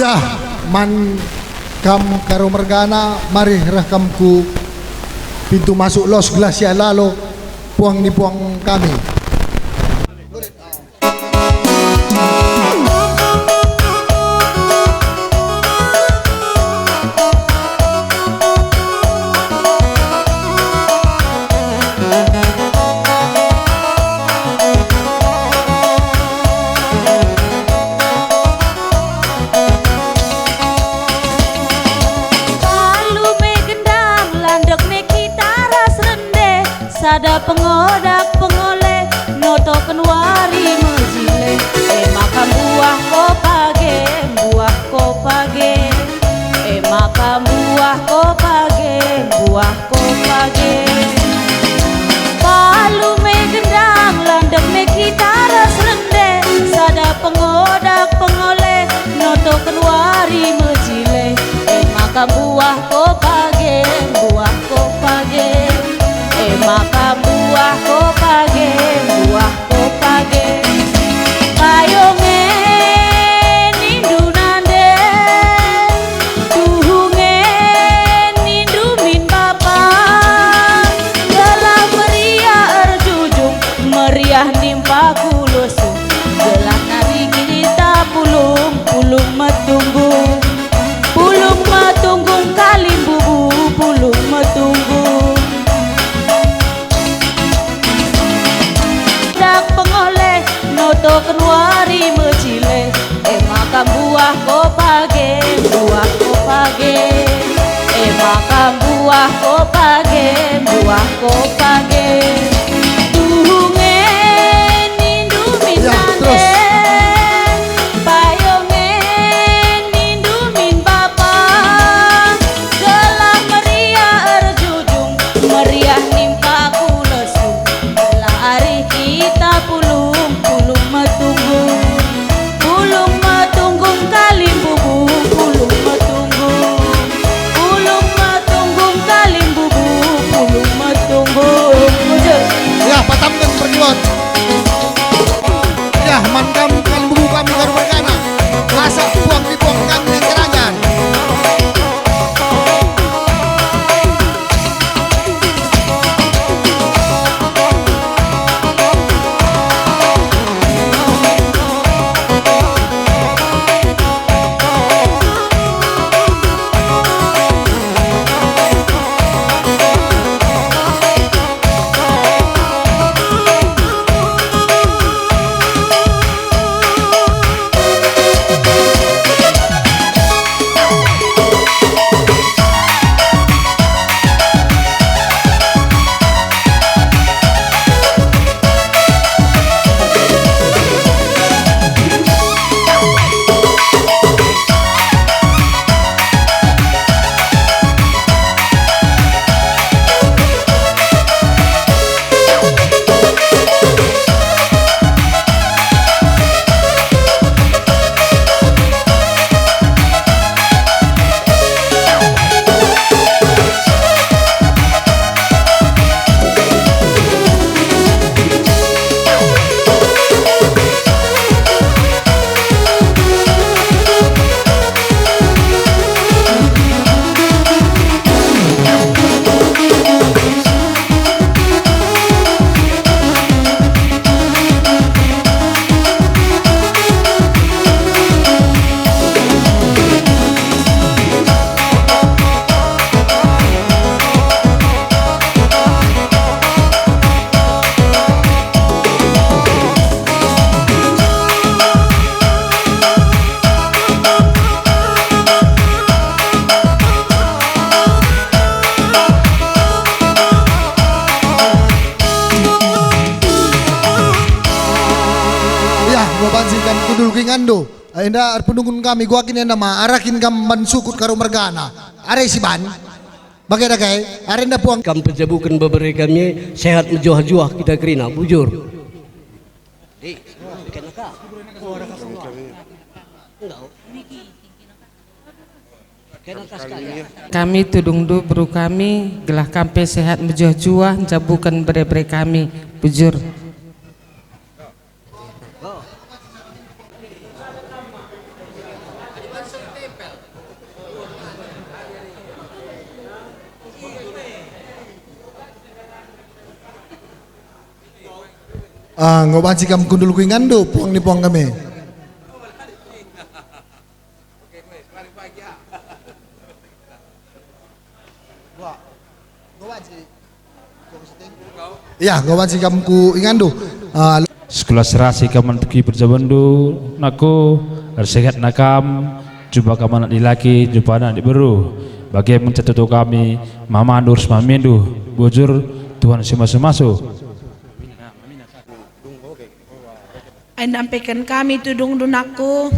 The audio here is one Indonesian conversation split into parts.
Yah, man kam karo mergana, mari rakamku pintu masuk Los Glacia Lalo, puang ni puang kami. Sada pengodak pengoleh noto kenwari mezile makan buah kopage makan buah kopage palu me gendang landek me kitara serende sada pengodak pengoleh noto kenwari mezile makan buah kopage makan buah kopage kayonge nindu nande tuhunge nindu min bapa gelah meriah erjujung meriah nimpa kulusung gelah nari kita pulung metunggung kalim bubu pulung metunggung noto kenwari mecile makan buah kopage makan buah kopage tuhunge nindu minande payonge nindu min bapa gelah meriah erjujung meriah nimpa kulesung gelah hari kita pulung metunggung kalim bubu pulung metunggung ya patamkan perjuangan ya mandam kalim bubu kami karo mergana masa puang di puang kami kerangan. Babansikan kudul kingando enda penunggun kami gua kini nama arakin kam mansukut karo mergana are si ban bagaimana kay arenda puang kam pejabukan babere kami sehat menjuah-juah kita kerina bujur kami tudung du bro kami gelah kampe sehat menjuah-juah jabukan bere-bere kami bujur. Ngobanci kam kundul kuingando puang ni puang kami. Ya, ngobanci kam ku ingando. Sekolah serasi kaman pergi berjabandu naku sehat nakam jumpa kaman anak laki jumpa anak baru bagi mencatutu kami mama nur mamendu bujur Tuhan semasa-masa Ay nampaikan kami tudung dunaku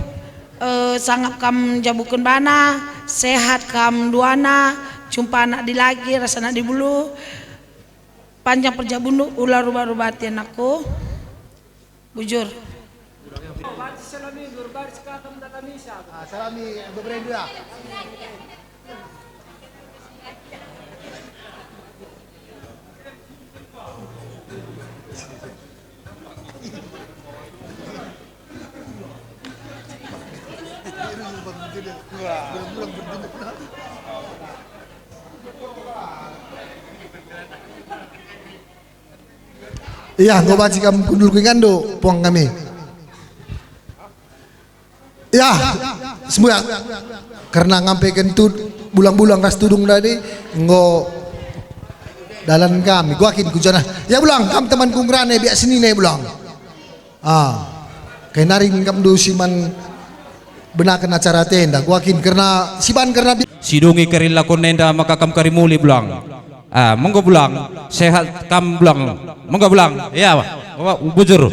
sangat kam jabukan bana sehat kam duana jumpa anak di lagi rasa anak di bulu panjang perjabundu ular rubah-rubatin aku bujur Salami beberapa. Iya, ngobaci kam kundul kuingando puang kami. Ya, semua karena ngampaikan tu bulang-bulang ras tudung tadi ngo dalan kami gua akin kujana ya bulang kam teman kungrane biak sini nih bulang kayak naring kam do siman benakan acara tenda gua akin karena siban karena sidungi keril lakon nenda maka kam karimuli bulang monggo bulang sehat kam bulang monggo bulang ya bujur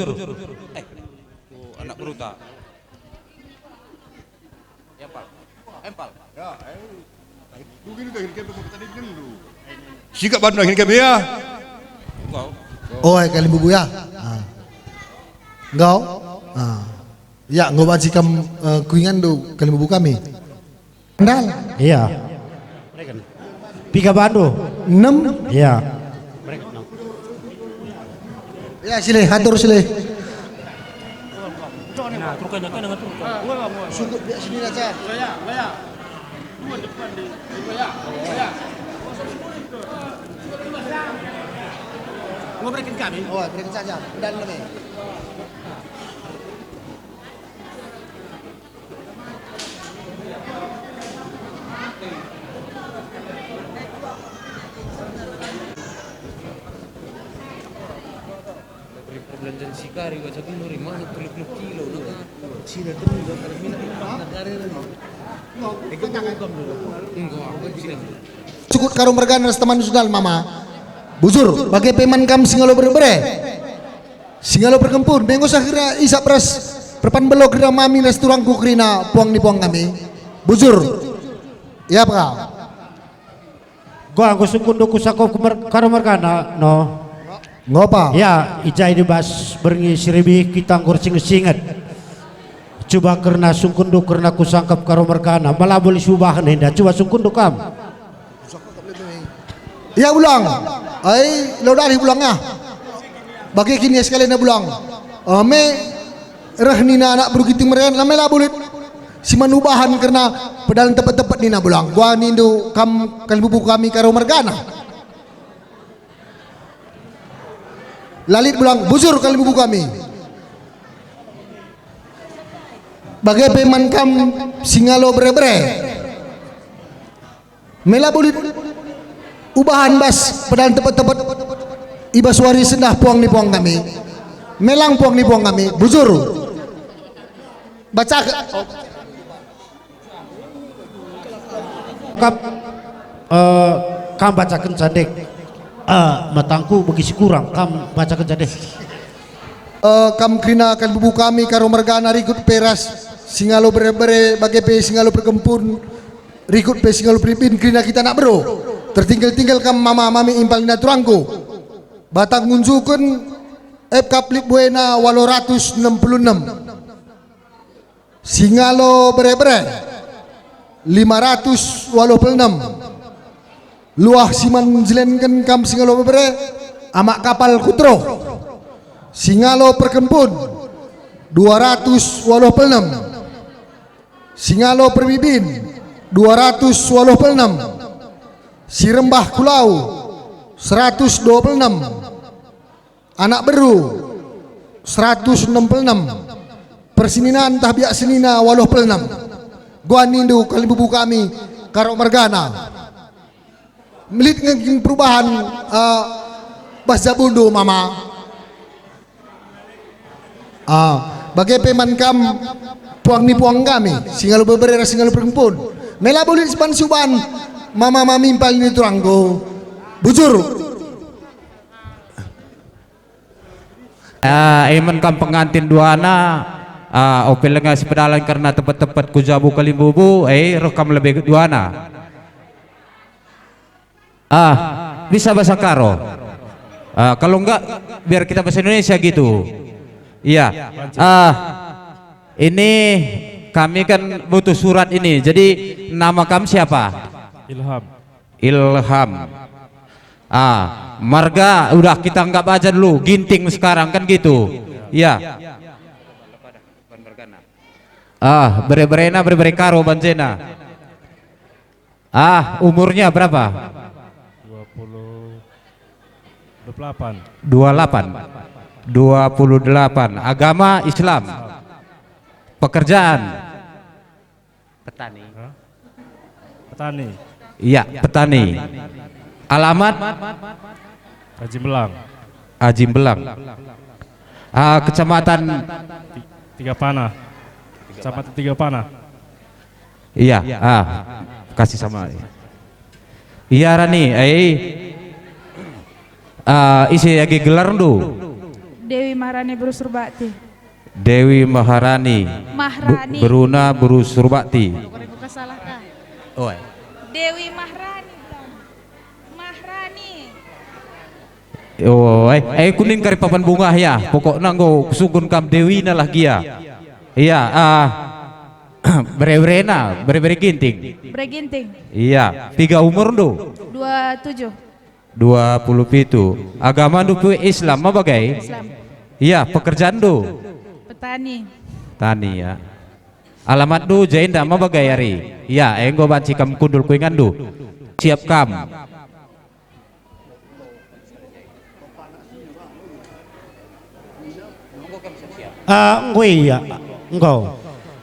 anak beruta Sikap bandar kami ya. oh kali bubu ya engkau ya ngobaci kam kuingan do kali bubu kami ndal Iya. Piga Bando. 6 Iya. ya sile hatur sile sungguh biak sini aja Ngobrolin kami. oh berikan saja dan lebih perbelanjaan sikari baca kunuri mana 30 kilo nak sila tu kalau minat negara ni ikut tangan enggak aku bisa cukup karung mergan ras teman sudal mama bujur bagai peman kam singalo berbere singalo berkempur mengos akhirnya isap ras perpan belok kira mami nas turangku krina puang ni puang kami bujur ya apa Gua anggo sukundo kusako karo markana no. ngopa Ya, ijai dibas berngi seribi kita ngor singet. Coba karena sungkundo karena kusangkap karo markana malah boleh subahan hendak coba sungkundo kam. ya ulang ai lo dari ulangnya bagi kini sekalian bulang me rahnina anak berugiting meren lamela bulit si manubahan karena pedalang tepat-tepat nina bulang gua nindu kam kalbubu kami karo margana lalit bulang bujur kalbubu kami bagai peman kam singalo bre-bre mela bulit ubahan bas pedalang tepat-tepat iba suari sendah puang ni puang kami melang puang ni puang kami bujur baca Kam bacakan sadek matangku begisi kurang kam bacakan sadek kam krina akan bubu kami karo margana rikut peras singalo bere-bere bagai pe singalo perkempun rikut pe singalo pripin krina kita nak bro tertinggal-tinggal kam mama mami impalina turangku batang ngunjukun kaplik buena 866 singalo bere-bere 586 luah siman jelenkan kam singalo bere amak kapal kutro singalo perkempun 286 singalo perbibin 286 sirembah kulau 126 anak beru 166 Persininaan tahbiak senina waluh pelnam Guan Nindu Kalibubu kami Karo Margana Melit ngeging perubahan Bahasa Bundu mama bagai peman kam puang ni puang kami singalu beberera singalu perempun mela boleh seban suban mama mami impal ini turanggo bujur Eman kam pengantin duana opel nga si pedalan karena tempat-tempat kujabu kalimbubu rekam lebih duana bisa bahasa Karo kalau enggak biar kita bahasa Indonesia gitu iya ini kami kan butuh surat ini jadi nama kamu siapa Ilham marga udah kita anggap aja dulu Ginting sekarang kan gitu iya bere-berena bere-bere karo banjena umurnya berapa 28 agama Islam pekerjaan petani iya petani alamat Haji Belang kecamatan Tiga Panah iya kasih sama iya Rani isi lagi gelar du Dewi Maharani Berusurbakti. Dewi Maharani Beruna Berusurbakti Bukan salah kah? Dewi Maharani kuning kari papan bunga ya pokoknya nggo sugun kam Dewi na lagi ya iya bere-berena bere-bere ginting iya 3 umur do 27 agama do Islam apa bagai iya pekerjaan do petani ya alamat do jainda apa bagai hari iya enggo banci kam kundul kuingan do siap kam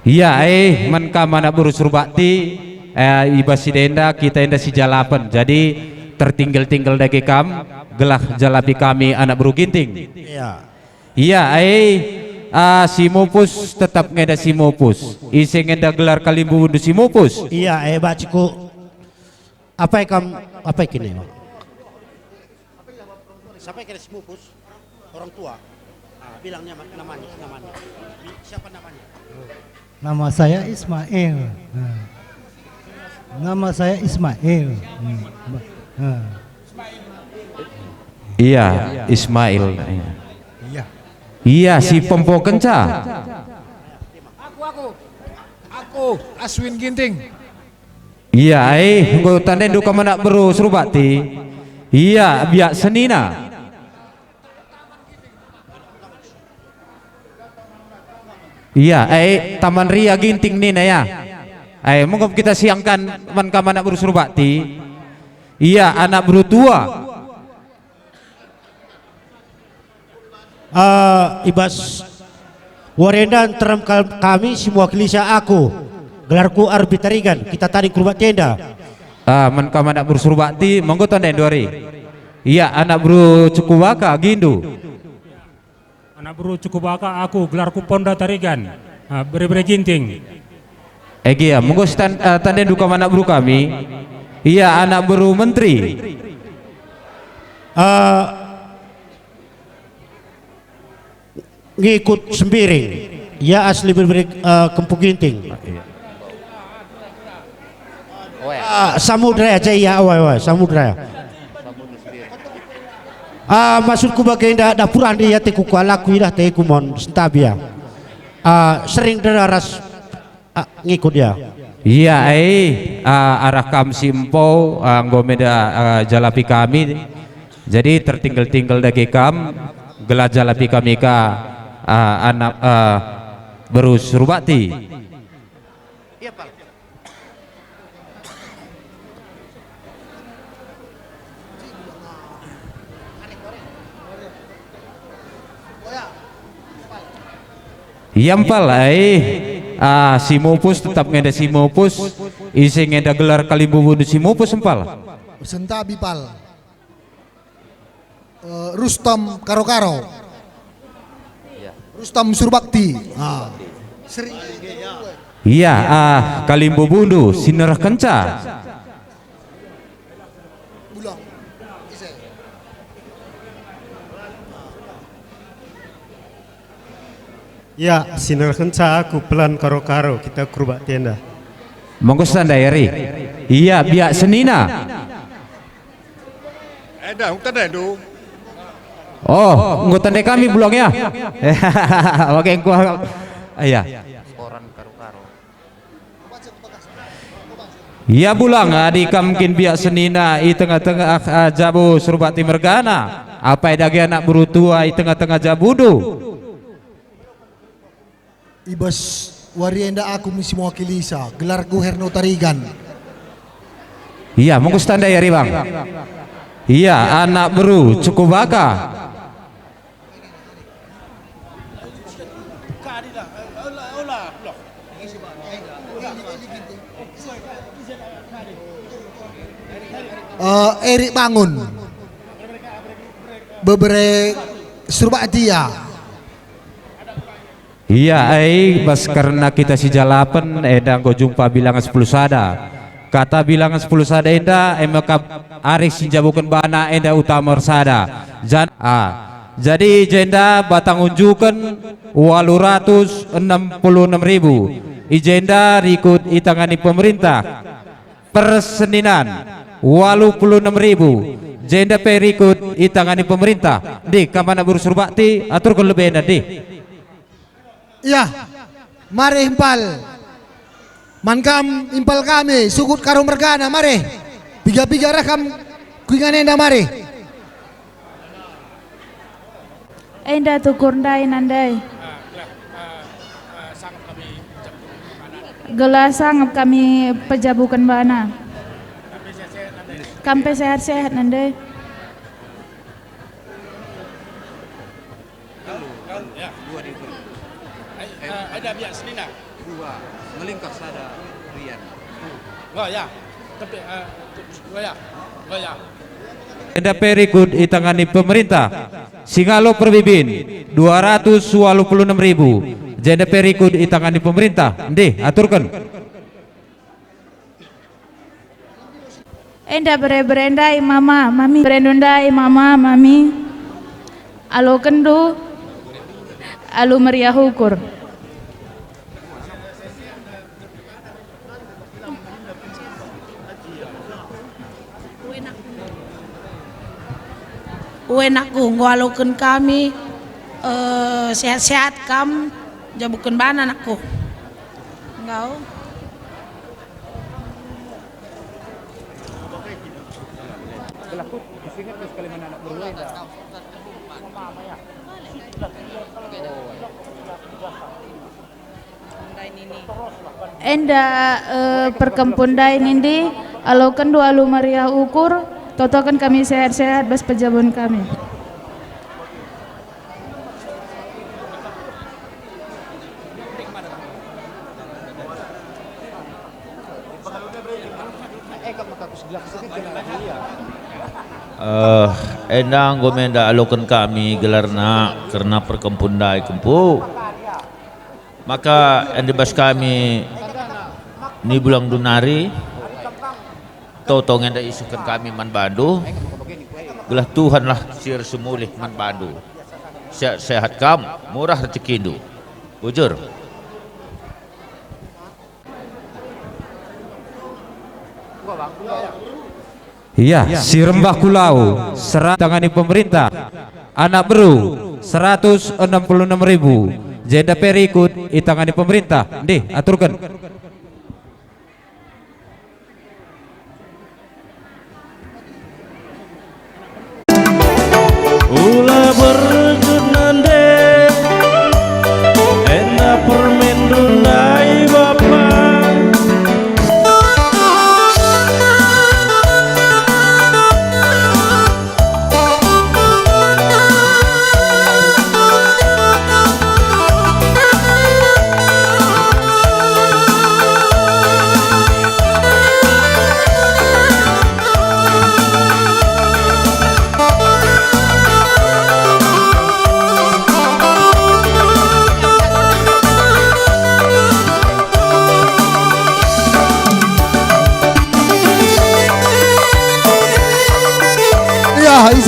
iya man kamana Berusurbakti ibasi denda kita indah si jalapan jadi tertinggal-tinggal dagi kam gelah jalapi kami anak Buru Ginting iya si Mupus tetap ngeda si Mupus isi ngeda gelar kalimbu undu si Mupus iya baciku apa kini sampai kena si Mupus orang tua bilangnya namanya siapa namanya nama saya Ismail iya Ismail iya si Pompo Kenca aku Aswin Ginting iya nggo tanden duka mana Berusurbakti iya biak senina iya Taman Ria Ginting nina ya monggo kita siangkan man kamana Berusurbakti iya anak Buru tua ibas warendan teram kami semua kilisa aku gelarku arbitarigan kita tadi kurbat tenda man kamana Berusurbakti monggo tanda endori iya anak Buru Cukubaka Gindu anak Buru Cukubaka aku gelarku Ponda Tarigan bere-bere Ginting ya monggo tanda duka anak Buru kami iya anak Buru Menteri ngikut Sembiring ya asli bere-bere Kempung Ginting Samudra aja ya Samudra maksudku bagai dapuran dia teku kualaku dah teku mon stabia sering deras ngikut dia iya arah kam simpo anggomeda jalapi kami jadi tertinggal-tinggal dagi kam gelah jalapi kami ka anak Berusurbakti Yampal si Mupus tetap ngeda si Mupus isi ngeda gelar Kalimbu Bundu si Mupus empal. Senta Bipal. Rustam Karo-Karo. Rustam Surbakti. Iya, Kalimbu Bundu Sinerah Kenca. Ya, Sinerah Kenca aku pelan Karo-Karo kita kurba tenda. Monggo sandayari. Iya, biak senina. Oh, nggak tanda kami belum ya? Oke, gua. Iya. Iya bulang di kamkin biak senina i tengah-tengah jabu Surbakti Mergana. Apa dagi anak berutua i tengah-tengah jabudu. Ibas warienda aku misi mewakili Isa. Gelarku Herno Tarigan. Iya, monggo standar ya Bang. Iya, anak beru cukup baka. Erik Bangun beberapa Surbakti ya. Iya, bas karena kita si jalapan edang go jumpa bilangan 10 sada. Kata bilangan 10 sada enda emaka arik sinjabukan bana enda utama sada. Jadi jenda batang unjukan 866.000. Ijenda rikut itangani pemerintah. Perseninan 86.000. Jenda perikut itangani pemerintah. Di kamana Buru Surbakti atur kon lebih enda di. Ya, mari impal. Mankam impal kami, sukut karo mergana, mari. Piga-piga rakam kuingan enda mari. Enda tukur ndai nandai. Gelas sangap kami pejabukan bana. Kampe sehat-sehat nandai. Ada biak selina. Dua. Melingkar sada rian. Oh ya. Tapi oh ya. Enda perikut itangani pemerintah. Singalo Perbibin 286.000. Jenda perikut itangani pemerintah. Ndi aturkan. Enda berendai mama, mami. Berendai mama, mami. Alo kendu. Alo meriah ukur. Wenakku ngwalukeun kami sehat-sehat kam jabukeun bana anakku. Engkau. Enda perkempundai nindi alo kendu alu meriah ukur totokan kami sehat-sehat bas pejabun kami. Endang gomenda alokan kami gelarna karena perkempundai kempu. Maka endebas kami ni bulang dunari totong enda isukan kami man bandu. Gelah Tuhanlah sir semulih man bandu. Sehat kam, murah rezekindu. Bujur. Iya, si Rembah Kulau serat tangani pemerintah. Anak beru 166.000. Jenda perikut itangani pemerintah. Ndi aturkan. Ula bergenande enda permen dunai bapa.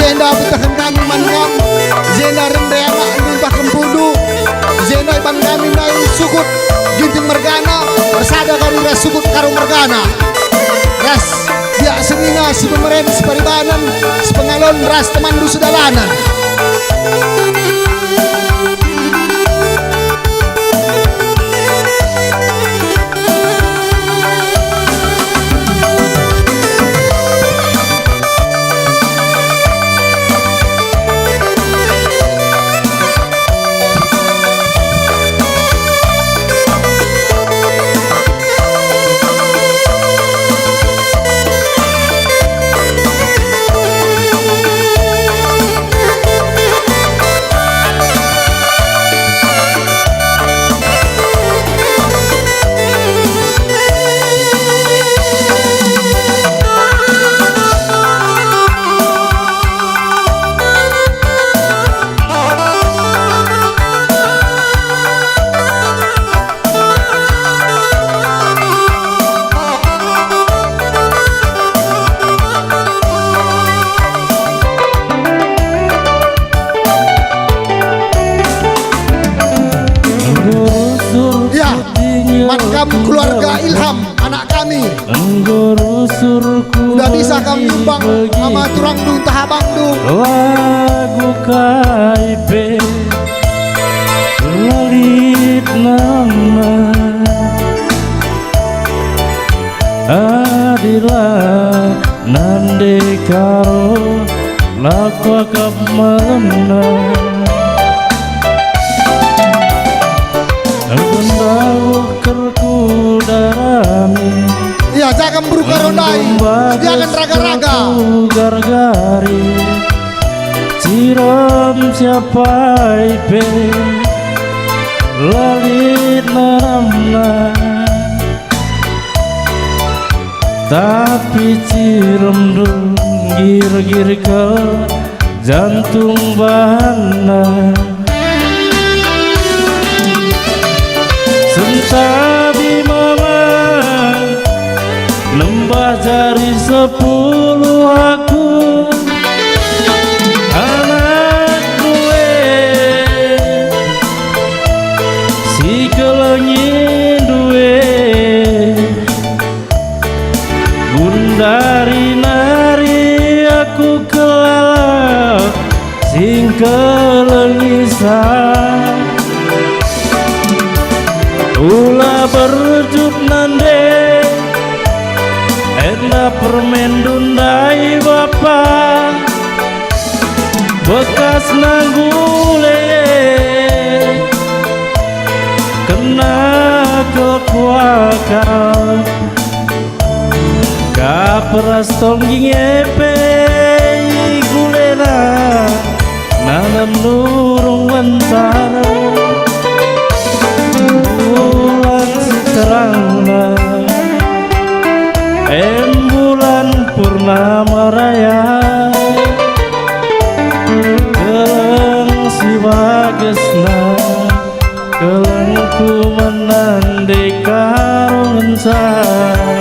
Zenda betakan kami mangam, Zenda rendai anak limbah kempudu, Zenda iban kami nai sukut ginting mergana, bersada karo ras sukut karo mergana. Ras dia senina si pemeren si paribanan, si pengalon ras temandu sedalanan. Mankam keluarga Ilham anak kami udah bisa kami nyumbang sama turang dung tahabang dung lagu kaipe lalit nama adilah nande karo lakwa kamana iya jangan beruka rodai jangan raga-raga gargari ciram siapa ipe lalit naramna tapi ciram dong gir-gir ke jantung bahana sentabi mama nembah jari 10 aku anak gue si kelengin duwe gundari nari aku kelalap sing kelengisan ulah berjut nande enda permen dundai bapa bekas nanggule kena kekuakan kaperas tongging epe gulena nanam nurung mentara bulan terangna bulan purnama raya keleng si bagesna keleng ku menande karungan sana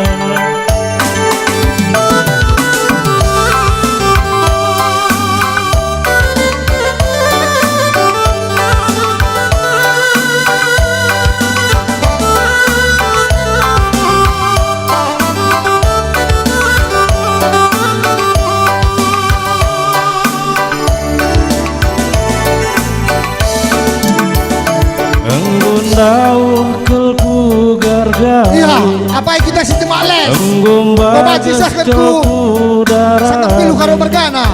iya apa yang kita sih males bapak sisahkanku sangat pilu karo mergana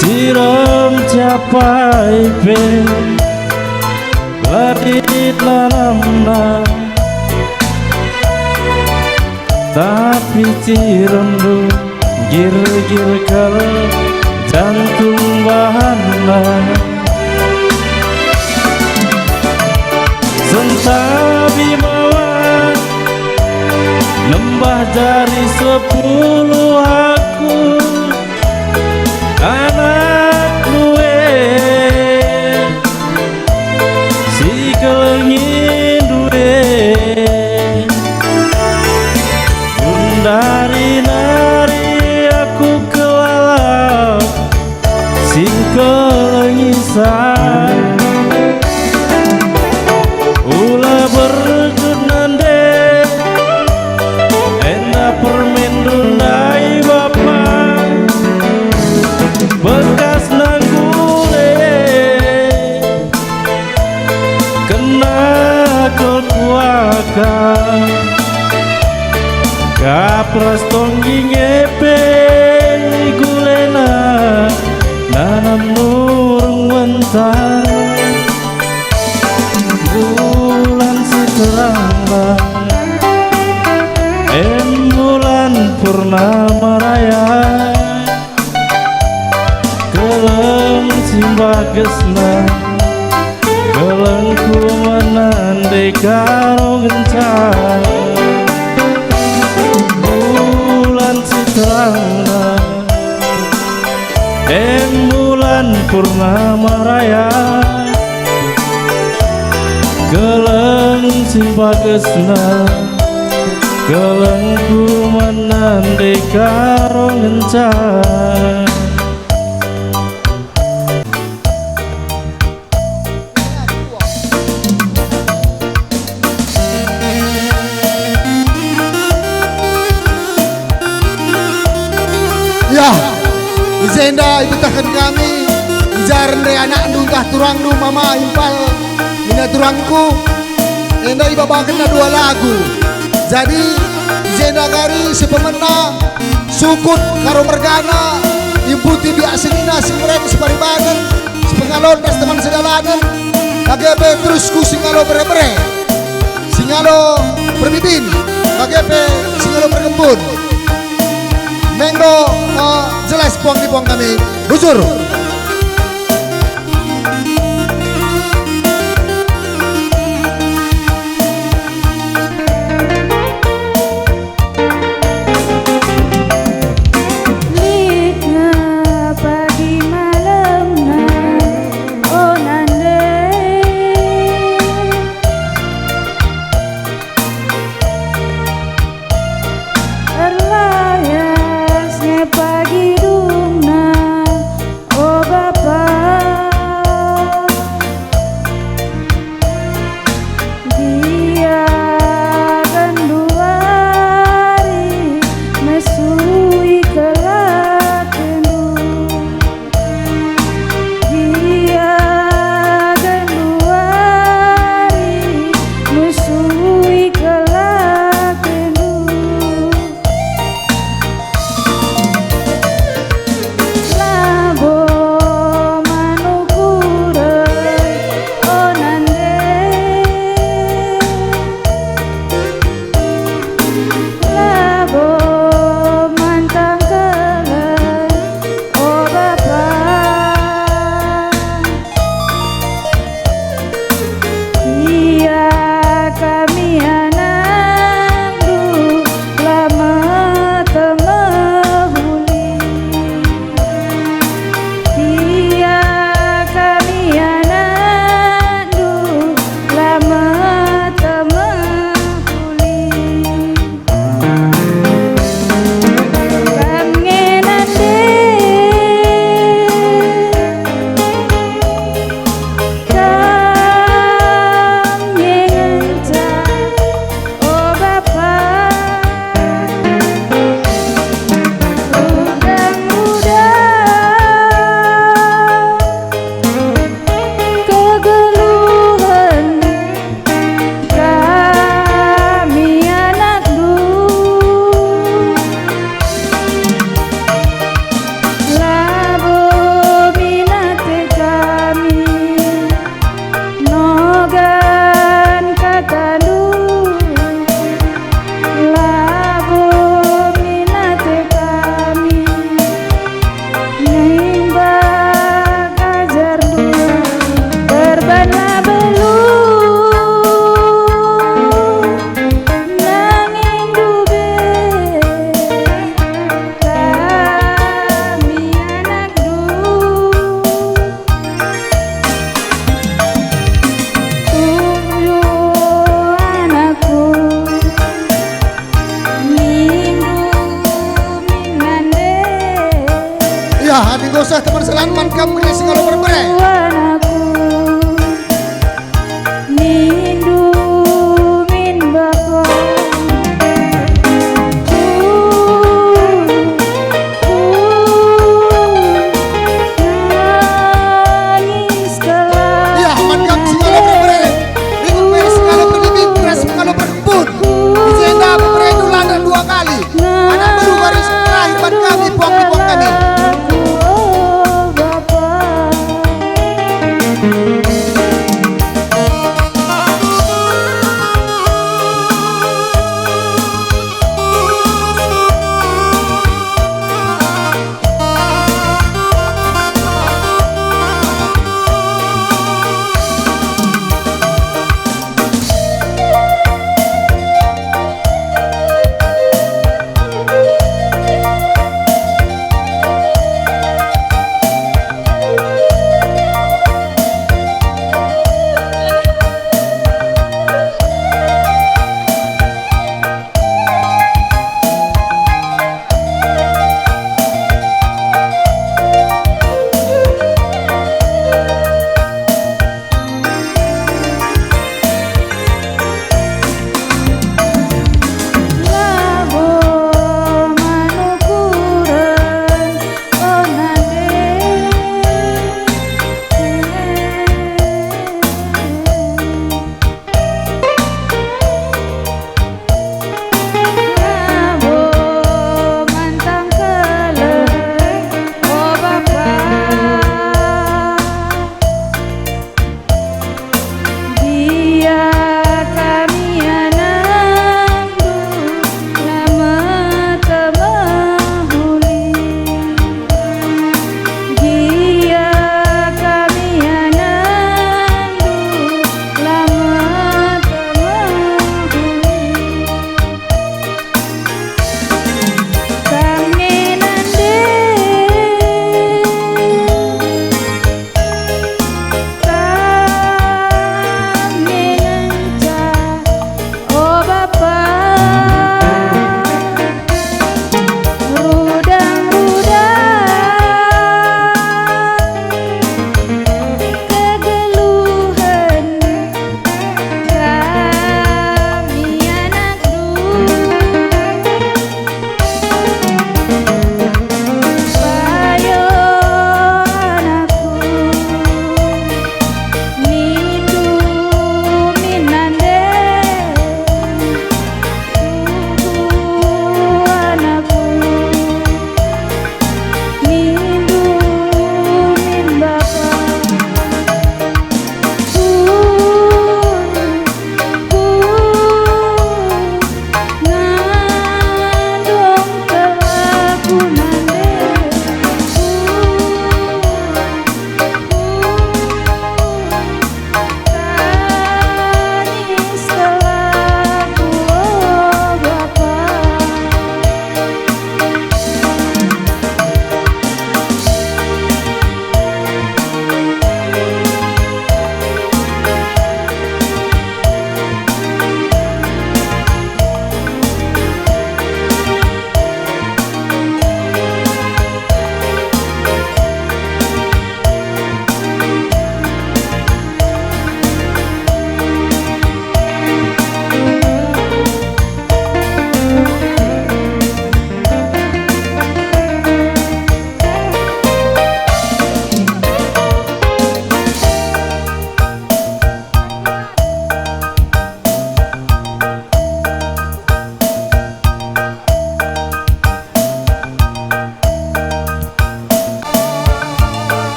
ciram capai pe ladit nanamna tapi ciram du gir-gir kal jantung bahana sentabi mawan nembah jari 10 aku anak gue si kelengin duwe gundari nari aku kelalap Kapras tonggi ngepe gulena nanam nurung wentang bulan si terang bulan purnama raya keleng simbagesna kelengku menandai karo gencang bulan si terang bulan purnama raya keleng simbagesna kelengku menandai karo ngencang. Ya, Zenda ibu tahan kami Jaran dari anak nungkah turang nu mama impal mina turangku Enda iba kena 2 lagu. Jadi Zenda Gari si pemenang sukut karo mergana imputi biak senina simren separibagan sepengalon das teman sedalanan KGP terusku singalo bere-bere singalo berbibin KGP singalo berkebun Menggo jelas puang di puang kami bujur. Hati gosah teman selanman kamu ya singalo berbere. Ya, man kamu singalo berbere. Ikut singalo berbibit, singalo berkebun.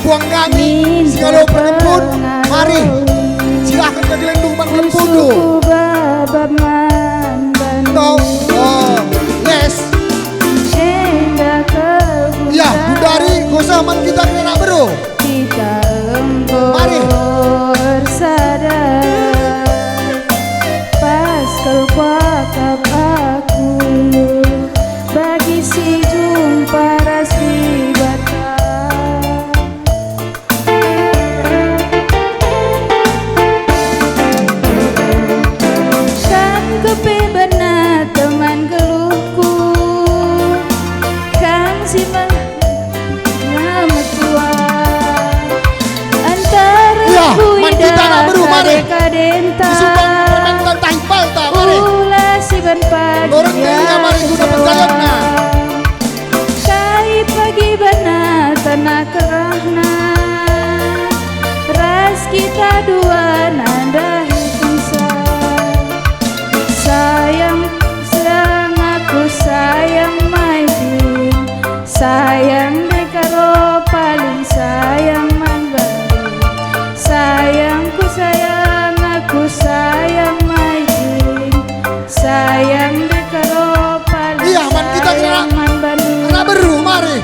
perempuan kami Singalo Perkempun. Mari silahkan ke gelendung man kempun dulu. Les. Ya, Bundari gosah man kita kena bro. Mari. Pas kelpakap aku bagi si jumpa rasi bata. Kan kepebena teman geluhku, kan si nama tua antara kadenta ulah si ban pagi kait pagi bana tanah kerahna ras kita dua nanda bisa sayang aku sayang main sayang dekaro paling sayang man bandung sayangku sayang aku sayang main sayang dekaro paling iya man kita sayang man bandung kena beru mari.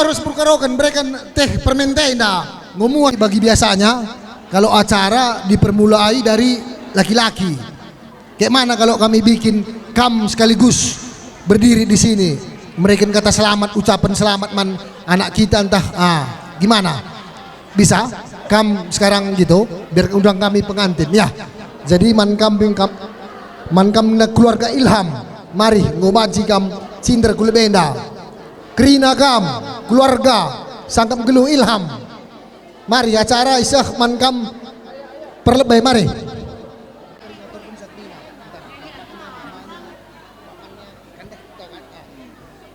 harus perkarokan berikan teh permen teh nah ngomong bagi biasanya kalau acara dipermulai dari laki-laki. Kayak mana kalau kami bikin kam sekaligus berdiri di sini, mereka kata selamat, ucapan selamat man anak kita entah gimana? Bisa? Kam sekarang gitu biar undang kami pengantin ya. Jadi man kam keluarga Ilham, mari ngobaji kam cinta kulebenda. Krina kam keluarga sangkap gelu Ilham. Mari acara isah man kam perlebay mari.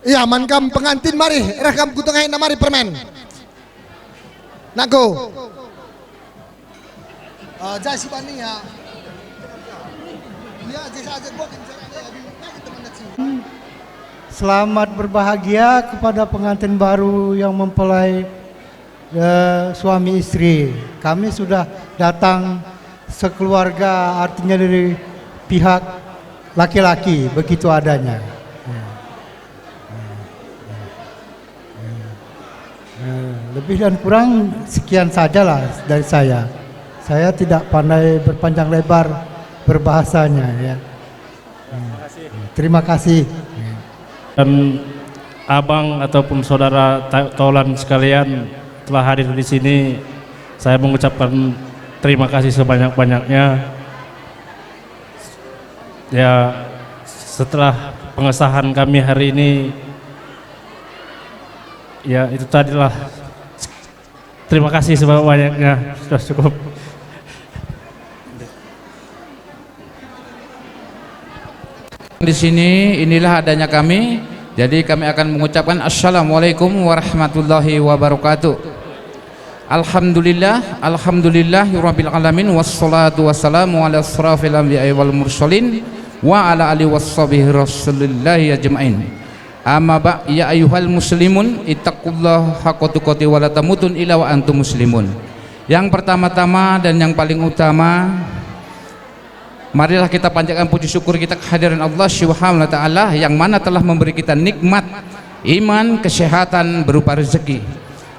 Iya man kam pengantin mari rekam kutengahin na mari permen. Nako. Jasi bani ya. Iya jasa aja gua Selamat berbahagia kepada pengantin baru yang mempelai suami istri. Kami sudah datang sekeluarga, artinya dari pihak laki-laki, begitu adanya. Lebih dan kurang sekian sajalah dari saya. Saya tidak pandai berpanjang lebar berbahasanya ya. Terima kasih. Dan abang ataupun saudara Tolan sekalian telah hadir di sini, saya mengucapkan terima kasih sebanyak-banyaknya. Ya, setelah pengesahan kami hari ini, ya itu tadilah. Terima kasih sebanyak-banyaknya, sudah cukup. Di sini inilah adanya kami, jadi kami akan mengucapkan assalamualaikum warahmatullahi wabarakatuh. Alhamdulillah, alhamdulillahirabbil alamin, wassalatu wassalamu ala asrafil anbiya'i wal mursalin wa ala alihi washabihi rasulillahi ajmain. Amma ba' ya ayyuhal muslimun ittaqullaha haqqa tuqatih wa la tamutun illa wa antum muslimun. Yang pertama-tama dan yang paling utama, marilah kita panjatkan puji syukur kita kehadiran Allah Subhanahu wa taala yang mana telah memberi kita nikmat iman, kesehatan berupa rezeki.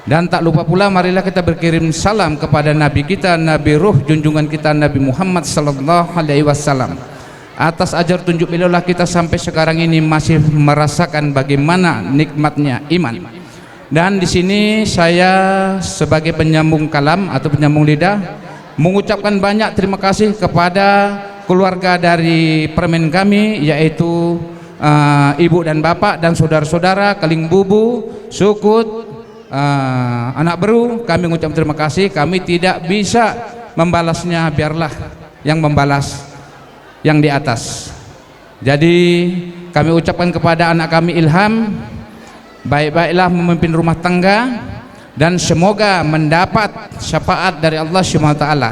Dan tak lupa pula marilah kita berkirim salam kepada nabi kita, nabi ruh junjungan kita Nabi Muhammad sallallahu alaihi wasallam. Atas ajar tunjuk beliaulah kita sampai sekarang ini masih merasakan bagaimana nikmatnya iman. Dan di sini saya sebagai penyambung kalam atau penyambung lidah mengucapkan banyak terima kasih kepada keluarga dari permen kami, yaitu ibu dan bapak dan saudara-saudara, keling bubu, sukut, anak beru. Kami mengucapkan terima kasih. Kami tidak bisa membalasnya, biarlah yang membalas yang di atas. Jadi kami ucapkan kepada anak kami Ilham, baik-baiklah memimpin rumah tangga dan semoga mendapat syafaat dari Allah Subhanahu wa taala.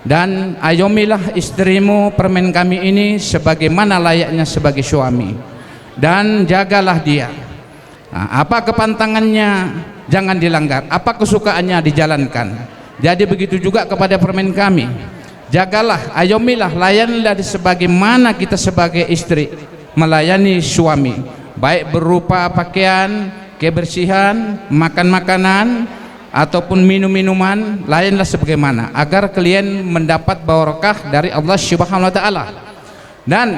Dan ayomilah istrimu permen kami ini sebagaimana layaknya sebagai suami, dan jagalah dia. Apa kepantangannya jangan dilanggar, apa kesukaannya dijalankan. Jadi begitu juga kepada permen kami, jagalah, ayomilah, layanilah sebagaimana kita sebagai istri melayani suami, baik berupa pakaian, kebersihan, makan makanan ataupun minum-minuman, lainlah sebagaimana agar kalian mendapat barokah dari Allah Subhanahu wa taala. Dan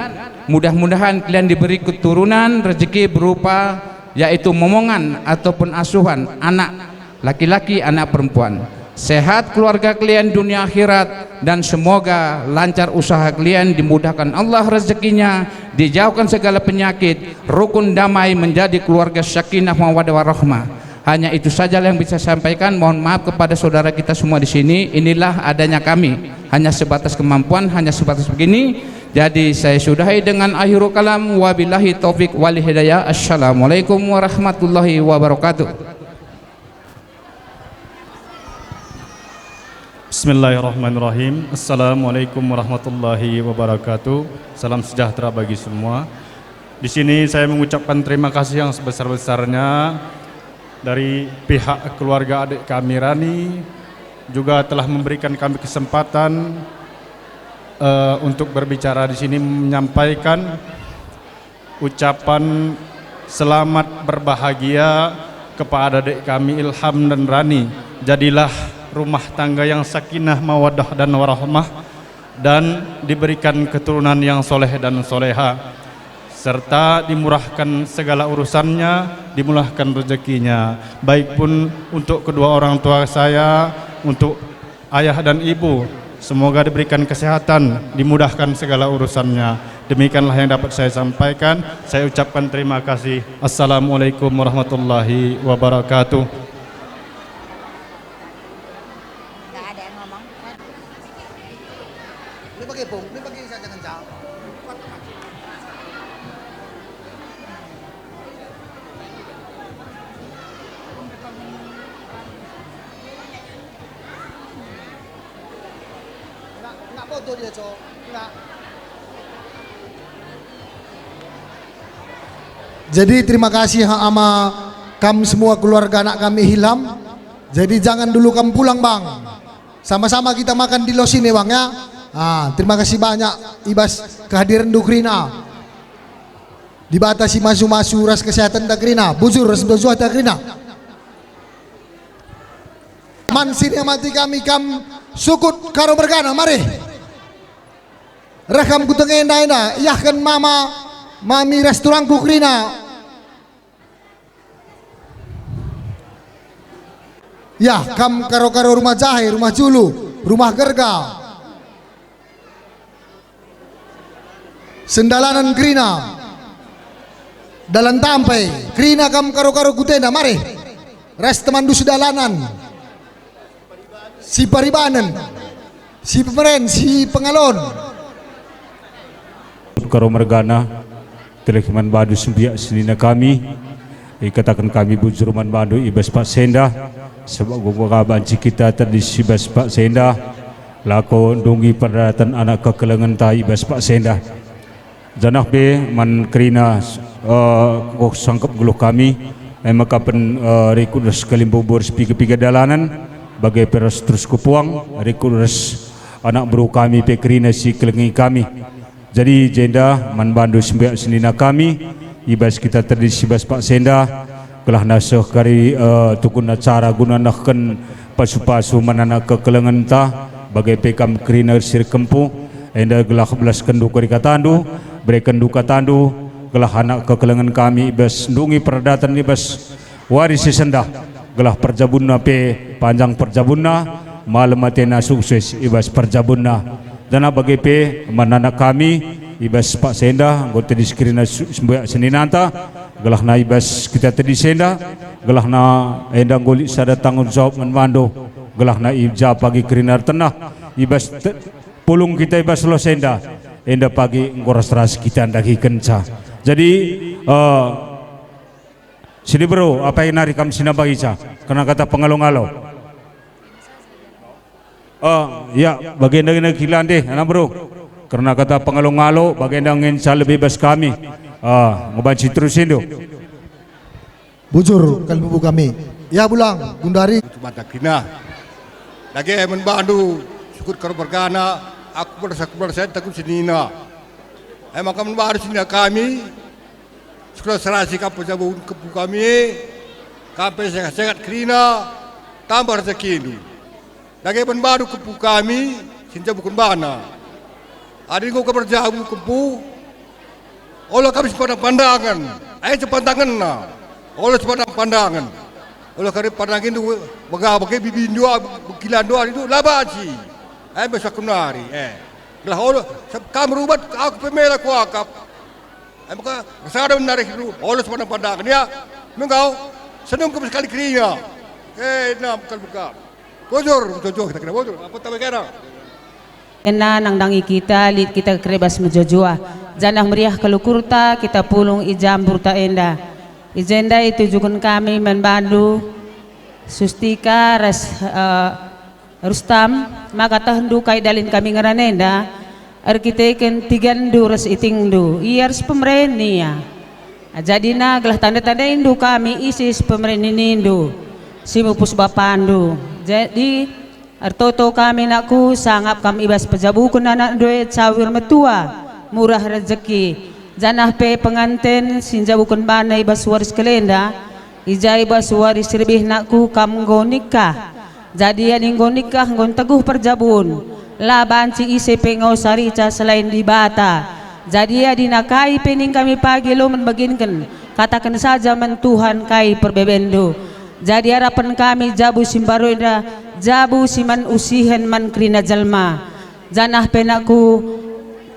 mudah-mudahan kalian diberi keturunan rezeki berupa yaitu momongan ataupun asuhan anak laki-laki, anak perempuan. Sehat keluarga kalian dunia akhirat, dan semoga lancar usaha kalian, dimudahkan Allah rezekinya, dijauhkan segala penyakit, rukun damai, menjadi keluarga sakinah mawaddah warahmah. Hanya itu saja yang bisa saya sampaikan. Mohon maaf kepada saudara kita semua di sini. Inilah adanya kami, hanya sebatas kemampuan, hanya sebatas begini. Jadi saya sudahi dengan akhirul kalam, wabillahi taufik wal hidayah. Assalamualaikum warahmatullahi wabarakatuh. Bismillahirrahmanirrahim. Assalamualaikum warahmatullahi wabarakatuh. Salam sejahtera bagi semua. Di sini saya mengucapkan terima kasih yang sebesar-besarnya dari pihak keluarga adik kami Rani, juga telah memberikan kami kesempatan untuk berbicara di sini, menyampaikan ucapan selamat berbahagia kepada adik kami Ilham dan Rani, jadilah rumah tangga yang sakinah, mawaddah dan warahmah, dan diberikan keturunan yang soleh dan soleha, serta dimurahkan segala urusannya, dimurahkan rezekinya, baik pun untuk kedua orang tua saya, untuk ayah dan ibu, semoga diberikan kesehatan, dimudahkan segala urusannya. Demikianlah yang dapat saya sampaikan. Saya ucapkan terima kasih. Assalamualaikum warahmatullahi wabarakatuh. Jadi terima kasih sama kamu semua keluarga anak kami Ilham. Jadi jangan dulu kamu pulang bang, sama-sama kita makan di los ini bang ya. Terima kasih banyak ibas kehadiran Dukrina. Dibatasi masuk-masuk ras kesehatan Dakrina, bujur ras berjuah Dakrina. Mansir yang mati kami kam sukut karo bergana, mari. Rekam kutengin daina, yahkan mami restoran Dukrina. Ya, kam karo-karo rumah jahe, rumah julu, rumah gerga, sendalanan Krina, dalan tampai, Krina kam karo-karo kutenda, mari, res teman dusu dalanan, si paribanan, si pemeren, si pengalon, karo mergana, telekiman badu sembiak senina kami, ikatakan kami bujur man badu ibas Pak Senda. Sebab gua banci kita tadi sibas Pak Senda lako dungi peralatan anak kekelengan tai bas Pak Senda janah be man Krina kok sangkap guluh kami maka pen rikudas kalimbubur sepiga-piga dalanan bagai peras terus kupuang rikudas anak bro kami pe Krina si kelengi kami. Jadi jenda man bandu sembiak senina kami ibas kita tadi sibas Pak Senda kelah nasuh kari tukun acara guna nakkan pasu-pasu manana kekelengan ta bagai pekam Krina sir kempu enda gelah belas kendu kari katandu berikan duka tandu gelah anak kekelengan kami ibas ndungi perdatan ibas warisi senda gelah perjabunna pe panjang perjabunna malam matena sukses ibas perjabunna dana bagai pe manana kami ibas Pak Senda anggota di Krina semboyak seninanta gelah na ibas kita tadi Senda gelah na endang golik sada tanggung jawab manmando gelah na ija pagi Krina tenah ibas pulung kita ibas lo Senda enda pagi ngoras ras kita ndaki kenca. Jadi sini bro apa yang nari kam sinabagi ca karena kata pengalong-along ya bagian dari kilan deh anak bro karena kata pengalong-along bagian dengan lebih bebas kami ngebanci terusin do bujur kalbu kami ya bulang Gundari mata kina lagi menbandu syukur karo bergana aku berasa takut senina maka menbandu senina kami sekolah serasi kapu jabu kepu kami kape sehat Krina tambah rezeki ini lagi menbandu kepu kami sinja bukan bana ada yang kau berjabu kepu Allah kami sepandang pandangan sepandangan na Allah sepandang pandangan Allah kami pandangin itu bagai bibin dua kilan dua itu labaci besok kunari lah Allah kamu rubat aku pemela kuakap maka rasanya menarik itu Allah sepandang pandangan ya mengkau senang kami sekali Krina nah buka bojor kita kena bojor apa tak kena Ena nang dangi kita lit kita kerebas mejojua janah meriah kelukurta kita pulung ijam burta enda ijenda itu jukun kami menbandu Sustika Rustam maka tahendu kai dalin kami ngaranenda arkiteken tigandu ras itingdu iars pemerenia jadina gelah tanda-tanda indu kami isis pemereninindu simupus bapandu jadi artoto kami nakku sangap kami ibas pejabukun anak duit sawir metua murah rezeki janah pe penganten sinjabukun bana ibas waris kelenda ijai bas waris lebih nakku kam nggo nikah. Jadi yang nggo nikah nggo teguh perjabun. La banci ise pengau sarica selain di bata. Jadi ya dinakai pening kami pagi lo menbaginkan. Katakan saja men Tuhan kai perbebendo. Jadi harapan kami jabu simbaroida, jabu siman usihen man krina jalma. Janah penaku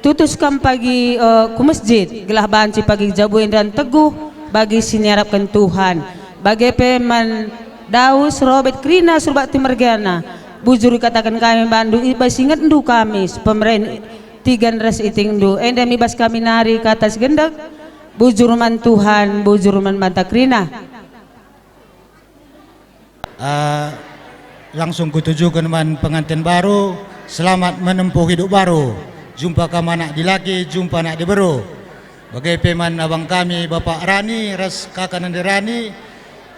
tutuskan pagi ku masjid gelah banci pagi jabu dan teguh bagi siniarapkan Tuhan. Bagi peman Daus Robert krina surbat timergana. Bujur katakan kami Bandung ibas ingat ndu kami pemerintah tigan ras iting ndu. Enda mibas kami nari ke atas gendak. Bujur man Tuhan, bujur man mata krina. Langsung kutujukan man pengantin baru, selamat menempuh hidup baru. Jumpa kamu anak di laki, jumpa anak di beru. Bagai peman abang kami Bapak Rani, ras kakak nandi Rani,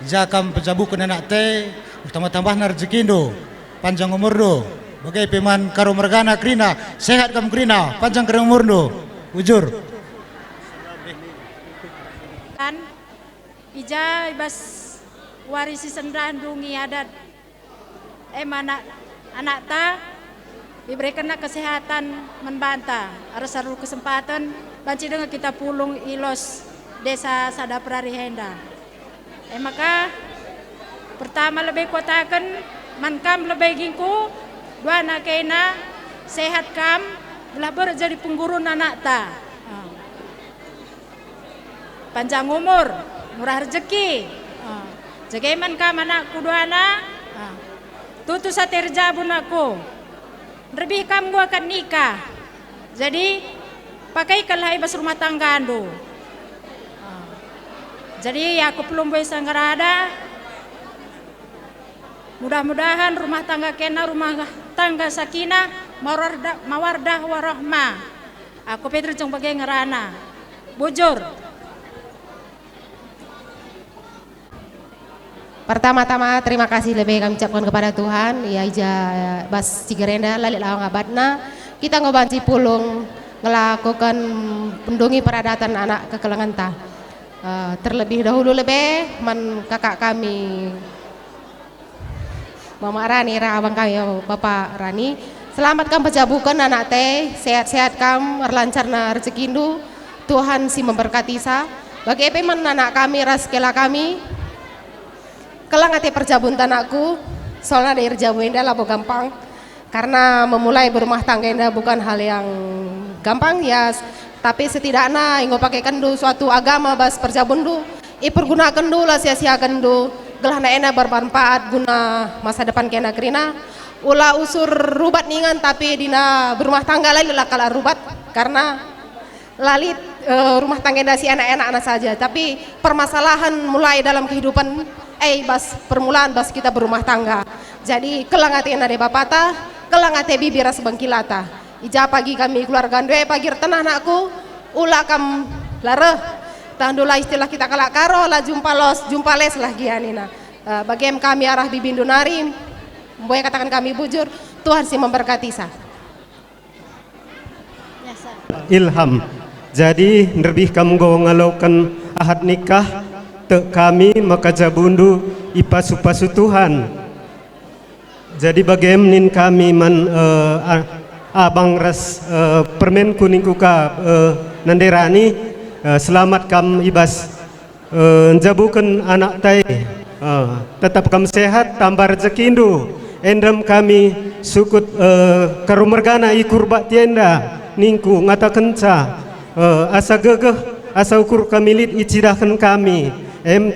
jakam pejabukan anak teh, tambah-tambah narjekindo, panjang umur do. Bagai peman karo mergana krina, sehat kamu krina, panjang kering umur do. Bujur. Kan, ija ibas warisi sendandungi adat anak ta diberikan kesehatan membanta harus seluruh kesempatan banci dengan kita pulung ilos desa Sadaprari Henda maka pertama lebih kotakan mankam lebih gingku dua anak kena sehat kam belah jadi pengguru anak ta panjang umur murah rezeki jagaman kam anakku dua anak tutu satir jabun aku lebih kamu akan nikah jadi pakaikanlah ibas rumah tangga ando jadi aku belum bisa ngerada mudah-mudahan rumah tangga kena rumah tangga sakinah mawardah warahmah aku Petri jeng bagai ngerana bujur. Pertama-tama terima kasih lebih kami ucapkan kepada Tuhan ya ija bas cigerenda lalik lawang abadna kita ngobanci pulung ngelakukan pendungi peradatan anak kekelangan ta terlebih dahulu lebih man kakak kami Mama Rani abang kami Bapak Rani selamatkan pejabukan anak teh sehat-sehat kam lancarna rezekindu Tuhan si memberkati sa bagi peman anak kami raskela kami kelang ati perjabun tanakku soalnya dari jabu indah lah gampang karena memulai berumah tangga indah bukan hal yang gampang ya tapi setidaknya ingo pakai kendu suatu agama bas perjabun du ipergunakan du lah sia-siakan du gelah na ena bermanfaat guna masa depan kena kerina ulah usur rubat ningan tapi dina berumah tangga lain lah kalah rubat karena lalit rumah tangga indah si anak-anak saja tapi permasalahan mulai dalam kehidupan bas permulaan bas kita berumah tangga jadi kelang ati nade bapata kelang ati bibir sebangkilata ija pagi kami keluarga dua pagi tenah anakku ulah kam lare tandulah istilah kita kalak karo lah jumpa les lah gianina bagi kami arah bibindu narim boleh katakan kami bujur Tuhan si memberkati sa Ilham jadi lebih kamu ngalaukan ahad nikah tek kami maka jabundu ipasu-pasu Tuhan jadi bagaimana kami man abang ras permen kuning kuka nanderani selamat kam ibas jabukan anak tai tetap kam sehat tambah rezekindu endam kami sukut karumergana ikurba tienda ningku ngata kenca asa gegeh asa ukur kami lid icidahkan kami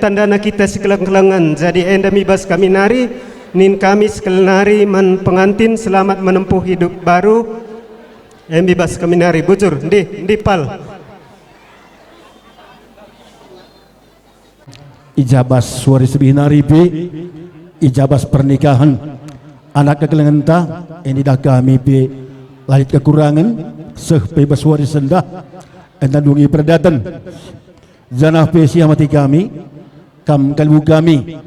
tandana kita sekelang-kelangan jadi enda mibas kami nari nin kami sekelanari man pengantin selamat menempuh hidup baru mibas kami nari bujur di pal ijabas waris binari pi ijabas pernikahan anak kekelangan ta ini dah kami pi lahir kekurangan seh bebas waris sendah enda dungi perdatan zanah pesi amati kami kam kalbu kami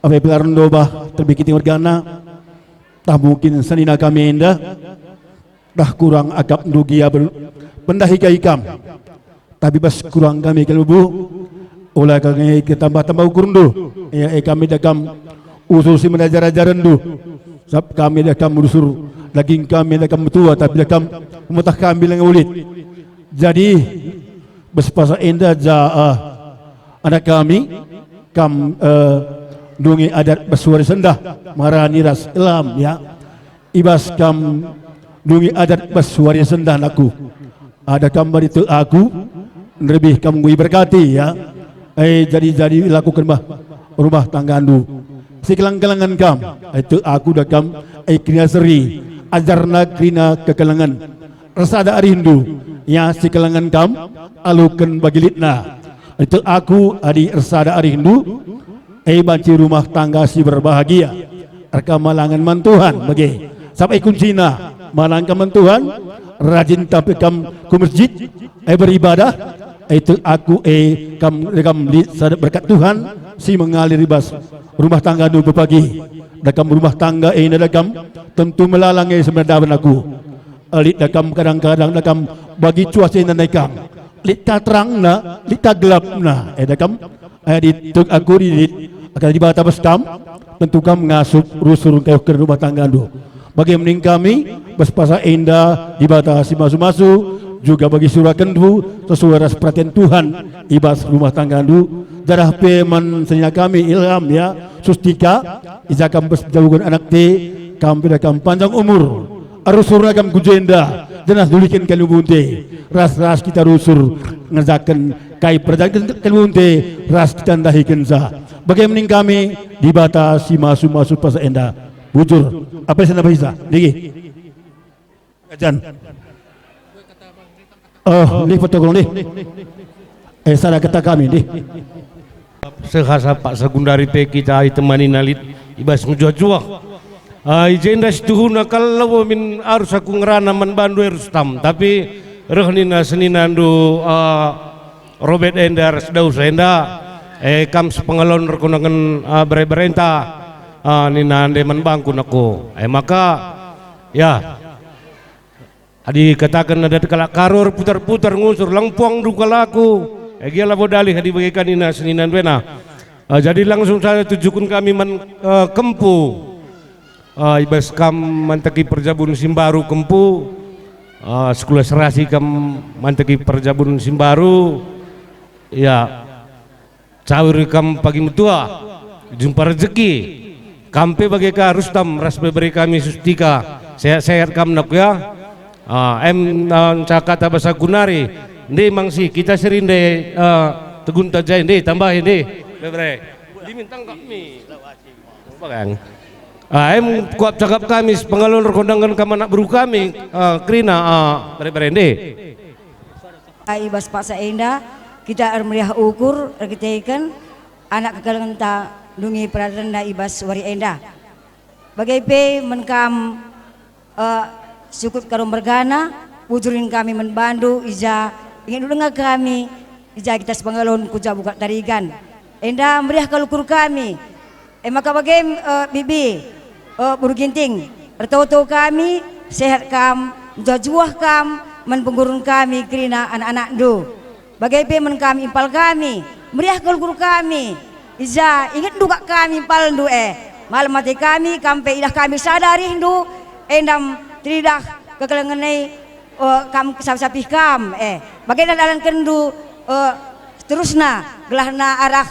abe pelaran doba terbikiti wargana tak mungkin sanina kami indah dah kurang akap dugia pendahi ikam tapi bas kurang kami kalbu Ulah kami kita tambah ukur ndu. Ya kami dakam usul si menajar-ajaran ndu. Sab kami dakam urusur lagi kami dakam tua tapi dakam mutah kami lang ulit. Jadi berpasa indah anak kami dungi adat bersuara sendah marani ras Islam ya. Ibas kam dungi adat bersuara sendah aku. Ada kam itu aku lebih kamu berkati ya. Jadi lakukan rumah tangga andu. Sekelang-kelangan kam itu aku dah kam krina seri ajarna krina kekelangan rasa ada arindu ya sekelangan kam alukan bagi litna itu aku adi rasa ada arindu banci rumah tangga si berbahagia reka malangan mantuhan bagi sampai kuncina malangkan mantuhan rajin tapi kam ku masjid beribadah itu aku kam berkat Tuhan si mengalir bas rumah tangga nu berpagi dakam rumah tangga dakam tentu melalangi sebenarnya aku lit dakam kadang-kadang dakam bagi cuaca naikam lit terang na lit gelap na dakam di tuk aku di akan di batas kam tentu kam ngasup rusur ke rumah tangga nu bagi mending kami berpasa indah di batas masu-masu juga bagi surah kendu sesuai ras perhatian Tuhan ibas rumah tangga ndu darah peman senya kami ilham ya sustika ijakam berjauhan anak te kami dakam panjang umur arus suragam kujenda jenas dulikin kalubunte ras kita rusur ngezaken kai perjalanan kalubunte ras kita ndahiken sa bagaimana kami dibatasi masuk pas enda bujur apa yang saya bisa digi kajan ini foto nih salah kata kami nih sehasa Pak Sagundari pe kita temani nalit ibas ngejua-jua ijenda situhuna kalau min arus aku ngerana man bandu Rustam tapi rehnina seninandu Robert Endar sedau senda kam sepengalon rekunangan berenta nina deman bangku naku maka ya adi katakan ada kalak karor putar-putar ngusur langpuang duka laku giala bodali hadi bagikan ina seninan wena jadi langsung saya tujukan kami kempu ibas kam mantaki perjabun Simbaru kempu sekolah serasi kam mantaki perjabun Simbaru ya cawir kam pagi mutua jumpa rezeki kampe bagika Rustam ras beri kami sustika sehat-sehat kam nak ya cakata bahasa Gunari ini mangsi kita sering deh tegun tajai deh tambahin deh bebre dimintang kami bang kuat cakap kami pengalun rekondangan kamanak buru kami krina bebre deh ibas Pak Saenda kita meriah ukur kita ikan anak kekalangan ta dungi pradana ibas wari enda bagai pe menkam syukur karum bergana wujurin kami membantu ija ingin dengar kami ija kita sepengalon kuja buka tarigan enda meriah kalukur kami maka bagai bibi buru ginting bertau-tau kami sehat kam juah kam menpenggurun kami kerina anak-anak do bagai pe men kami impal kami meriah kalukur kami ija ingat duka kami impal do malam mati kami kampe idah kami sadari do endam tidak kekelengenai kam sapih kam bagaimana dalam kendu terusna gelahna arah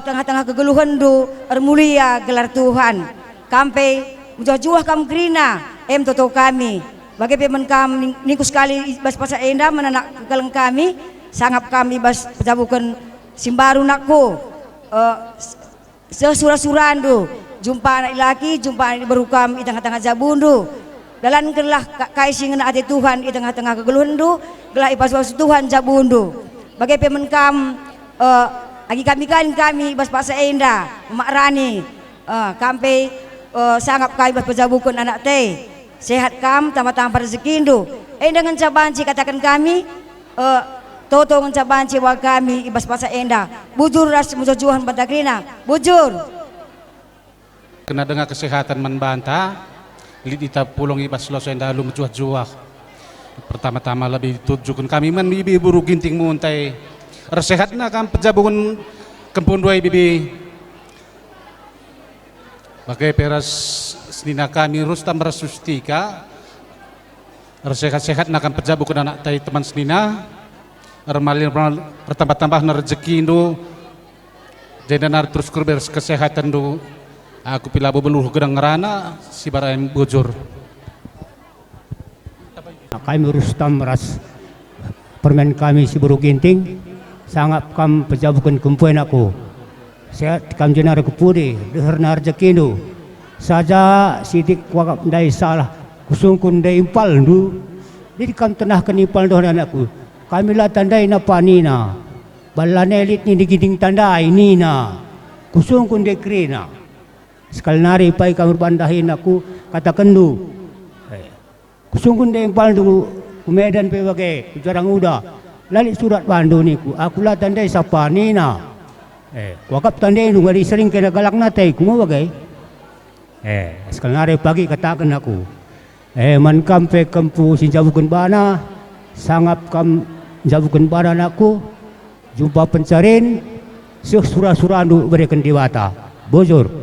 tengah-tengah kegeluhan du mulia gelar Tuhan kampai juah kam krina toto kami bagai pemen kam niku sekali bas Pak Saenda menanak kekeleng kami sangat kami bas pejabukan Simbaru nakku sesura-suran du jumpa anak laki jumpa anak berukam di tengah-tengah jabundu dalam gelah kaising ati Tuhan di tengah-tengah kegelundu gelah ipas Tuhan jabundu bagai pemenkam agi kami bas Pak Saenda Mak Rani kampe sangat kami bas pejabukun anak teh sehat kam tambah-tambah rezekindu dengan cabanci katakan kami toto ngecabanci wa kami ibas Pak Saenda bujur ras mujajuhan batakrina bujur kena dengan kesehatan membantah lidita pulung ibas Losenda lu menjuah-juah pertama-tama lebih tujukan kami ibu ginting muntai Resehatna kan pejabungan kempun dua bibi. Bagai peras senina kami Rustam Rasustika. Resehat-sehat nak pejabungan anak tai teman senina. Remalir bertambah-tambah rezeki Indo. Jadi terus kurber kesehatan do. Aku pila beluh gedang ngerana si baraim bujur. Kami Rustam Ras permen kami si Buru Ginting sangat kam pejabukan kumpuan aku. Sehat kam jenar kepudi deherna rezeki do. Saja sidik wakap dai salah kusungkun dai impal do. Jadi kam tenah kenipal do anakku. Kami lah tandai na panina. Balane elit ni digiting tandai ni na. Kusungkun dai krina. Sekali nari pai kami bandahin aku katakan du. Kusungkun dai impal do Medan pe bagai jarang udah. Lali surat bandu ni aku lah tandai sapa ni na. Wakap tandai du ngari sering kena galak natai ku bagai. Sekali nari pagi katakan aku. Man kampe kempu sinjabukun bana sangap kam jabukan bana aku jumpa pencarin surah-surah nu berikan diwata bojor.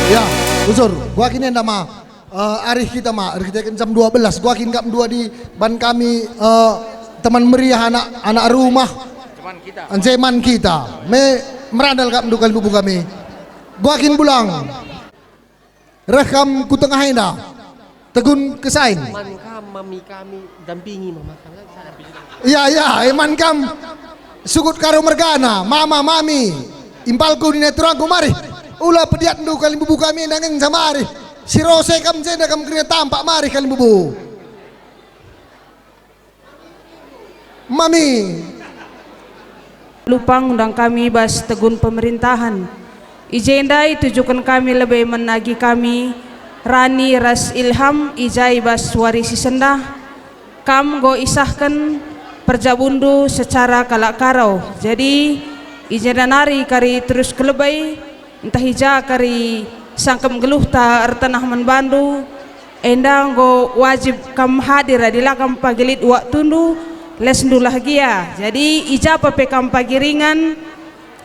Ya, Usur, gua kini anda mah arih kita mah, kita jam 12. Gua kini kam 2 di ban kami teman meriah anak rumah. Anceman kita. Merandal kam dukal bubu kami. Gua kini pulang. Rekam ku tengah ina. Tegun kesain. Man kam mami kami dampingi mama kami. Iya, eman kam sukut karo mergana, mama mami. Impalku di neturangku mari. Ulah pediat ndu kali bubu kami nangeng sama ari. Si Rose kam jenda kam kena tampak mari kali bubu. Mami. Lupang undang kami bas tegun pemerintahan. Ijendai tujukan kami lebih menagi kami Rani Ras Ilham Ijai bas warisi sendah. Kam go isahkan perjabundu secara kalak karau. Jadi ijendanari kari terus kelebai entah hija kari sangkem geluh ta ertanah manbandu endang go wajib kam hadir adilah kam pagilit wak tundu les ndulah gia. Jadi ija pape kam pagiringan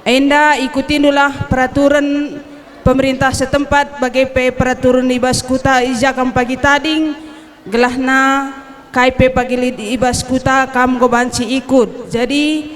enda ikutin dulah peraturan pemerintah setempat bagai peraturan ibas kuta ija kam pagi tading gelahna KP pagilit ibas kuta kam go banci ikut. Jadi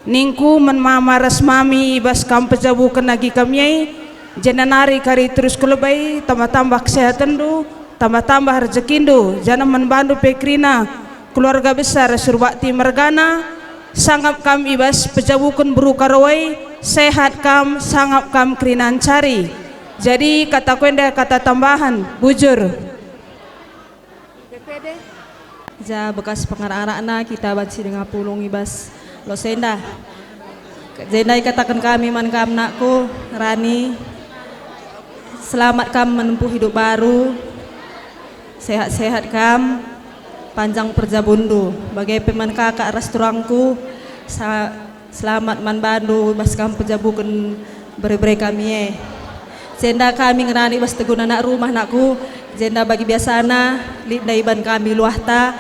ningku menmama resmami ibas kam pejabu kenagi kami jenanari kari terus kelebai tambah-tambah kesehatan du tambah-tambah rezekindu jangan menbantu pekrina keluarga besar Surbakti Mergana sanggap kam ibas pejabukan beru karawai sehat kam sanggap kam krinan cari. Jadi kata kuenda kata tambahan bujur ja bekas pengarang-arangna kita banci dengan pulung ibas Losenda. Jadi katakan kami man kam nakku Rani selamat kam menempuh hidup baru sehat-sehat kam panjang perjabundu bagai peman kakak restoranku selamat man bandu bas kam pejabukan beri-beri kami Zenda kami ngerani bas tegun anak rumah nakku Zenda bagi biasana lip daiban kami luahta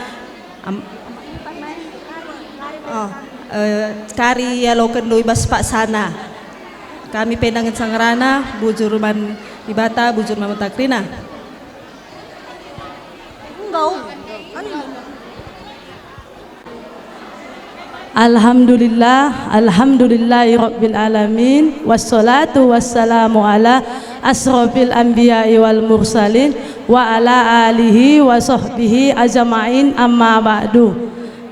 kari ya loken doi bas pak sana kami pendangan sangrana bujur man ibata bujur man takrina Alhamdulillah, alhamdulillahi rabbil alamin, wassalatu wassalamu ala asrofil anbiya'i wal mursalin wa ala alihi wa sahbihi ajma'in amma ba'du.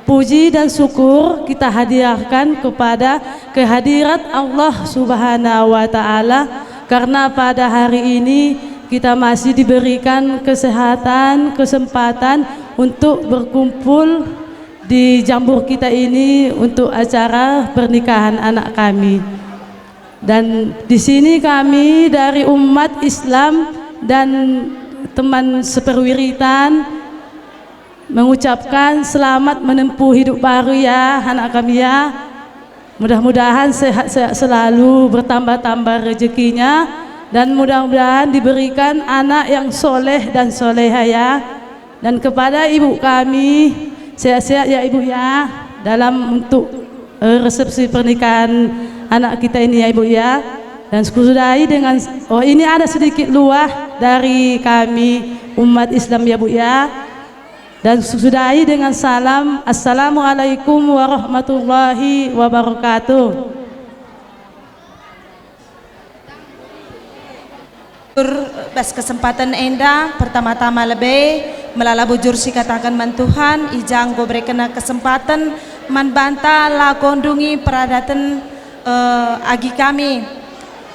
Puji dan syukur kita hadiahkan kepada kehadirat Allah Subhanahu wa taala karena pada hari ini kita masih diberikan kesehatan, kesempatan untuk berkumpul di jambur kita ini untuk acara pernikahan anak kami. Dan di sini kami dari umat Islam dan teman seperwiritan mengucapkan selamat menempuh hidup baru ya anak kami ya. Mudah-mudahan sehat-sehat selalu, bertambah-tambah rezekinya dan mudah-mudahan diberikan anak yang soleh dan soleha ya. Dan kepada ibu kami sehat-sehat ya ibu ya dalam untuk resepsi pernikahan anak kita ini ya ibu ya. Dan sudahi dengan ini ada sedikit luah dari kami umat Islam ya bu ya. Dan sudahi dengan salam assalamualaikum warahmatullahi wabarakatuh. Bas kesempatan enda pertama-tama lebih melala bujur si katakan man Tuhan ijang go berikan kesempatan man banta la kondungi peradatan agi kami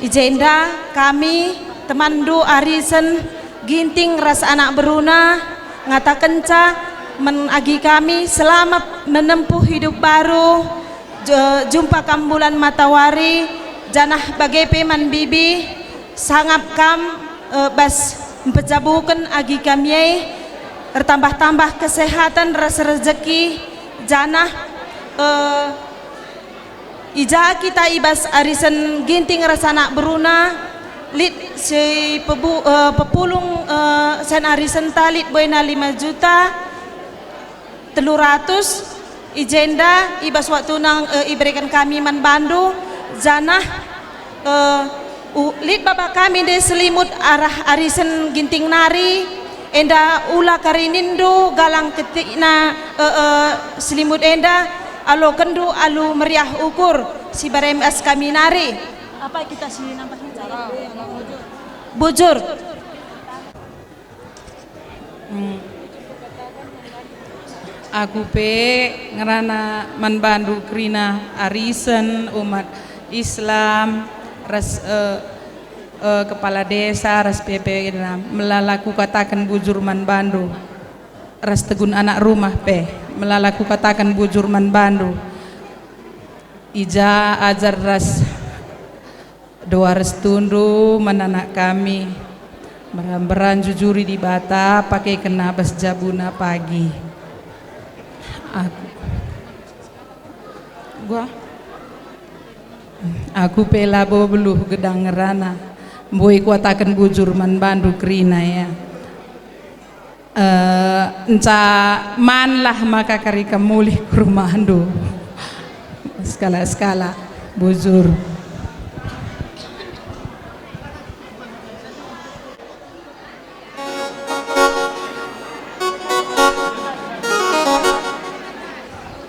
ijenda kami temandu arisan ginting ras anak beruna ngatakan ca men agi kami selamat menempuh hidup baru jumpa kambulan matawari janah bagai peman bibi sangap kam bas pejabukan agi kami bertambah-tambah kesehatan rasa rezeki janah ija kita ibas arisan ginting rasa anak beruna lit si pepulung sen arisan talit boyna 5 juta 300 ijenda ibas waktu nang iberikan kami man bandu janah lid bapak kami de selimut arah arisen ginting nari enda ula karinindu galang ketikna selimut enda alo kendu alu meriah ukur si barem as kami nari apa kita sih nampaknya bujur aku pe ngerana manbandu krina arisen umat Islam ras kepala desa ras PP melalaku katakan bujur manbandu ras tegun anak rumah pe melalaku katakan bujur manbandu ija ajar ras doa restundu menanak kami beran jujuri di bata pakai kena bas jabuna pagi aku pelabo beluh gedang ngerana boy kuatakan bujur man bandu krina ya enca man lah maka kari kamulih ke rumah andu skala bujur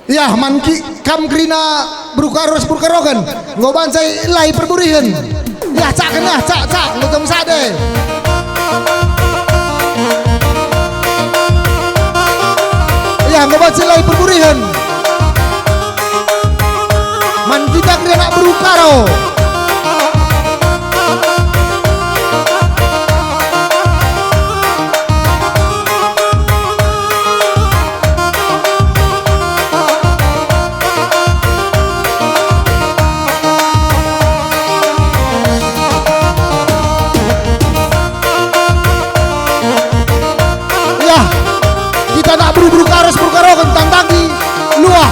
ya manki kam krina berkarogan ngoban saya lai perburihan ya cak kena cak lutem sade ya ngoban saya lai perburihan man kita krina berukaro berkarogan tantangi luah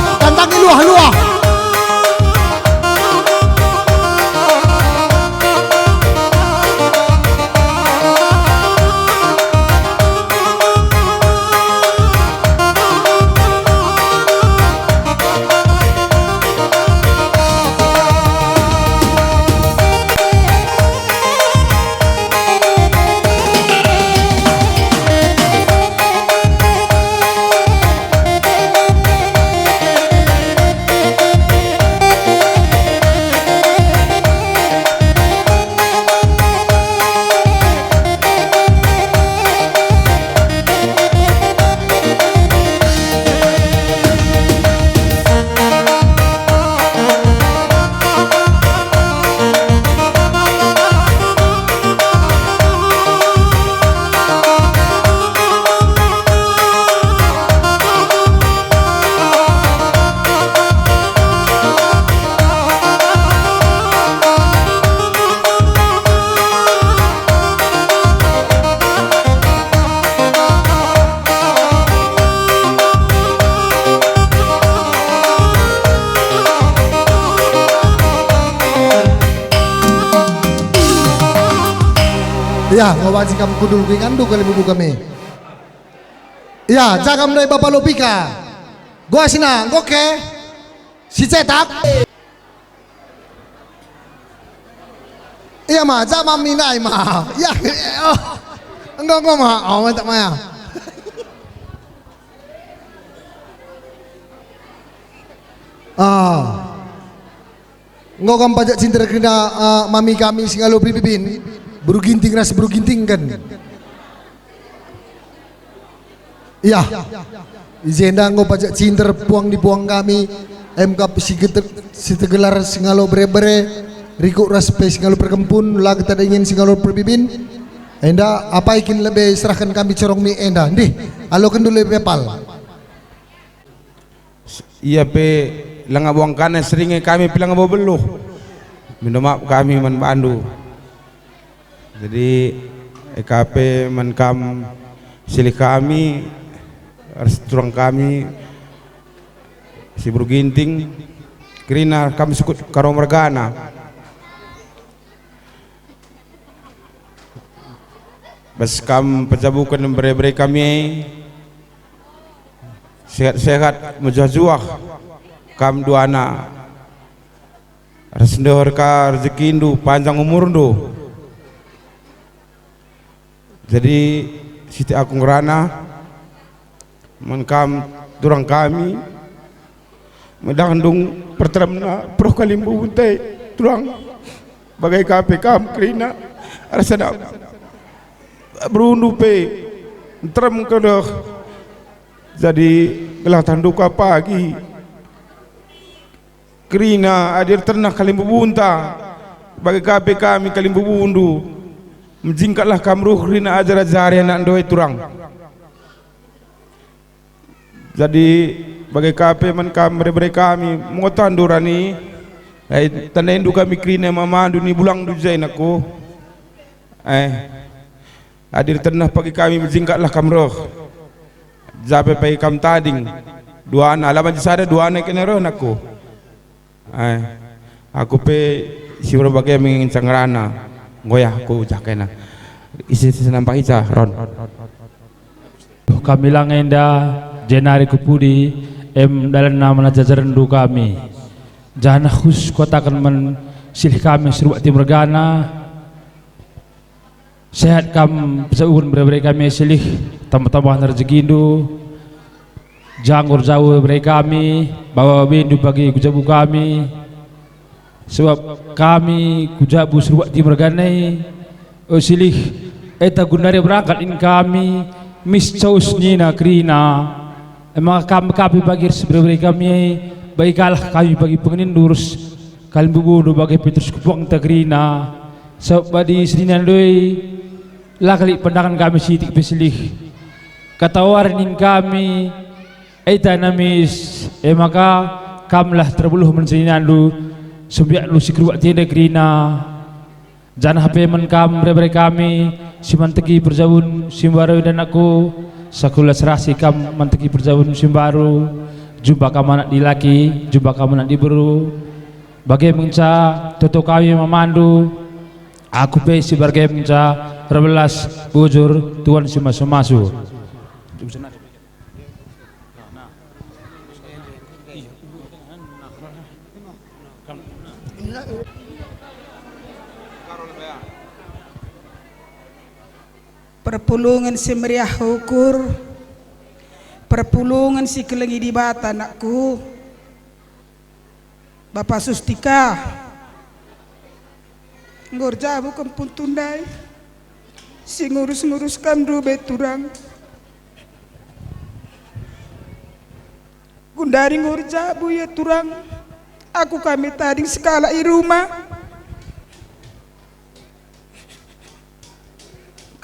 ya ngawasi kamu kudul ngandu kali bubu kami ya cakam dari bapak Lopika gua sina oke si cetak iya mah sama minai mah ya enggak mah tak mah ngokam pajak cinta kena mami kami singalo pripipin buru ginting kan iya izenda ngo pajak cinta puang di puang kami MK si tegelar singalo bere rikuk raspe singalo perkempun lah kita ingin singalo pripipin enda apa ikin lebih serahkan kami corong mi enda ndih alo kendul pepal iya pe langa buang kana seringnya kami pilang abo beluh minta maaf kami man bandu jadi EKP menkam silih kami harus turang kami si buru ginting kerina kami sukut karo mergana bas kam pejabukan bere-bere kami sehat-sehat mujajuah kam duana resndor ka rezekindu panjang umurdu. Jadi Siti Agung Rana menkam durang kami medandung perteremna proh kalimbu untai durang bagai kape kam krina rasana berundu pe terem kedah. Jadi gelah tanduka pagi krina adir ternak kalimbu bunta bagai kape kami kalimbu bundu menjingkatlah kamruh krina ajar-ajar anak doi turang. Jadi bagai kape man kamre kami mengotan durani tanendu kami krina mamandu ni bulang du zain aku adir tenah pagi kami menjingkatlah kamruh jape pai kam tading dua anak laban sada dua anak kene roh naku aku pe si berbagai mengincang rana goyah aku jakena isi nampak ica ron kami lang enda jenari kupudi dalam nama jajarandu kami jangan khus kotakan men silih kami seruak timregana sehat kam seun berberi kami silih tambah-tambah rezekindu janggur jauh berberi kami bawa bindu bagi kujabu kami sebab kami kujabu seruak timregana silih eta gunari berangkat in kami miscaus nina krina emang kami bagi seberberi kami baikalah kami bagi pengendurus kalian bubudu bagi Petrus kupang tagrina sebab badi seninan doi lah kali pandangan kami sitik pesilih katawarin kami eta namis maka kamlah terbuluh menseninan du sembiak lu sikruak tiada krina jangan HP menkam berberi kami si manteki perjabun simbaru dan aku sakulah serasi kam manteki perjabun simbaru jumpa kamu anak di laki jumpa kamu anak di beru bagai menca toto kami memandu aku pe si bagai menca rebelas bujur Tuhan si masu-masu perpulungan si meriah ukur perpulungan si kelengi di bata anakku Bapak Sustika ngorja bukan pun tundai si ngurus-ngurus kamdu beturang gundari ngorja bu ya turang aku kami tadi sekala i rumah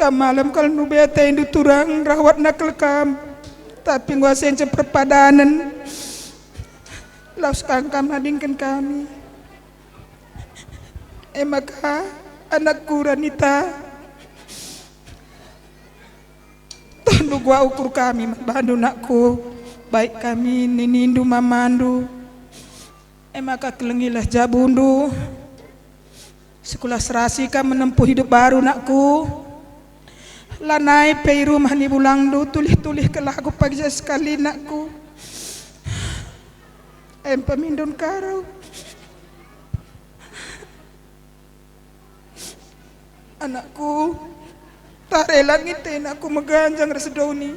malam kalau nubeta indu turang rawat nakal kam tapi nguasain perpadanan laus kangkam hadingkan kami maka anakku Ranita tandu gua ukur kami bandu nakku baik kami ninindu mamandu maka kelengilah jabundu sekolah serasi kam menempuh hidup baru nakku lanai pei rumah ni bulangdu tulih-tulih kelah aku pagi sekali nakku pemindun karo anakku tak rela ngitin aku meganjang resedoni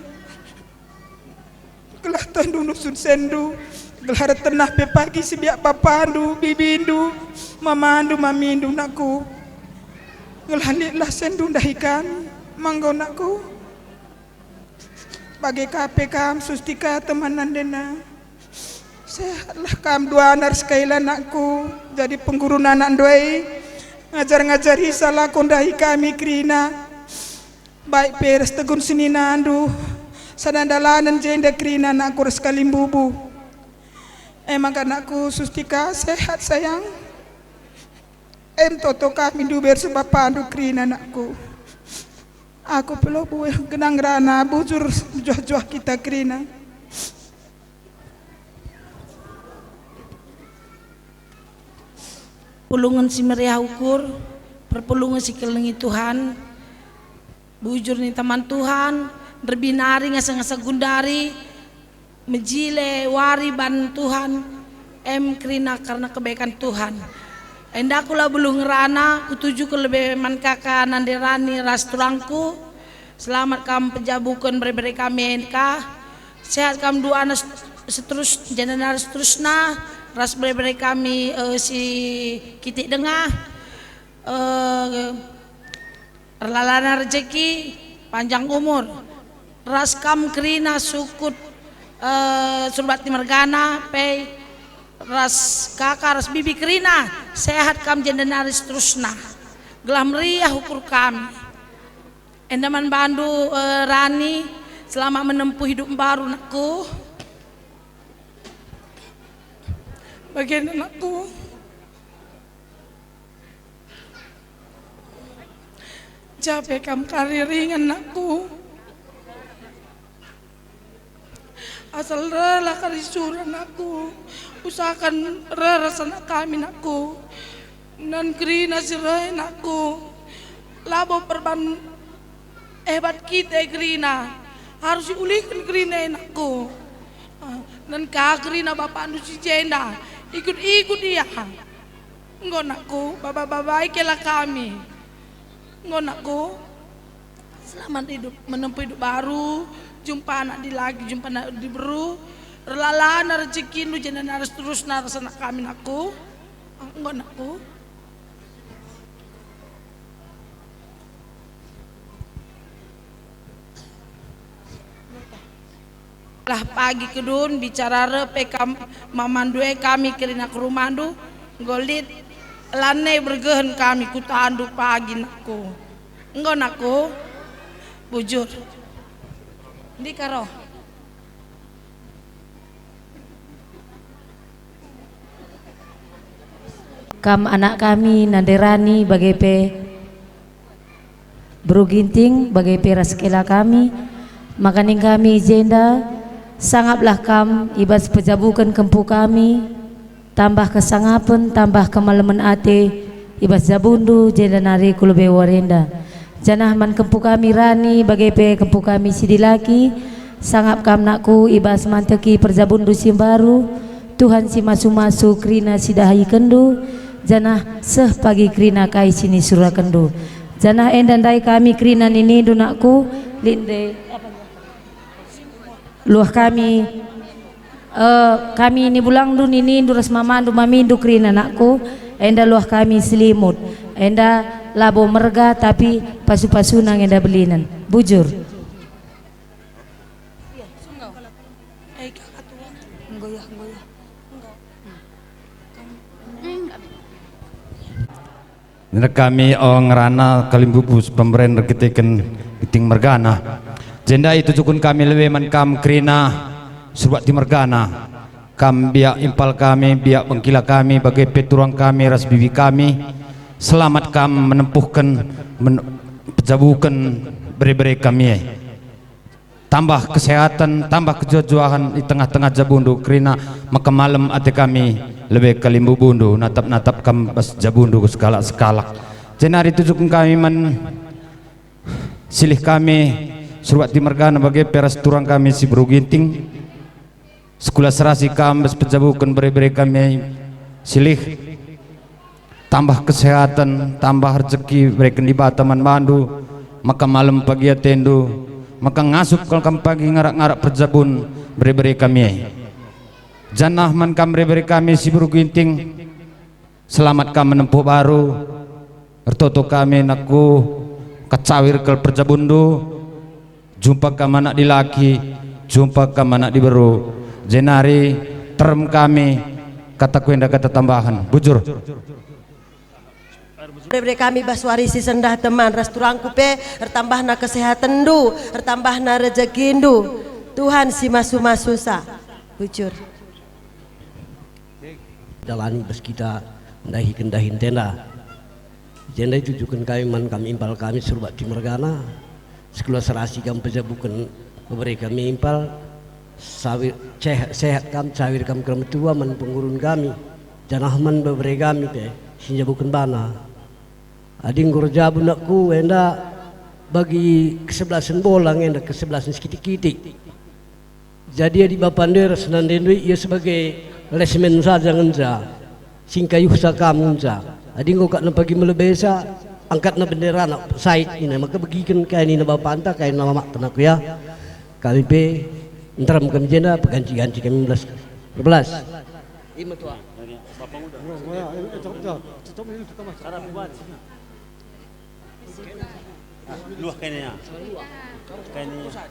kelah tandu nusun sendu gelar tenah pe pagi sibiak papandu bibindu mamandu mamindu nakku gelah sendu dahi kami manggo nakku bagi KPK Sustika temanan dena sehatlah kam dua anak sekailan nakku jadi pengguru anak doi ngajar-ngajar hisalah kondahi kami krina baik peres tegun sini nandu sadandalanan jenda krina nakku sekali bubu emang anakku Sustika sehat sayang toto kami duber sebab pandu krina nakku aku perlu buah genang rana bujur juah-juah kita krina pulungan si meriah ukur perpulungan si kelengi Tuhan bujur ni teman Tuhan berbinari ngasa-ngasa gundari mejile wari ban Tuhan krina karena kebaikan Tuhan. Enda kula belum ngerana kutuju ke lebih man kakak nanderani ras turangku. Selamat kam penjabukan beri kami ka. Sehat kam dua anak seterus jenderal seterusna ras beri kami si kitik dengah lalana rezeki panjang umur ras kam krina sukut surbati mergana pe ras kakak ras bibi krina sehat kam jenderal seterusna gelah meriah ukur kami endaman bandu Rani selama menempuh hidup baru nakku bagian anakku capek kam karir ringan anakku asal rela karisuran anakku usahakan rerasan kami anakku nan krina sirai anakku labo perban hebat kita krina harus diulihkan krina anakku dan kakrina bapak anu si jenda ikut-ikut dia enggak nakku bapak-bapak ikelah kami enggak nakku selamat hidup menempuh hidup baru jumpa anak di lagi jumpa anak di beru relala rezeki lu jangan harus terus narasana kami nakku enggak nakku lah pagi kedun bicara repe kam mamandue kami kerina ke rumandu golit lane bergehen kami kutandu pagi nakku enggak nakku bujur di karo kam anak kami nanderani bagai pe beruginting bagai pe raskela kami makaning kami jenda sangatlah kam ibas pejabukan kempu kami tambah kesangapan tambah kemalaman ate ibas jabundu jenda nari kulube warenda janah man kempu kami Rani bagai pe kempu kami sidilaki sangap kam nakku ibas manteki perjabundu simbaru Tuhan si masu-masu krina sidahayi kendu janah seh pagi krina kai sini surah kendu janah endandai kami krina nini dunakku linde luah kami kami ini bulang du nini duras mamandu mamindu krina anakku enda luah kami selimut enda labo merga tapi pasu-pasunang enda belinan bujur kami ngerana kalimbubus pemberen rekiteken giting mergana jenda itu cukun kami lebih man kam krina surbat mergana kam biak impal kami biak bengkila kami bagai peturang kami ras bibi kami selamat kam menempuhkan pejabukan beri-beri kami tambah kesehatan tambah kejujuan di tengah-tengah jabundu krina maka malam ate kami lebih kalimbu bundu natap-natap kam bas jabundu sekalak-sekalak jenari itu cukun kami man silih kami surwat di mergana bagai peras turang kami si beruginting sekolah serasi kami pejabukan beri-beri kami silih tambah kesehatan tambah rezeki berikan di bataman mandu maka malam pagi atendu maka ngasup kalau kam pagi ngarak-ngarak perjabun beri-beri kami janah man kam beri-beri kami si beruginting selamat kami menempuh baru ertoto kami nakku kacawir ke perjabundu jumpa kam anak di laki jumpa kam anak di beru jenari term kami kataku hendak kata tambahan bujur beri kami baswarisi sendah teman resturangku pe bertambahna kesehatan du bertambahna rezeki du Tuhan si masu-masu sa bujur jalani bas kita kendahin tenda jenda itu jukan kami man kami impal kami surbat di mergana sekolah serasi kami pejabukan beri kami impal sawir sehat kami sawir kami kerem tua man pengurun kami janah man beri kami pe sinja bukan bana ading gurjabu nakku enda bagi kesebelasan bolang enda kesebelasan sekitik-kitik Jadi di Bapander senandendui ia sebagai lesmen saja ngenza, singkayu sakam ngenza. Adi ngok nak pagi melebesa, angkat na bendera nak sait ini, maka bagikan kain ini Bapanta, kain nama mak tenaku ya. Kami pe enteram kami jenda ganti kami 11. Ima tua.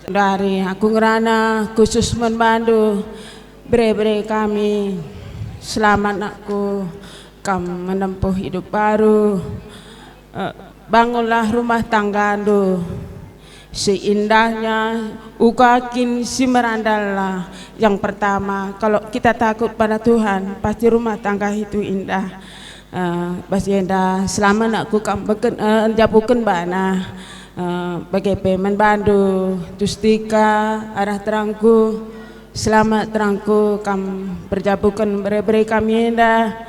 Dari aku ngerana khusus membantu bre-bre kami selamat nakku kam menempuh hidup baru, bangunlah rumah tangga ando seindahnya ukakin si merandallah. Yang pertama, kalau kita takut pada Tuhan pasti rumah tangga itu indah. Pasti indah selama nakku kam jabukan bana bagai pemen bandu tustika arah terangku selamat terangku kam berjabukan bere-bere kami indah.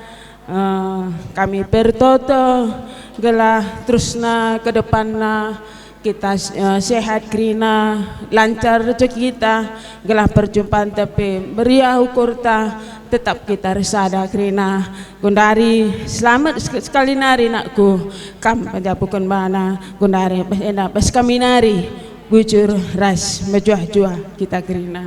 Kami bertoto gelah terusna ke depanna kita sehat krina lancar rezeki kita gelah perjumpaan tapi meriah ukur ta tetap kita resada krina gundari selamat sekali nari nakku kam penjabukan mana gundari enak pas kami nari bujur ras mejuah-juah kita krina.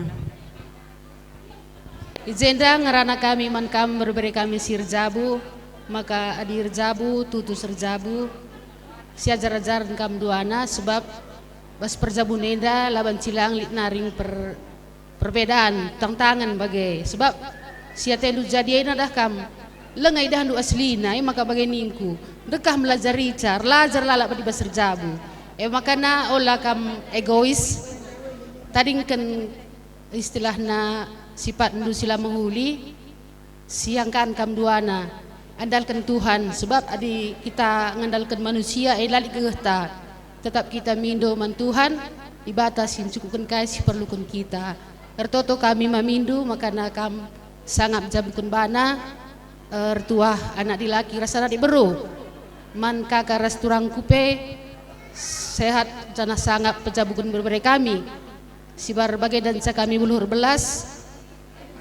Izenda ngerana kami man kam berberi kami sirjabu maka adir jabu tutus serjabu siajar-ajar kam duana sebab bas perjabu nenda laban cilang lit naring perbedaan tantangan bagai sebab siatelu jadiena dah kam lengai dah handu aslina maka bagai ningku dekah melajari car lajar lalak di bas serjabu makana olah kam egois tadingkan istilahna sifat ndu sila menghuli siangkan kam duana andalkan Tuhan sebab adi kita ngandalkan manusia lali kehta tetap kita mindo man Tuhan dibatasin cukupkan kasih perlukan kita ertoto kami mamindu makana kam sangat jabukun bana ertuah anak dilaki rasana diberu man kakak resturang kupe sehat jana sangat pejabukun berberi kami sibar bagai dansa kami buluhur belas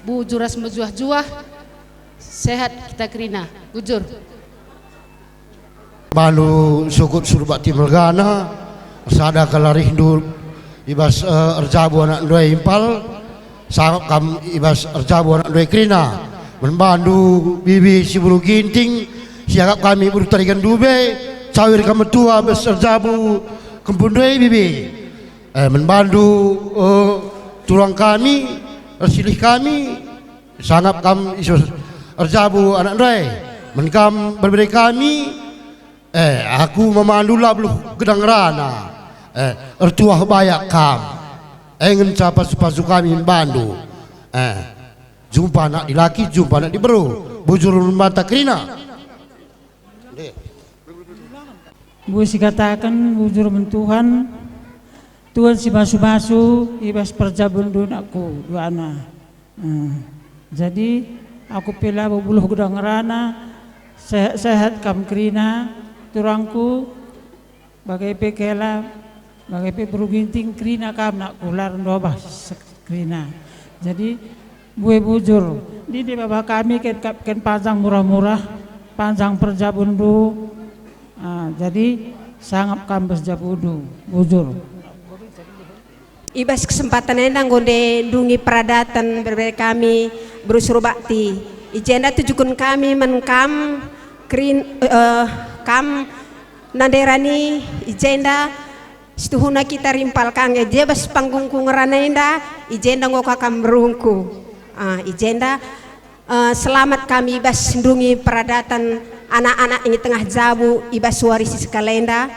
bujur ras mejuah-juah sehat kita krina bujur malu sukut surbat timelgana sada kalarih dur ibas erjabu anak dua impal sangap kam ibas erjabu anak dua krina membandu bibi si bulu ginting siagap kami buru tarikan dube cawir kami tua bas erjabu kempun dua bibi membandu tulang kami silih kami sangat kam isu erjabu anak rai menkam berbeda kami aku memandulah belum gedang rana ertuah bayak kam ingin capa supasu kami bandu jumpa anak dilaki jumpa anak diberu bujur mata krina Bu si katakan bujur mentuhan Tuhan si basu-basu ibas perjabun dunakku duana. Jadi aku pilih bubuluh gudang rana sehat kam krina turangku bagai pekela bagai pe beruginting krina kam nak kular ndobas krina. Jadi bue bujur di bawah kami ken panjang murah-murah panjang perjabun du. Jadi sangat kam berjabudu bujur. Ibas kesempatan endang gonde dungi peradatan berbeda kami berusur bakti ijenda tujukan kami menkam kam nanderani ijenda setuhuna kita rimpal kang jebas panggung kungerana enda ijenda ngoka kam berungku ijenda selamat kami ibas dungi peradatan anak-anak ini tengah jabu ibas warisi sekalenda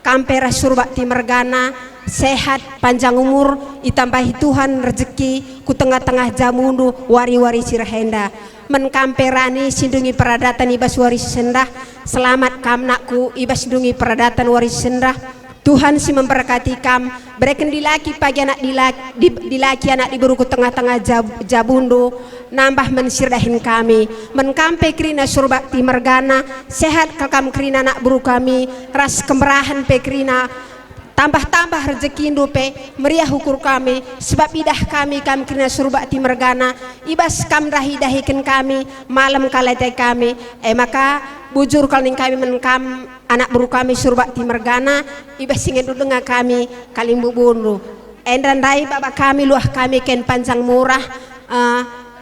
kampera surbakti mergana sehat panjang umur ditambahi Tuhan rezeki ku tengah-tengah jamundu wari-wari sirahenda menkamperani sindungi peradatan ibas wari sendah selamat kamnaku ibas sindungi peradatan wari sendah Tuhan si memberkati kam bereken dilaki pagi anak dilaki anak diburu ku tengah-tengah jabundu nambah mensirdahin kami menkampe krina surbakti mergana sehat kakam krina anak buru kami ras kemerahan pekrina tambah-tambah rezeki pe meriah ukur kami sebab idah kami kena surbat ti mergana ibas kam dahi-dahikan kami malam kalete kami maka bujur kalning kami menkam anak buru kami surbat ti mergana ibas singedu dengar kami kalimbu bundu endandai baba kami luah kami ken panjang murah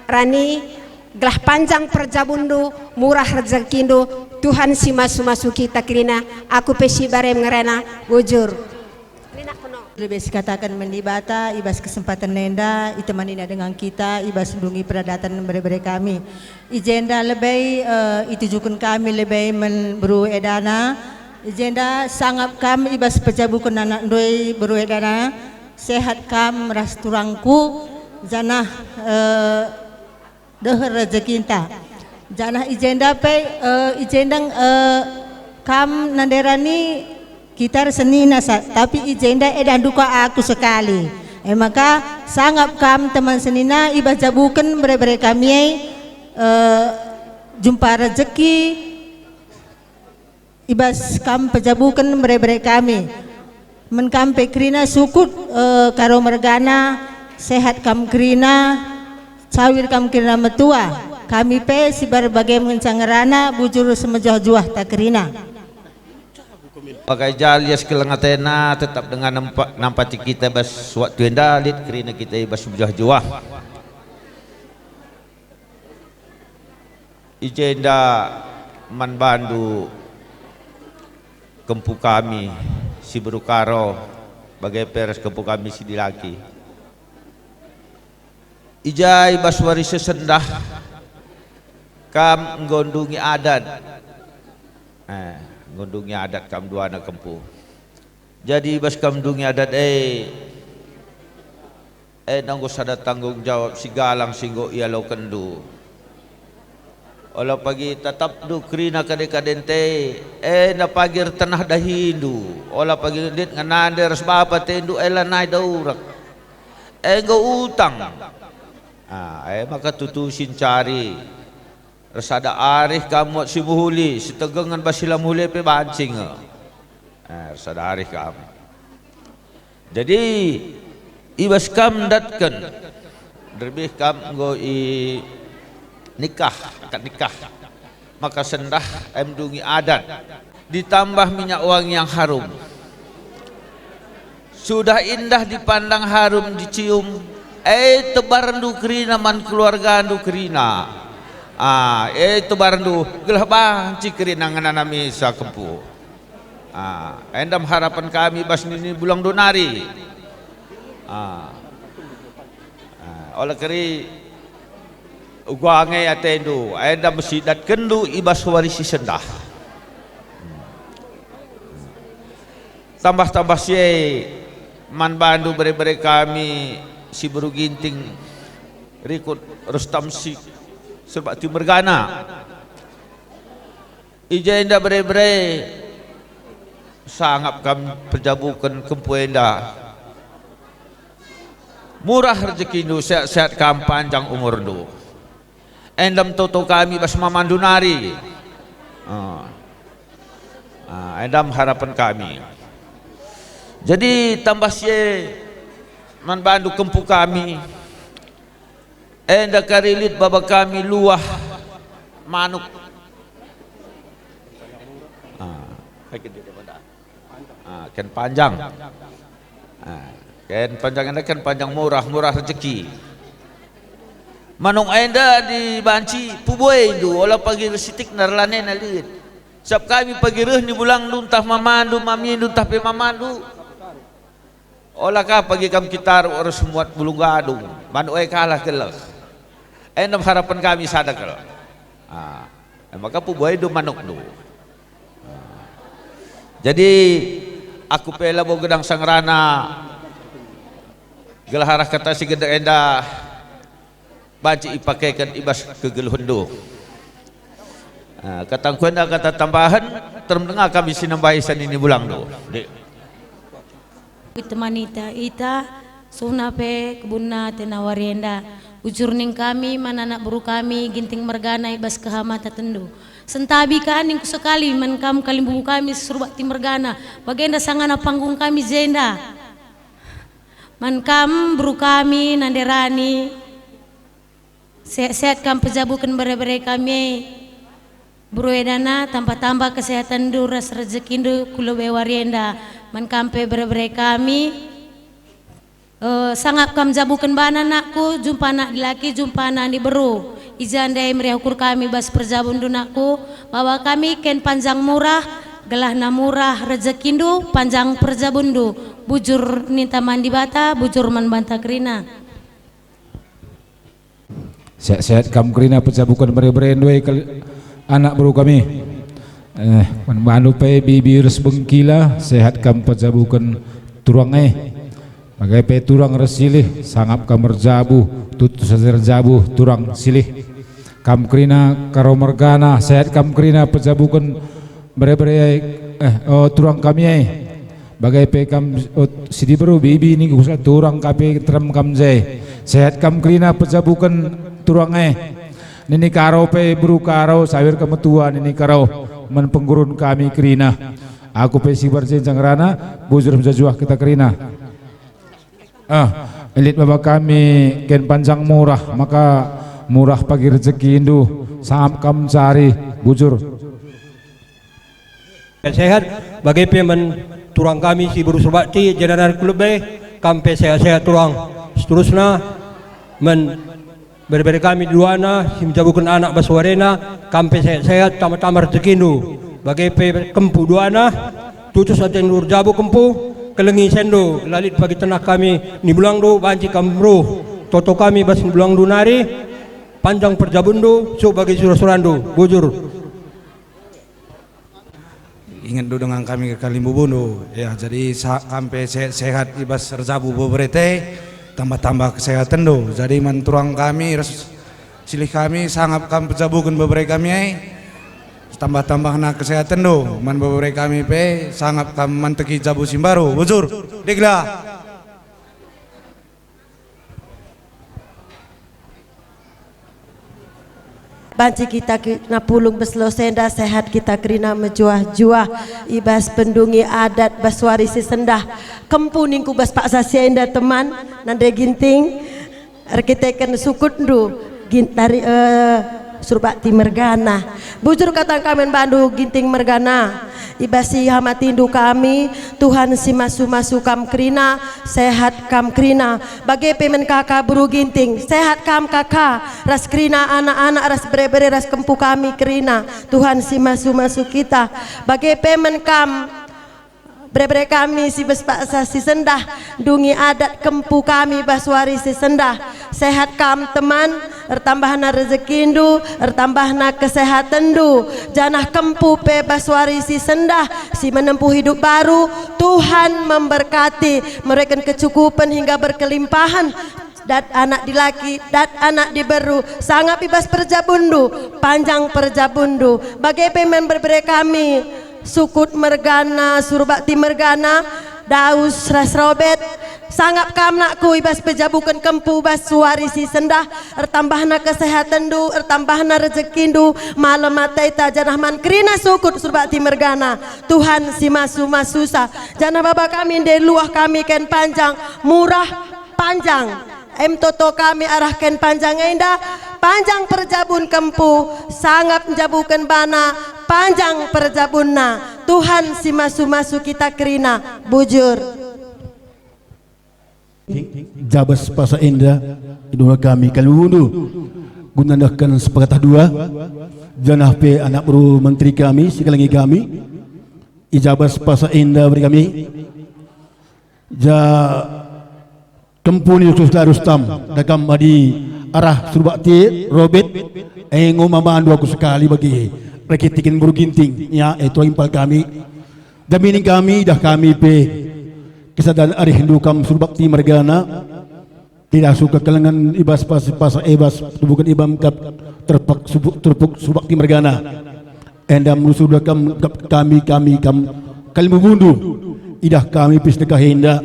rani gelah panjang perjabundu murah rezekindo Tuhan si masu-masu kita kirina aku pesi bare mengerana bujur lebih katakan mendibata ibas kesempatan nenda itemani dengan kita ibas dungi peradatan bere-bere kami ijenda lebih itujukun kami lebih menberu edana ijenda sangat kami ibas pejabukan anak doi beru edana sehat kam ras turangku janah deher rezekinta janah ijenda pe ijendang kam nanderani kita seni nasa tapi ijenda edan duka aku sekali maka sangat kam teman senina ibas jabukan bere-bere kami jumpa rezeki ibas kam pejabukan bere-bere kami menkam pekrina sukut karo mergana sehat kam krina sawir kam krina metua kami pe si berbagai mencangerana bujur semejah juah takrina pakai jalias kelengatena tetap dengan nampati kita bas waktu yang dalit kerana kita bas juah ijenda man bandu kempu kami si berukaro bagai peres kempu kami si dilaki ijai bas waris sesendah kam nggondungi adat ngundungi adat kam dua anak kempu jadi bas kam dungi adat nanggo sada tanggung jawab si galang singgo ia lo kendu olah pagi tetap du krina kadekadente na pagir tanah dahindu olah pagi dit nganande ras bapa tendu lanai daurak go utang maka tutusin cari resada arih kamu si muhuli si tegengan basilam huli pe bancing resada arih kamu jadi ibas kam datkan lebih kam go nikah akad nikah maka sendah emdungi adat ditambah minyak wangi yang harum sudah indah dipandang harum dicium tebaran du krina man keluarga du krina itu barandu gelah banci kerinangan nami sa kempu endam harapan kami bas nini bulang donari oleh keri ugange atendu endam sidat kendu ibas warisi sendah tambah-tambah si man bandu bere-bere kami si beru ginting rikut Rustam si sebab tu mergana ijenda bere-bere sangat kami perjabukan kempu enda murah rezeki nu sehat-sehat kam panjang umur nu endam toto kami bas mamandunari endam harapan kami jadi tambah sie man bandu kempu kami enda karilit baba kami luah manuk ken panjang ken panjang enda kan panjang murah rezeki manung enda di banci puboy du olah pagi resitik narlane nalit sab kami pagi reh ni bulang duntah mamandu mamindu tah pe mamandu olah ka pagi kam kitar urus muat bulung gadung manuk kalah keleh endam harapan kami sadak maka puboy du manuk du jadi aku pela bo gedang sangrana gelharah kata si gedang enda baci ipakaikan ibas kegeluhundu katang kuenda kata tambahan termendengar kami sinambahi sanini bulang du temanita ita suna pe kebunna tena warienda ujur ning kami mananak buru kami ginting mergana ibas kehamata tendu sentabi kaning sekali man kam kalimbu kami surbakti mergana bagenda sangana panggung kami jenda man kam buru kami nanderani sehat-sehat kam pejabukan bere-bere kami buru edana tambah-tambah kesehatan du ras rezeki du kulobe warienda man kampe bere-bere kami sangat kam jabukan bana nakku jumpa anak laki jumpa anak di beru izandai meriah ukur kami bas perjabun dunakku bahwa kami ken panjang murah gelahna murah rezekindu panjang perjabundu bujur ninta mandi bata bujur man banta krina sehat-sehat kam krina perjabukan bere-bere anak beru kami manu pe bibir sebengkila sehat kam perjabukan turang bagai pe turang resilih sangap kamar jabu tutus sajar jabu turang silih kam krina karo mergana sehat kam krina pejabukan bere-bere turang kami bagai pe kam sidi beru bibi ni gusa turang kape tram kam jai sehat kam krina pejabukan turang nini karo pe buru karo sawir kemetua nini karo men penggurun kami krina aku pe sibar jenjang rana bujur menjajuah kita krina elit bapak kami ken panjang murah maka murah pagi rezeki indu saham kam cari bujur sehat bagai pemen turang kami si buru surbakti jenaran kulube kampe sehat-sehat turang seterusnya men beri kami duana si menjabukan anak baswarena kampe sehat-sehat tamat-tamat rezeki indu bagai pe kempu duana tutus aten nur jabu kempu kelengi sendo lalit pagi tenah kami ni bulang do banci kamro toto kami bas ni bulang do nari panjang perjabundo so bagi surah-surando bujur ingat do dengan kami ke Kalimbubundo ya jadi sampai sehat ibas serjabu beberete tambah-tambah kesehatan do jadi manturang kami silih kami sangat kami pejabukan beberapa kami tambah-tambah na kesehatan do man beberapa kami pe sangat kami manteki jabu simbaru bujur degla banci kita na pulung beslosenda sehat kita kerina mejuah-juah ibas pendungi adat baswarisi sendah kempu ningku bas pak sasienda teman nande ginting arkiteken sukundu gintari surbakti mergana bujur kata kami bandu ginting mergana ibasi hamatindu kami Tuhan si masu-masu kam krina sehat kam krina bagai pemen kakak buru ginting sehat kam kakak ras krina anak-anak ras bere-bere ras kempu kami krina Tuhan si masu-masu kita bagai pemen kam bere-bere kami si bespaksa si sendah dungi adat kempu kami baswari si sendah sehat kam teman ertambahna rezekindu ertambahna kesehatan du janah kempu pe baswari si sendah si menempuh hidup baru Tuhan memberkati mereka kecukupan hingga berkelimpahan dat anak di laki dat anak di beru sangat bebas perjabundu panjang perjabundu bagai pemen berbere kami sukut mergana surbakti mergana daus ras robet sangat kamnakku ibas pejabukan kempu bas suarisi sendah ertambahna kesehatan du ertambahna rezekindu malam matai tajanah man krina sukut surbakti mergana Tuhan si masu-masusa janah baba kami de luah kami ken panjang murah panjang toto kami arahkan panjang indah panjang perjabun kempu sangat menjabukan bana panjang perjabunna Tuhan si masu-masu kita kerina bujur Jabas Pasa Indah dua kami Kalundu gunakan sepakatah dua janah pe anak buru menteri kami sekalangi kami ijabas Pasa Indah beri kami ja kempuni Rustam dakam adi arah surbakti robet ngomamaan dua ku sekali bagi rekitikin buru ginting ya itu impal kami damini kami dah kami pe kesadaran ari hindu kam surbakti mergana tidak suka kalangan ibas pas ebas bukan ibam kap terpuk surbakti mergana endam sudah kami kam Kalimbubundo idah kami pis dekah hinda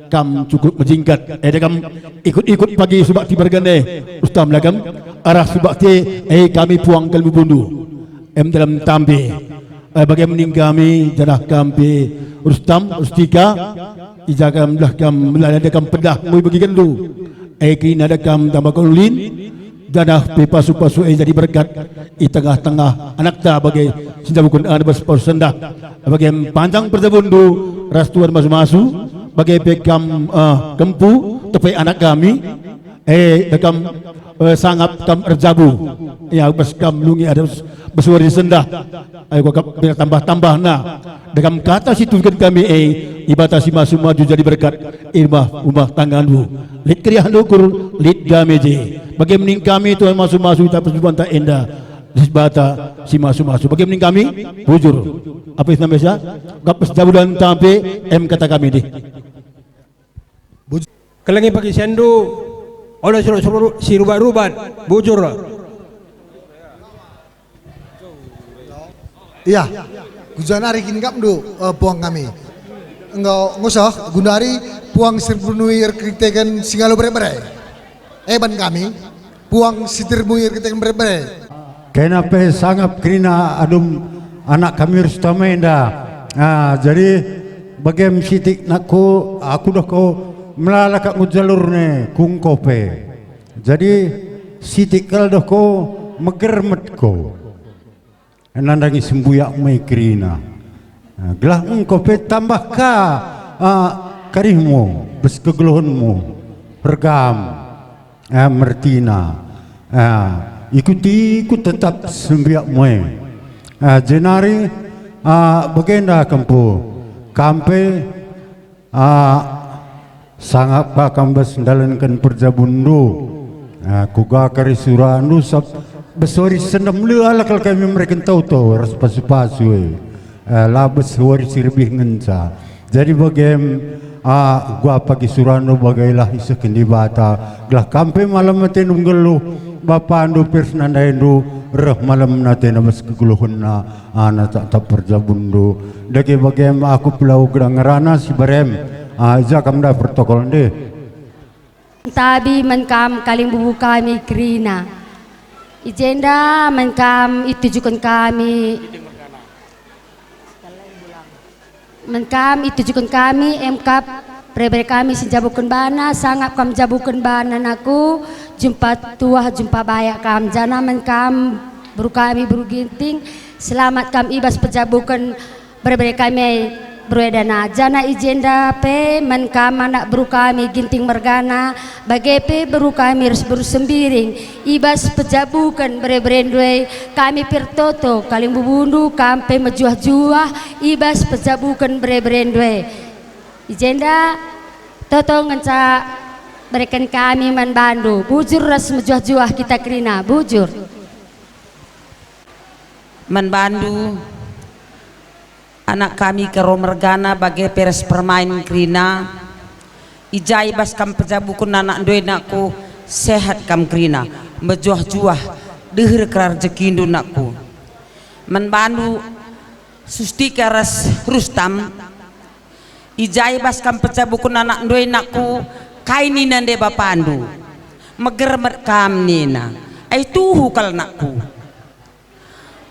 kam cukup menjingkat dekam ikut-ikut pagi subak ti bergane ustam lagam arah subak ti kami puang kalbu bundu dalam tambe bagi mening kami janah kampi ustam ustika ijagam dah kam meladakam pedah mui bagi gendu kini ada kam tambah kolin janah pasu-pasu jadi berkat di tengah-tengah anak ta bagi sinjabukun ada berseparuh sendah bagi panjang perzabundu rastuan masu-masu bagi pekam kempu tepai anak kami dekam sangat kam erjabu ya beskam lungi ada bersuari sendah ayo kok tambah-tambah nah dekam kata situ kan kami ibatasi masu maju jadi berkat rumah tanggandu lid kriah lukur lid gameje bagi mening kami Tuhan masu-masu kita perjumpaan tak indah disbata si masu-masu bagi mening kami bujur apa itu namanya gapes jabulan tampe kata kami di kelengi pagi sendu oleh suruh si rubat-rubat bujur iya gujanari kini kapdu puang kami enggak ngusah gunari puang sirbunuir kritekan singalo bere-bere ban kami puang sitirmuir kritekan bere-bere kenapa sangat krina adum anak kami Rustamenda jadi bagam sitik nakku aku dah kau melalak jalur ne kung kope jadi sitik kal dah kau megermet ko nandangi sembuyak mai krina gelah kope tambah ka karihmu bes kegeluhunmu regam mertina ikut tetap sembiak mai jenari bagenda kampu kampe sangat pakam bersendalankan perjabundu kuga kari surandu sab besori senam lu alakal kami mereka tahu ras pasu-pasu labes suari sirbih ngenca jadi bagem gua pagi surandu bagailah isakin di bata gelah kampe malam matin unggeluh bapa andu persnanda endu reh malam nate nabas keguluhun na tak perjabundu dagi bagem aku pulau gerang ngerana si barem jakam dah protokol deh tabi menkam kaling bubu kami krina ijenda menkam itujukan kami emkap preber kami sinjabukan bana sangat kam jabukan bana naku jumpa tuah jumpa bayak kam jana menkam buru kami buru ginting selamat kam ibas pejabukan preber kami Bruedana jana ijenda pe menkam anak buru kami ginting mergana bagepe buru kami harus bersembiring ibas pejabukan berebrendwe kami pirtoto kaling bubundu kampe mejuah-juah ibas pejabukan berebrendwe ijenda toto ngenca berikan kami manbandu bujur ras mejuah-juah kita krina bujur manbandu anak kami ke romergana bagai peres permain krina ijai bas kam pejabukun anak doi nakku sehat kam krina mejuah-juah dehir kerar jekindu nakku menbandu sustika ras Rustam ijai bas kam pejabukun anak doi nakku kaini nande bapandu meger kam nina ai tuhu kal nakku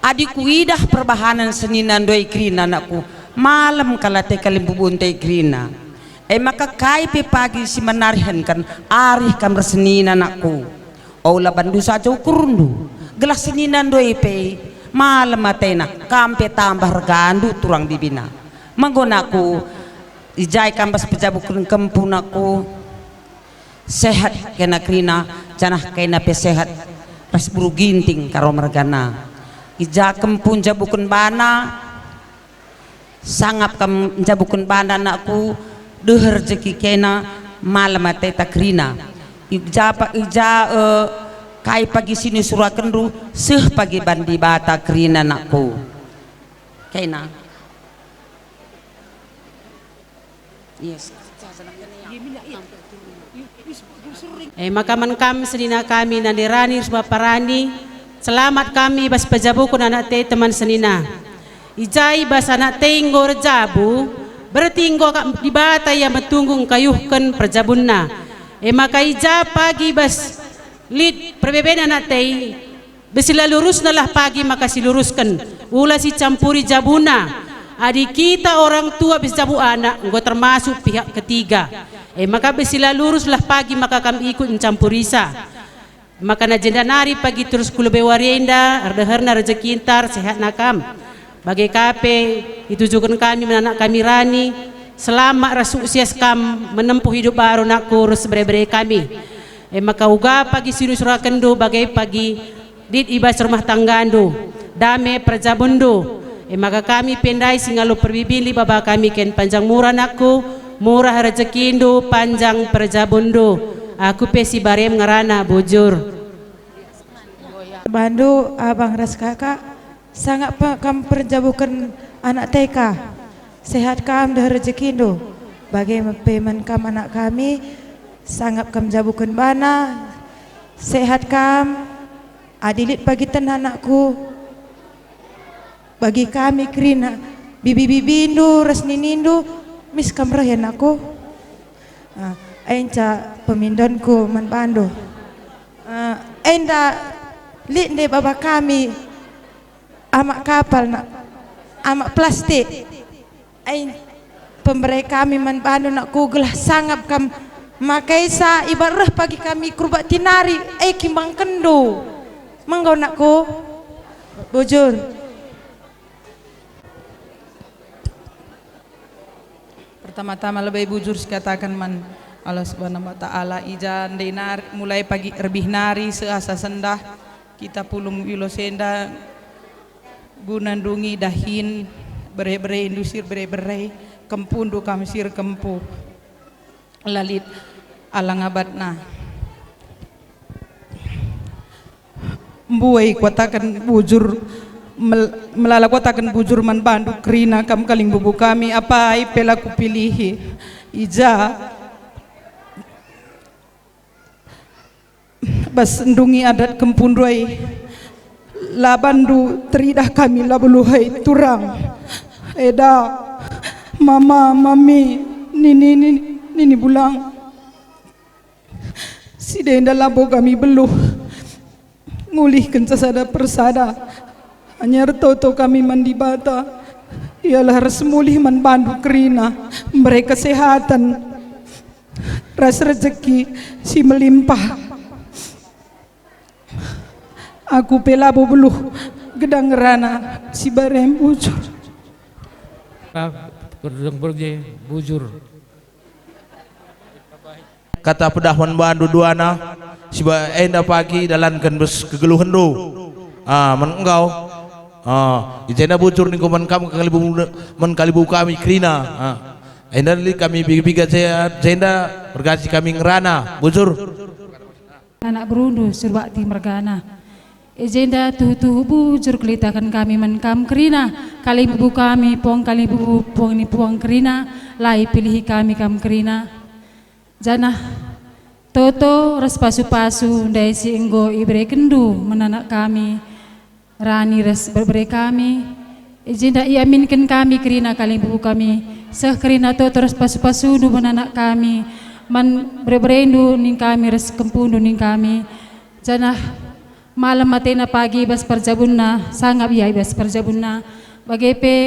adikku idah perbahanan seninan doi krina anakku malam kalate kalimbubun tei krina maka kai pe pagi si menarihan kan arih kam reseninan anakku ola bandu saja ukurundu gelas seninan doi pe malam matena kampe tambah regandu turang bibina manggonaku ijai kambas pejabukun kempunaku sehat kena krina janah kena pe sehat ras buru ginting karo mergana ijakem pun jabukun bana sangap kam jabukun bana nakku deher jeki kena malam ate takrina ija kai pagi sini surakendu seh pagi bandi bata krina nakku kena yes makaman kami senina kami nandirani parani selamat kami bas pejabukun anak te teman senina ijai bas anak te ngor jabu berarti engko di bata yang betunggung kayuhkan perjabunna maka ija pagi bas lid perbebena na tei besila lurus nalah pagi maka siluruskan ula si campuri jabuna adik kita orang tua bis jabu anak engko termasuk pihak ketiga maka besila luruslah pagi maka kami ikut mencampurisa maka na jenda nari pagi terus kulube warienda ardaharna rezeki intar sehat nakam bagai kape itu juga kami menanak kami rani selamat rasu usias kam menempuh hidup baru nak kurus bere-bere kami maka uga pagi siru surakendu bagai pagi dit ibas rumah tanggandu dame perjabundu maka kami pendai singalo perbibili baba kami ken panjang murah nakku murah rezekindu panjang perjabundu aku pesi barem ngarana bujur Bandu abang ras kakak sangat kam perjabukan anak TK sehat kam dah rezekindu bagaimana peman kam anak kami sangat kam jabukan bana sehat kam adilit bagi ten anakku bagi kami krina bibi-bibindu resninindu mis kam rayan aku enca pemindonku man Bandu enda linde baba kami amak kapal nak amak plastik pemberi kami man Bandu nak kugelah sangap kam makai sa ibarah pagi kami kurbat tinari kimbang kendo manggo nakku bujur pertama-tama lebih bujur katakan man Allah subhanahu wa ta'ala ijan dinar mulai pagi lebih nari seasa sendah kita pulung wilo senda gunandungi dahin bere-bere indusir bere-bere kempundu kamsir kempu lalit alang abadna mbuai katakan bujur melala katakan bujur man Bandu krina kam kaling bubu kami apa ai pelaku pilihi ija bas ndungi adat kempundoi labandu teridah kami labuluhai turang eda mama mami nini bulang si denda labo kami beluh ngulihkan sesada persada hanya toto kami mandi bata ialah resmulih man Bandu krina mereka kesehatan ras rezeki si melimpah aku pelabo beluh gedang rana si barem bujur bujur kata pedahwan Bandu duana siba enda pagi dalankan bes kegeluhan do menengau ijena bujur nih kuman kamu kalibu kami krina enda li kami biga sehat jenda berkasih kami ngerana bujur anak berundu surbakti mergana ejenda tuh bujur kelitakan kami menkam krina kali bubu kami pong kali bubu pong ni puang krina lai pilih kami kam krina jana toto res pasu-pasu ndai si enggo ibre kendu menanak kami rani res berbere kami ejenda iaminkan kami krina kali bubu kami seh krina toto res pasu-pasu du menanak kami man berberindu ning kami res kempundu ning kami jana malam matena pagi bas perjabunna sangap iya bas perjabunna bagepe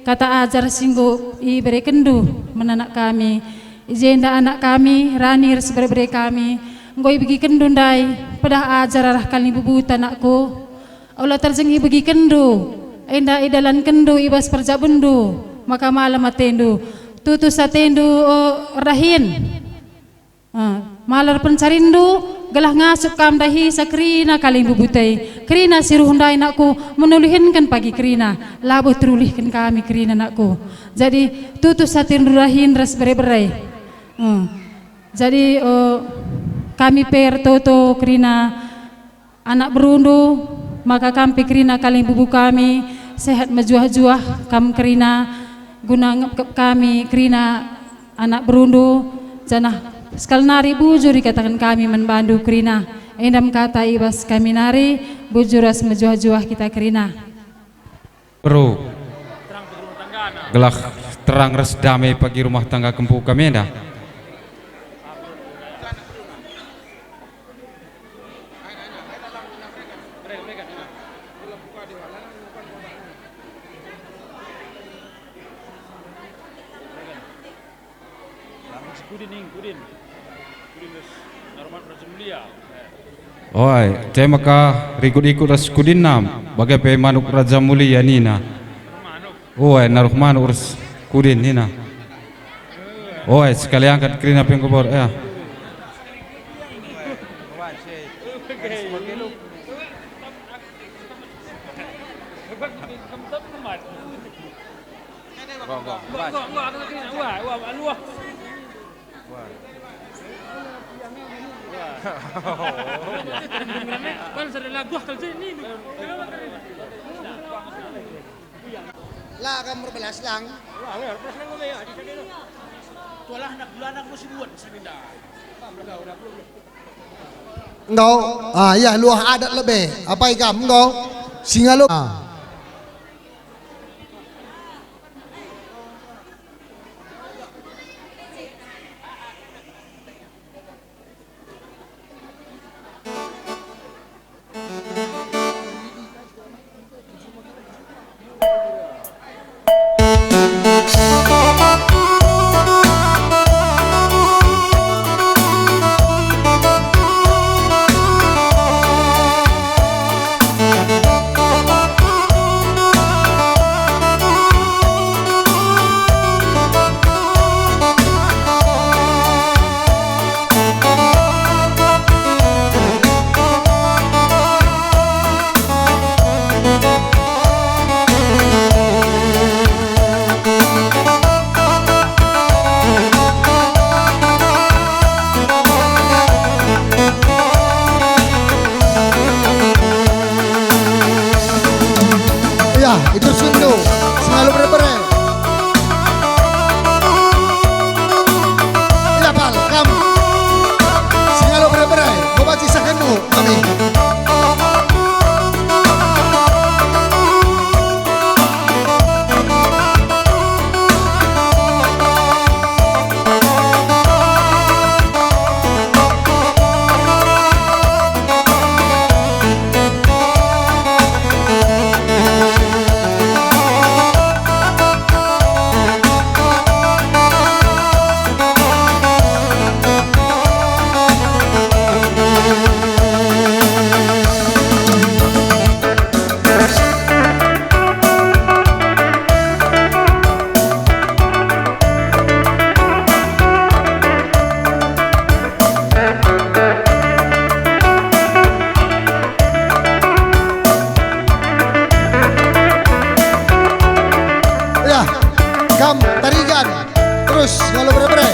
kata ajar singgo ibere kendu menanak kami ijenda anak kami rani res berbere kami ngoi bagi kendu ndai pedah ajar arah kali bubuta anakku Allah terjengi bagi kendu enda idalan kendu ibas perjabundu maka malam matendu tutu satendu rahin malar pencarindu gelah ngasuk kam dahi sakrina kaling bubutai krina siruh ndai nakku menulihinkan pagi krina labuh terulihkan kami krina nakku jadi tutu satendu rahin ras bere-bere jadi kami per toto krina anak berundu maka kami krina kaling bubu kami sehat mejuah-juah kam krina guna kami krina anak berundu janah sekal nari bujur dikatakan kami man Bandu krina endam kata ibas kami nari bujuras mejuah-juah kita krina bro gelah terang ras damai bagi rumah tangga Kempu kami dah. Oi, tema ka ikut-ikut ras kudin nam bagai pemanuk Raja Mulia nina. Oi, naruh manuk ras kudin nina. Oi, sekali angkat kerina pengkobor ya. Lah kamu berbelas lang. Tualah anak bulanak mo si Buwan sa Minda. Engkau, ya luah adat lebih. Apa ikam engkau? Singalo. Itu Sindo, selalu berbere. Iya pal, kamu selalu berbere. Kau baca sakenu kami. Kam tarigan terus kalau berbere.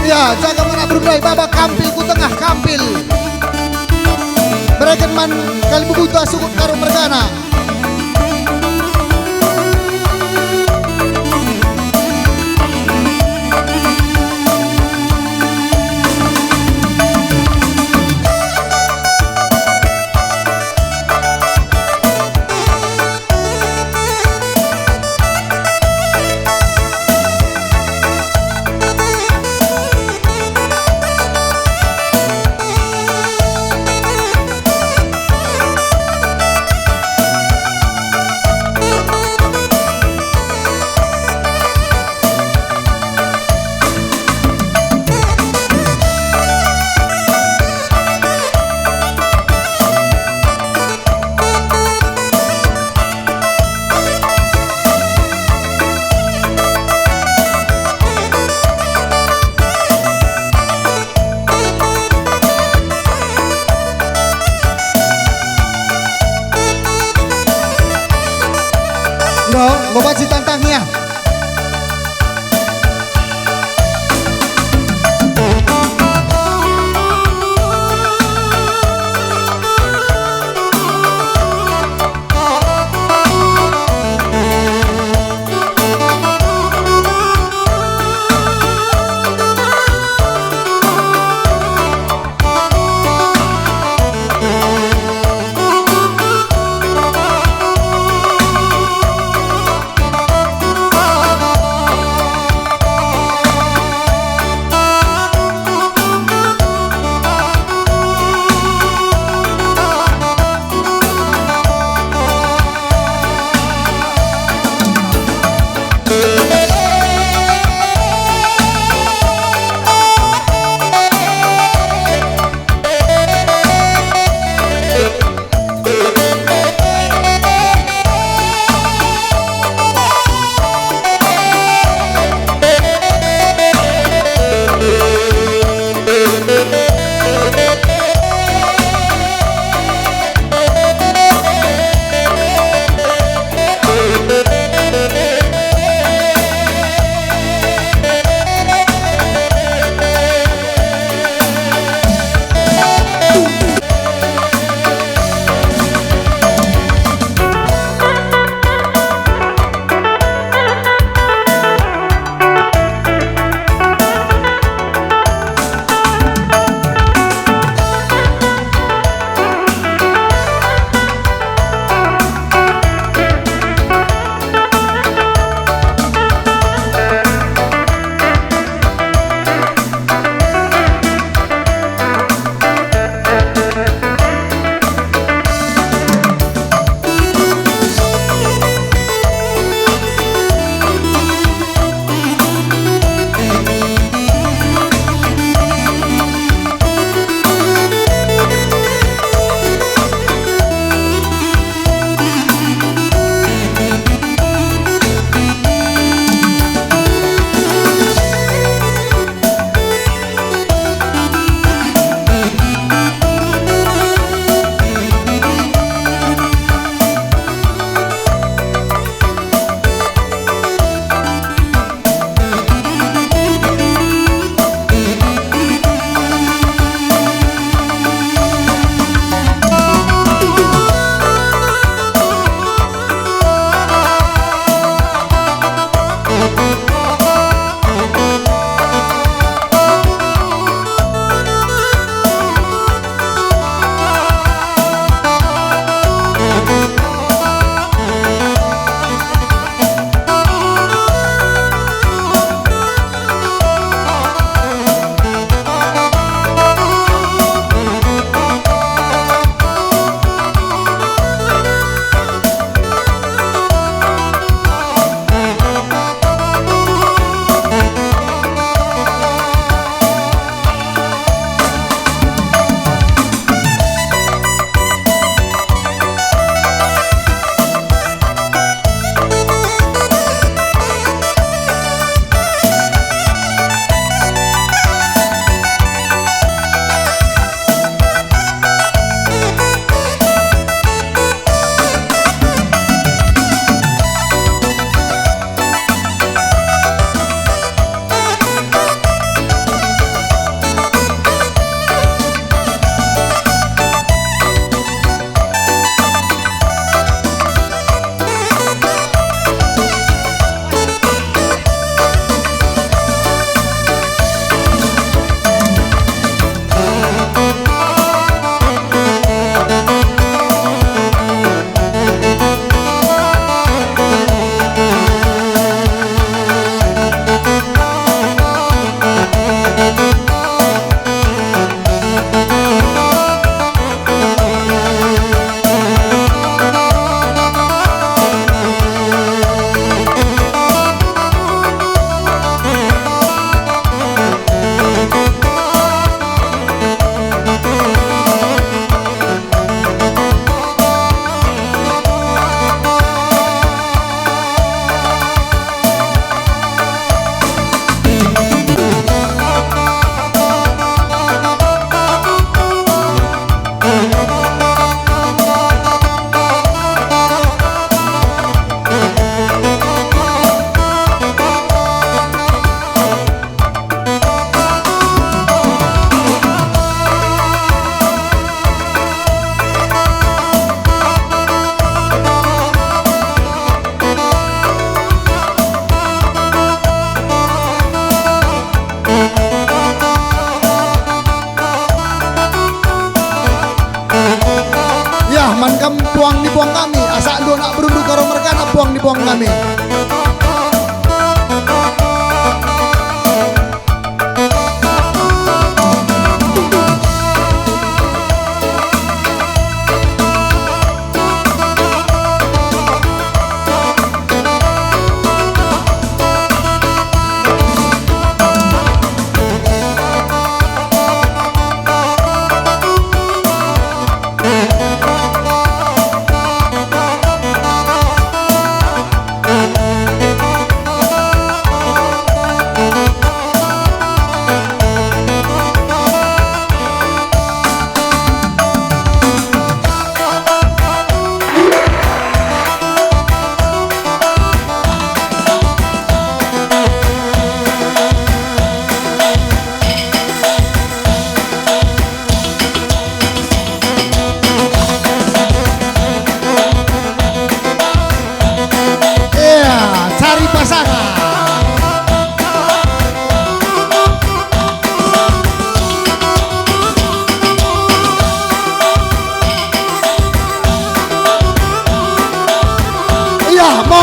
Ya, jaga mana berulai baba kampil ku tengah kampil. Berikan man kali bubuta sukut karo mergana. No, bapak si tantangnya. di puang kami.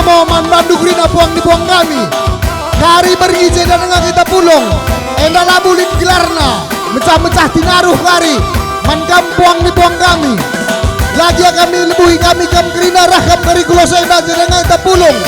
Man Bandung Rina puang di puang kami. Kari bergije dan dengan kita pulung. Enda labulit gelarna. Mecah-mecah tinaruh kari. Man kampuang di puang kami. Lagi kami lebuhi kami kam kerina raham dari kulosa enda dengan kita pulung.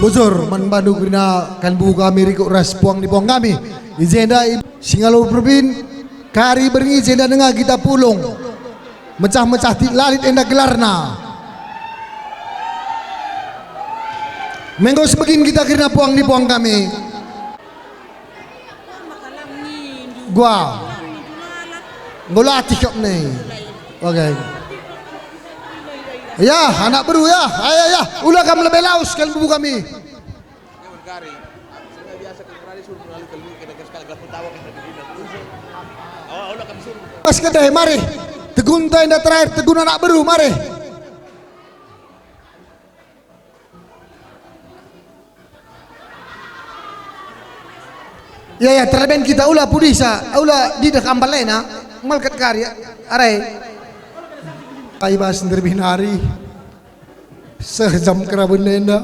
Bujur man Bandung Rina kan buku kami rikuk ras puang di puang kami. Izenda Singalor Perbin kari beringi izenda dengar kita pulung. Mecah-mecah lalit enda gelarna. Mengko sebegin kita kira puang di puang kami. Gua ngolatih kok nih. Oke. Ya, anak baru ya. Ayo ya, ulah kamu lebih laus kan bubu kami. Pas kedai mari. Tegun tenda terakhir, tegun anak baru mari. Ya terlebih kita ulah pudisa, ulah di dekat ambalena, malkat karya, arai. Aibas terlebih nari, sejam kerabun nenda,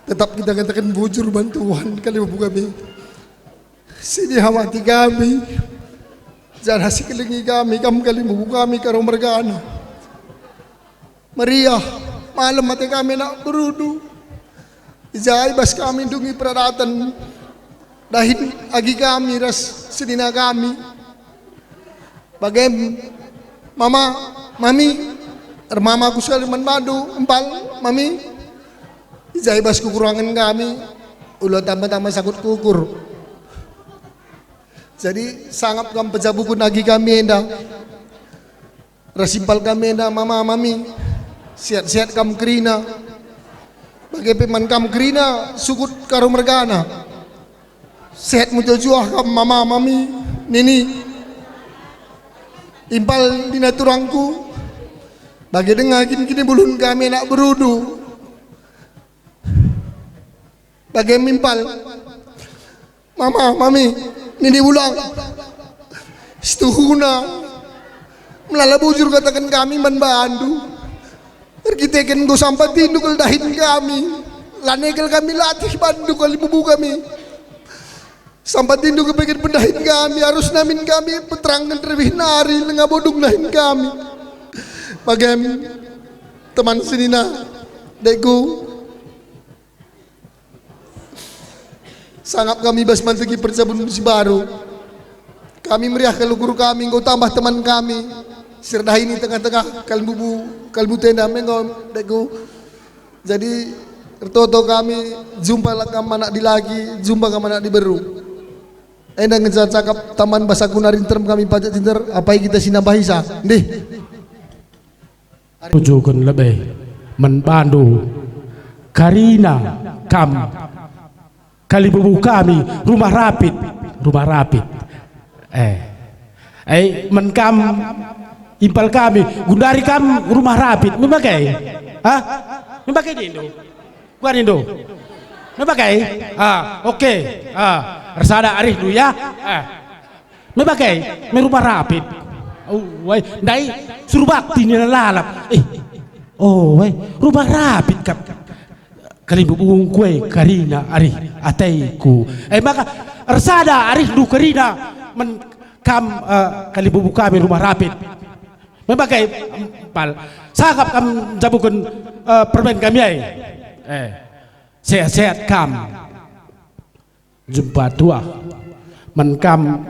tetap kita katakan bujur bantuan kali bubu kami. Sini hawati kami, jangan sekelingi kami kali bubu kami karo mergana. Meriah, malam mati kami nak berudu. Aibas kami dungi peralatan. Dahin agi kami ras sedina kami bagai mami mamaku sekali man madu empal mami jaibas kekurangan kami ulo tambah-tambah sakut kukur. Jadi sangat kam pejabukun lagi kami enda. Rasimpal kami enda mama mami. Sehat-sehat kam kerina. Bagai peman kam kerina sukut karo mergana. Sehat mujuah kam mama mami nini. Impal dina turangku. Bagi dengar kini bulun kami nak berudu. Bagi mimpal. Mama mami nini ulang setuhuna melala bujur katakan kami membantu terkitekan go sampai tinduk dahin kami lanekel kami latih bandu kali bubu kami sampai tinduk kepengen pendahin kami harus namin kami peterangkan terlebih nari lengah bodong dahin kami bagaimana teman senina dekku sangat kami basman segi percabun si baru. Kami meriah kalau guru kami, engkau tambah teman kami. Serdah ini tengah-tengah kalbu tenda mengom dekku. Jadi tertoto kami jumpa kam anak di lagi, jumpa kam anak di beru. Endang cakap taman bahasa kunarin term kami pajak tinter apa yang kita sinambah isa. Ndih. Tujukan lebih membantu Karina kam kali bubu kami rumah rapid menkam impal kami gundari kam rumah rapid memakai memakai di Indo gua Indo memakai oke resada arih dulu ya memakai rumah rapid dai suruh bakti ni lalap rumah rapid kap kali bubung kue Karina ari ataiku maka resada ari du Karina men kam kali bubung kami rumah rapid memakai pal sakap kam jabukan permen kami sehat-sehat kam jumpa tua men kam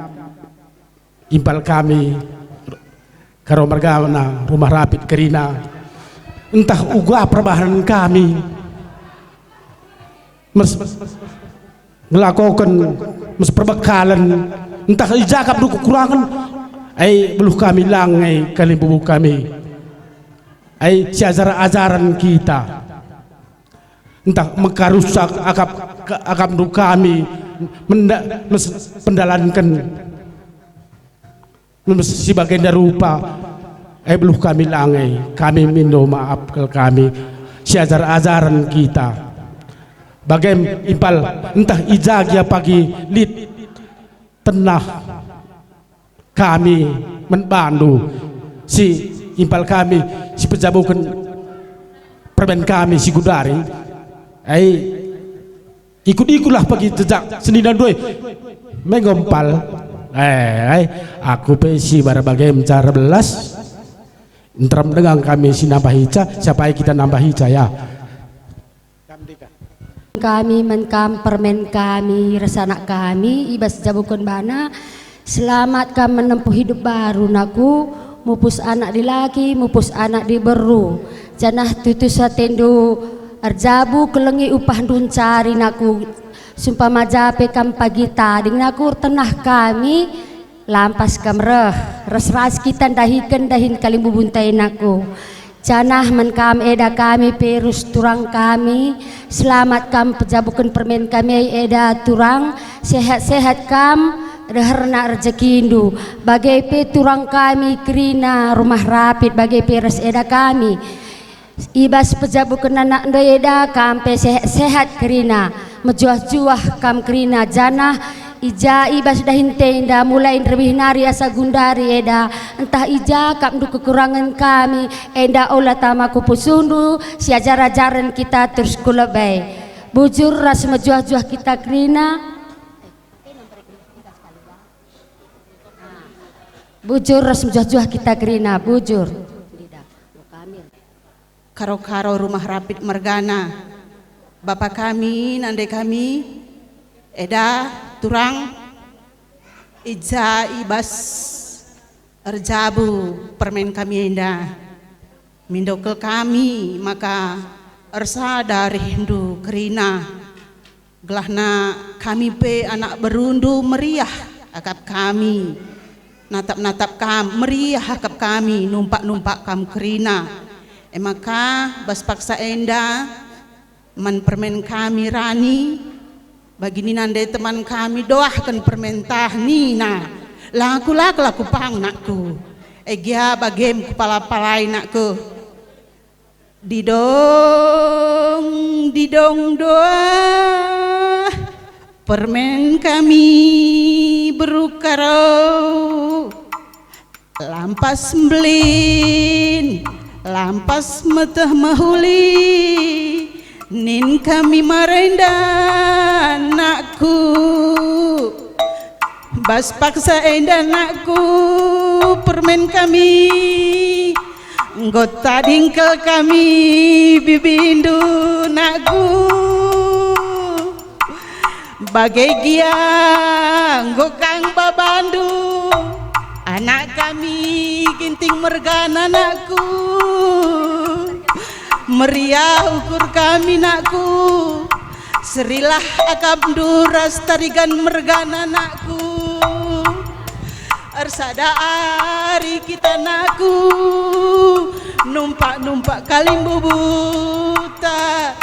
impal kami karo margana rumah rapid Karina entah uga perbahanan kami melakukan perbekalan entah ijakap du kekurangan beluh kami lang kali bubu kami si ajaran kita entah mengkarusak akap du kami pendalankan si bagian dari rupa beluh kami lang kami minta maaf ke kami si ajaran kita bagaimana impal entah ijagia pagi lid tenah kami membantu si impal kami si pejabukan permen kami si gudari ikut-ikutlah pagi jejak senidan doi mengompal aku pesi bara bagaimana cara belas interam dengan kami si nambah hica siapa kita nambah hica ya kami menkam permen kami resanak kami ibas jabukan bana selamat kami menempuh hidup baru naku mupus anak di laki mupus anak di beru janah tutu satendo arjabu kelengi upah dun cari naku sumpah majape kam pagi tading naku tenah kami lampas kamreh res kita dahikan dahin kali bubuntai naku janah menkam eda kami perus turang kami selamat kam pejabukan permen kami eda turang sehat-sehat kam reherna rezekindu bagai pe turang kami Karina rumah rapid bagai peres eda kami ibas pejabukan anak ndo eda kam pe sehat-sehat Karina mejuah-juah kam Karina janah ija ibas dahin tenda mulai lebih nari asa gundari eda entah ija kam du kekurangan kami enda olah tamaku pusundu si ajar-ajaran kita terus kulebay bujur ras mejuah-juah kita Karina bujur ras mejuah-juah kita Karina bujur karo-karo rumah rapid Margana bapak kami nande kami eda turang ija ibas erjabu permen kami enda mindokel kami maka ersa dari Hindu Karina gelahna kami pe anak berundu meriah akap kami, natap-natap kam meriah akap kami, numpak-numpak kam kerina. Maka bas paksa enda man permen kami rani bagi ninande teman kami doahkan permentah nina laku pang nakku egia bagem kepala palai nakku didong doa permen kami berukarau lampas mbelin lampas metah mahuli nin kami marenda nakku bas paksa enda nakku permen kami nggota dingkel kami bibindu nakku bagai giang gokang babandu anak kami ginting mergana nakku meriah ukur kami nakku serilah akab duras tarigan mergana nakku arsada ari kita nakku numpak kalimbu buta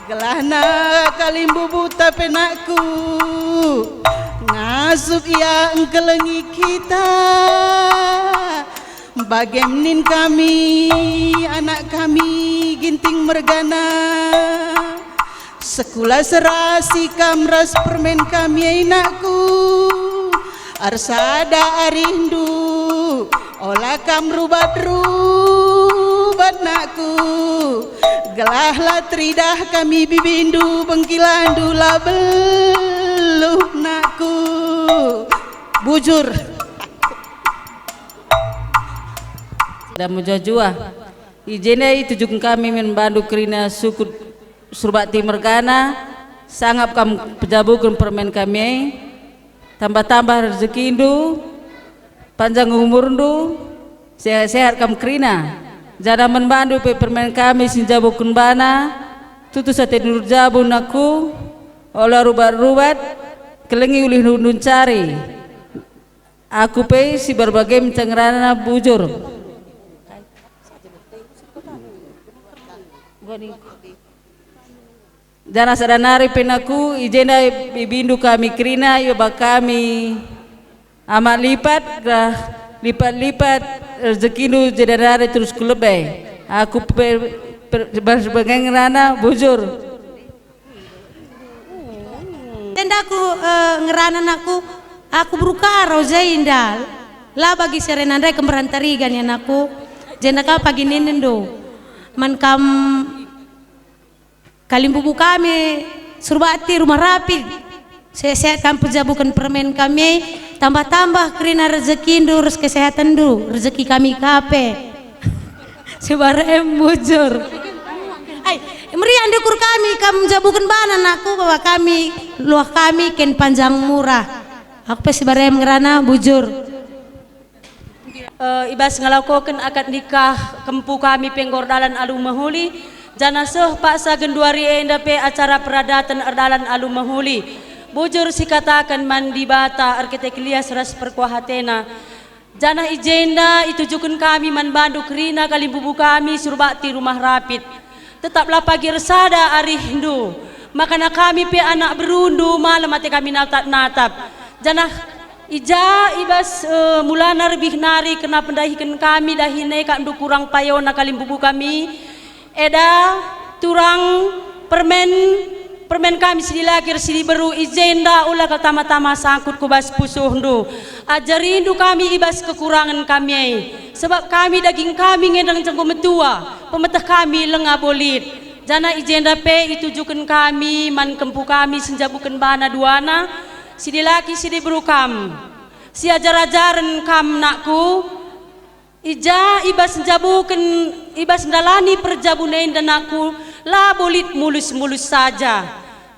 gelahna kalimbu buta penakku ngasuk ia engkelengi kita bagemnin kami anak kami ginting mergana sekula serasi kamras permen kami inakku arsada arindu olah kam rubat nakku gelahlah tridah kami bibindu bengkilandu labeluh nakku bujur dan mujajua ijena itu juga kami membantu kerina suku Surbakti Mergana sangat kami pejabukan permen kami tambah-tambah rezeki indu panjang umur indu sehat-sehat kami kerina jana membantu permen kami sinjabukun bana tutu sate nur jabu naku olah rubat-rubat kelengi ulih nun cari aku pe si berbagai mencengrana bujur jana sadanari penaku ijena bibindu kami kerina yoba kami amat lipat rezekindu jedanari terus kulebe aku berbagai ngerana bujur tendaku ngeranan aku berukaro zainda lah bagi serenandai kemberantarigan yang aku jendaka pagi ninendo man kam kalimbubu kami Surbakti rumah rapi sehat kami pejabukan permen kami tambah-tambah kerina rezeki indu res kesehatan du rezeki kami kape sebarem bujur meriah dukur kami jabukan banan aku bahwa kami luah kami ken panjang murah aku pe sebarem ngerana bujur ibas ngalaukoken akad nikah kempu kami penggordalan alu mahuli janasuh paksa genduari endape acara peradatan erdalan alu mahuli bujur si katakan mandi bata arkitek lias ras perkuahatena jana ijenda itu jukun kami man bandu kerina kalimbubu kami Surbakti rumah rapid tetaplah pagi resada ari hindu makana kami pe anak berundu malam mati kami natap jana ija ibas mulana lebih nari kena pendahikan kami dahine kak ndu kurang payona kalimbubu kami eda turang permen kami sidi lakir sidi beru izenda ulah tama-tama sangkut kubas pusuh ndu ajarindu kami ibas kekurangan kami sebab kami daging kami ngedang cengko metua pemetah kami lengah bolit jana izenda pe itu juken kami man kempu kami senjabukan bana duana sidi laki sidi beru kam si ajar-ajaran kam nakku ija ibas jabukan ibas dalani perjabunain dan aku la bolit mulus-mulus saja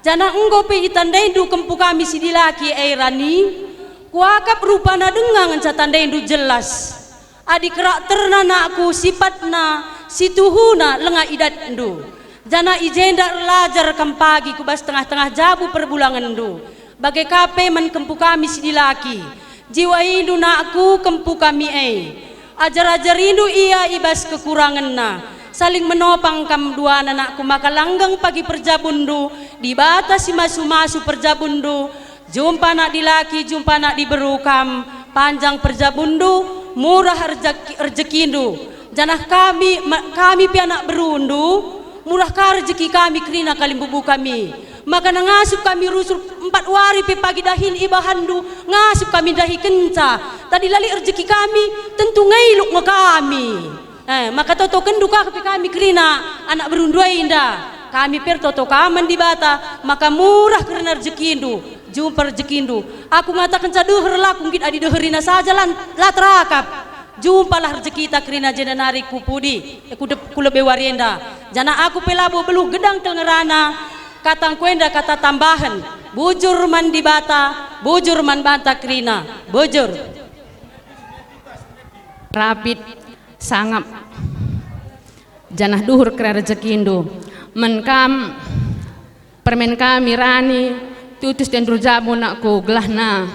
jana enggope itandai du kempu kami sidi laki airani kuakap rupana dengang catandai du jelas adi karakterna nakku sifatna situhuna lenga idat ndu Jana ijenda lajar kam pagi kubas tengah-tengah jabu perbulangan du. Bagai kape man kempu kami sidilaki. Jiwa indu nakku kempu kami ajar-ajar indu ia ibas kekurangan na. Saling menopang kam dua anakku maka langgang pagi perjabundu. Di batas si masu-masu perjabundu. Jumpa nak dilaki, jumpa nak diberukam. Panjang perjabundu, murah rezekindu. Janah kami pianak berundu. Murah ka rezeki kami kerina kalimbubu kami. Maka ngasup kami rusul 4 wari pe pagi dahin ibahandu. Ngasup kami dahi kenca. Tadi lali rezeki kami tentu ngailuk nga kami. Maka toto kenduka pe kami kerina anak berundu indah. Kami per toto kaman di bata. Maka murah kerana rezekindu. Jumpa rezekindu. Aku ngatakan caduher laku ngit adi deherina saja latrakap. Jumpalah rezeki kita kerina jena nari kupudi kulebe warienda. Jana aku pelabo beluh gedang telngerana katang kuenda kata tambahan bujur man di bata bujur man banta kerina bujur rapid sangap janah duhur kera rezekindu menkam permen kami rani tutus dan rujabu nakku gelahna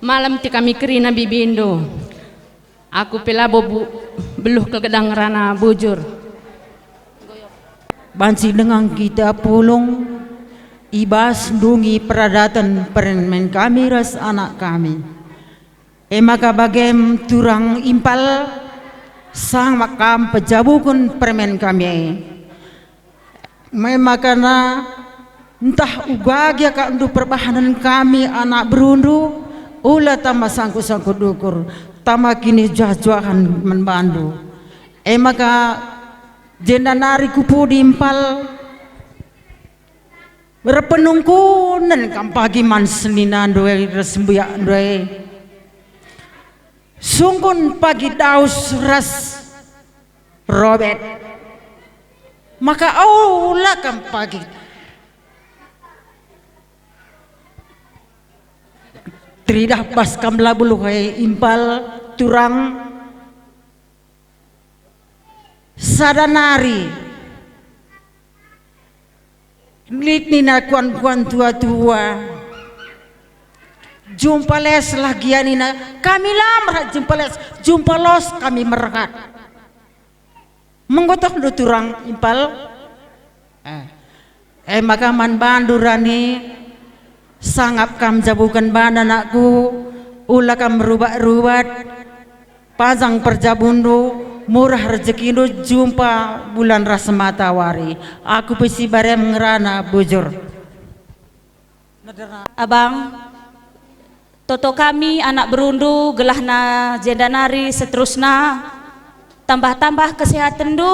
malam ti kami kerina bibindo. Aku pelabo beluh ke gedang rana bujur. Bansi dengan kita pulung ibas dungi peradatan permen kami ras anak kami. Maka bagem turang impal sang makam pejabukun permen kami. Memakana entah ugagya ka untuk perbahanan kami anak berundu ulah tambah sangku-sangku dukur. Tama kini juah-juahan membantu. Maka jenda nari kupu diimpal berpenungkunan kampagi man seninan doe resembia doe. Sungkun pagi daus ras Robert. Maka aulah kampagi tridah pas kamla buluhai impal turang sadanari litnina kuan-kuan tua-tua jumpa les lagi anina kami lamrat jumpa les jumpa los kami merekat menggotok do turang impal maka man bandurani sangap kam jabukan ban anakku ulah kam merubah-rubah pasang perjabundu murah rezekindu jumpa bulan rasa matawari aku pesi bare mengerana bujur abang toto kami anak berundu gelahna jenda nari seterusna tambah-tambah kesehatan du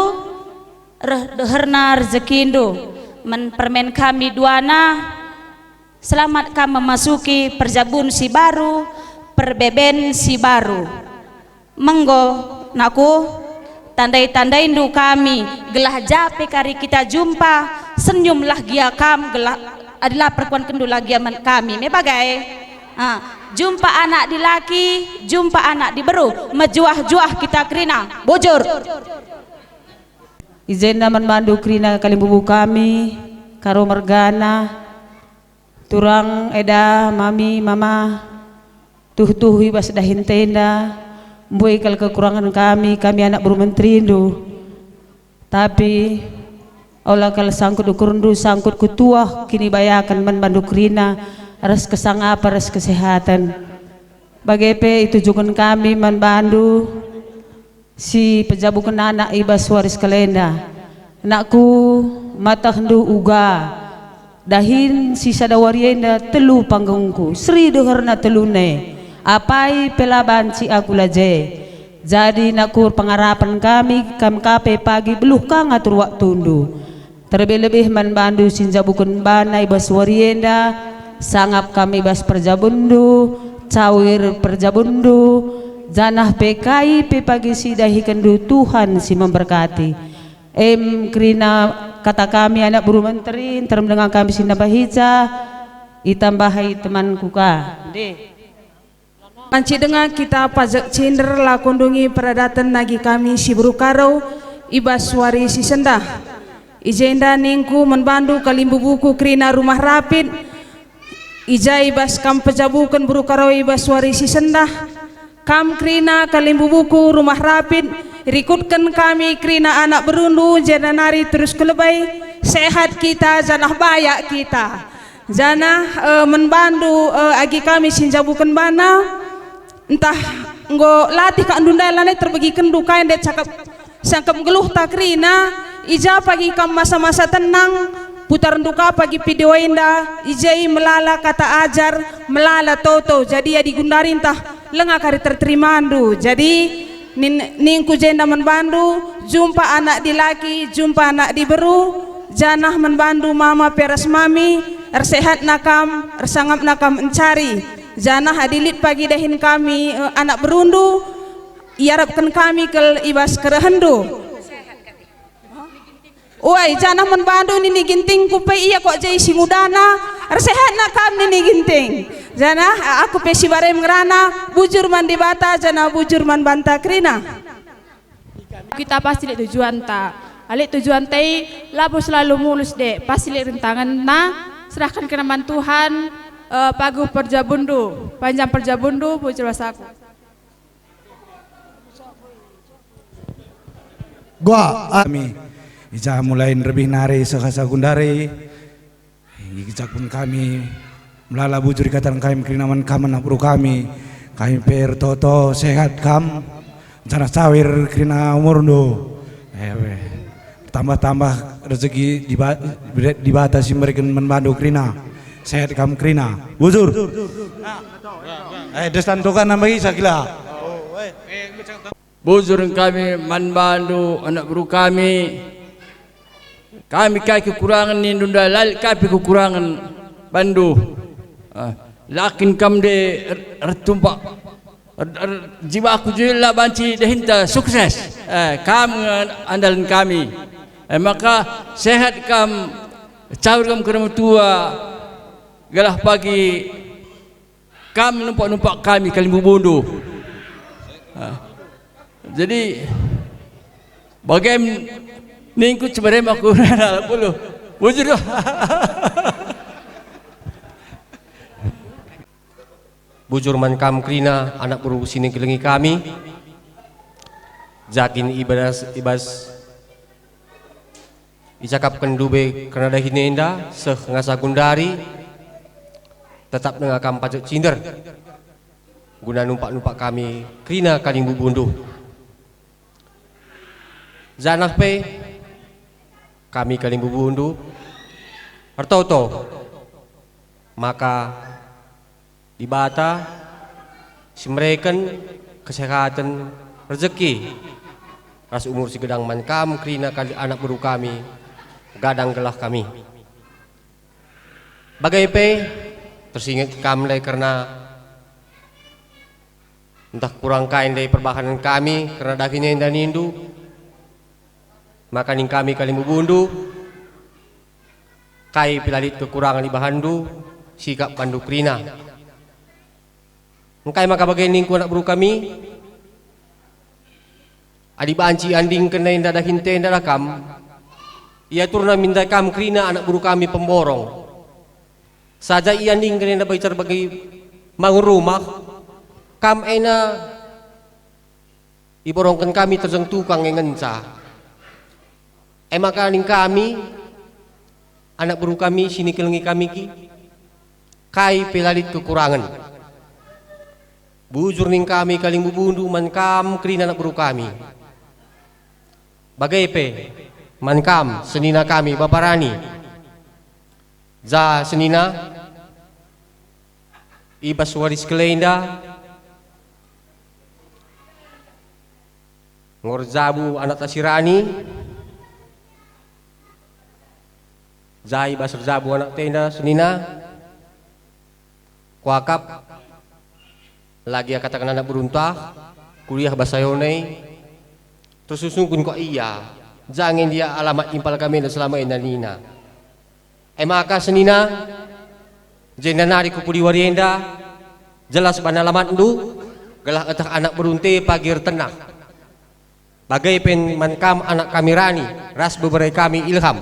deherna rezekindu men permen kami duana. Selamat kami memasuki perjabun si baru, perbeben si baru. Menggo, naku, tandai-tandai ndu kami, gelah jape kari kita jumpa, senyumlah gia kam, gelah adalah perkuan kendu lagi kami. Mebagai, jumpa anak di laki, jumpa anak di beru, mejuah-juah kita kerina, bujur. Izenda membantu kerina kalimbubu kami, karo mergana. Turang eda mami mama tuh ibas dahin tenda mbui kal kekurangan kami anak bermenteri indu tapi olah kal sangkut ukurundu sangkut kutua kini bayakan membantu kerina ras kesangapa ras kesehatan bagepe itu juga kami membantu si pejabukan anak ibas waris kalenda anakku mata hendu uga dahin sisa dawarienda telu panggungku sri deherna telune apai pelaban si aku laje jadi nakur pengarapan kami kape pagi beluh kang atur waktundu terlebih-lebih membantu sinjabukun bana ibas warienda sangap kami bas perjabundu cawir perjabundu janah PKI pe pagi si dahi kendu Tuhan si memberkati kerina kata kami anak buru menteri term dengan kami sinda bahija itambahai temanku ka panci dengan kita pajak cinder lakundungi peradatan nagi kami si buru karau ibas wari si sendah Ijenda ningku membantu kalimbu buku krina rumah rapid. Ijai bas kam pejabukan berukaroi bas warisi sendah. Kam krina kalimbu buku rumah rapid. Rikutkan kami krina anak berundu jenanari terus kelebai. Sehat kita janah bayak kita. Janah membantu agi kami sinjabukan bana. Entah nggo latih ka andunda lane terbagi kendu kain de cakap sangkap geluh takrina ija pagi kam masa-masa tenang putar duka pagi video inda ijai melala kata ajar melala toto jadi ya digundari entah lengah kari terterima andu jadi ningku jenda membantu jumpa anak di laki jumpa anak di beru janah membantu mama peras mami ersehat nakam ersangap nakam mencari janah hadilit pagi dahin kami anak berundu iarapkan kami ke ibas kerehendu woi janah membantu nini ginting kupai iya kok jai singudana resehat nak kami nini ginting janah aku pesi bare mengerana bujur man di bata janah bujur man banta krina kita pasti lihat tujuan ta alik tujuan tai labu selalu mulus dek pasti lihat rintangan na serahkan ke nama Tuhan. Pagu perjabundu panjang perjabundu bujur wasaku gua kami ija mulai lebih nari sekasa gundari ijak pun kami melala bujur ikatan kami kerinaman kaman apuru kami per toto sehat kam jana sawir kerina umurndo tambah-tambah rezeki dibatasi mereka membantu kerina sehat kamu krina bujur destan tokan nambahi sakila bujur kami membantu anak buru kami kai kekurangan ni nunda lal kai kekurangan bandu lakin kam de tertumpak jiwa aku jela banci dehinta sukses kam andalan kami maka sehat kam caur kam kerana tua galah pagi kam numpak kami kalimbu bundu jadi bagaimana ningku cemerem aku puluh bujur bujur man kam krina anak buru sini kelengi kami jakin ibas icakapkan dube karena dah hinenda seh ngasa gundari tetap dengan kam pacuk cinder guna numpak kami krina kalimbu bundu zanah pe kami kalimbu bundu artoto maka dibata simreken kesehatan rezeki ras umur si gedang man kam krina kali anak buru kami gadang gelah kami bagai pe tersingat kamlai karena entah kurang kain dari perbahanan kami karena dagingnya indah nindu maka ning kami kalimbu bundu kai pilalit kekurangan di bahandu sikap bandu krina engkai maka bagai ningku anak buru kami adi banci anding kena indah daging indah dakam ia turna minta kam krina anak buru kami pemborong saja ia ning kena bicara bagi mangun rumah kam ena iborongkan kami terjeng tukang ngenca maka ning kami anak buru kami sini kelengi kami ki kai pelalit kekurangan bujur ning kami kalimbu bundu man kam krina anak buru kami bagai pe man kam senina kami baparani za senina ibas waris kelenda ngorzabu anak tasirani zai ibas zabu anak tenda senina kuakap lagi katakan anak beruntah kuliah bahasa Yonai terus susungkun kok iya jangan dia alamat impal kami dan selama indanina maka senina jendanari kupudi warienda jelas ban alamat ndu galah etak anak berunte pagir tenang bagai pemenkam anak kami Rani, ras beberai kami Ilham.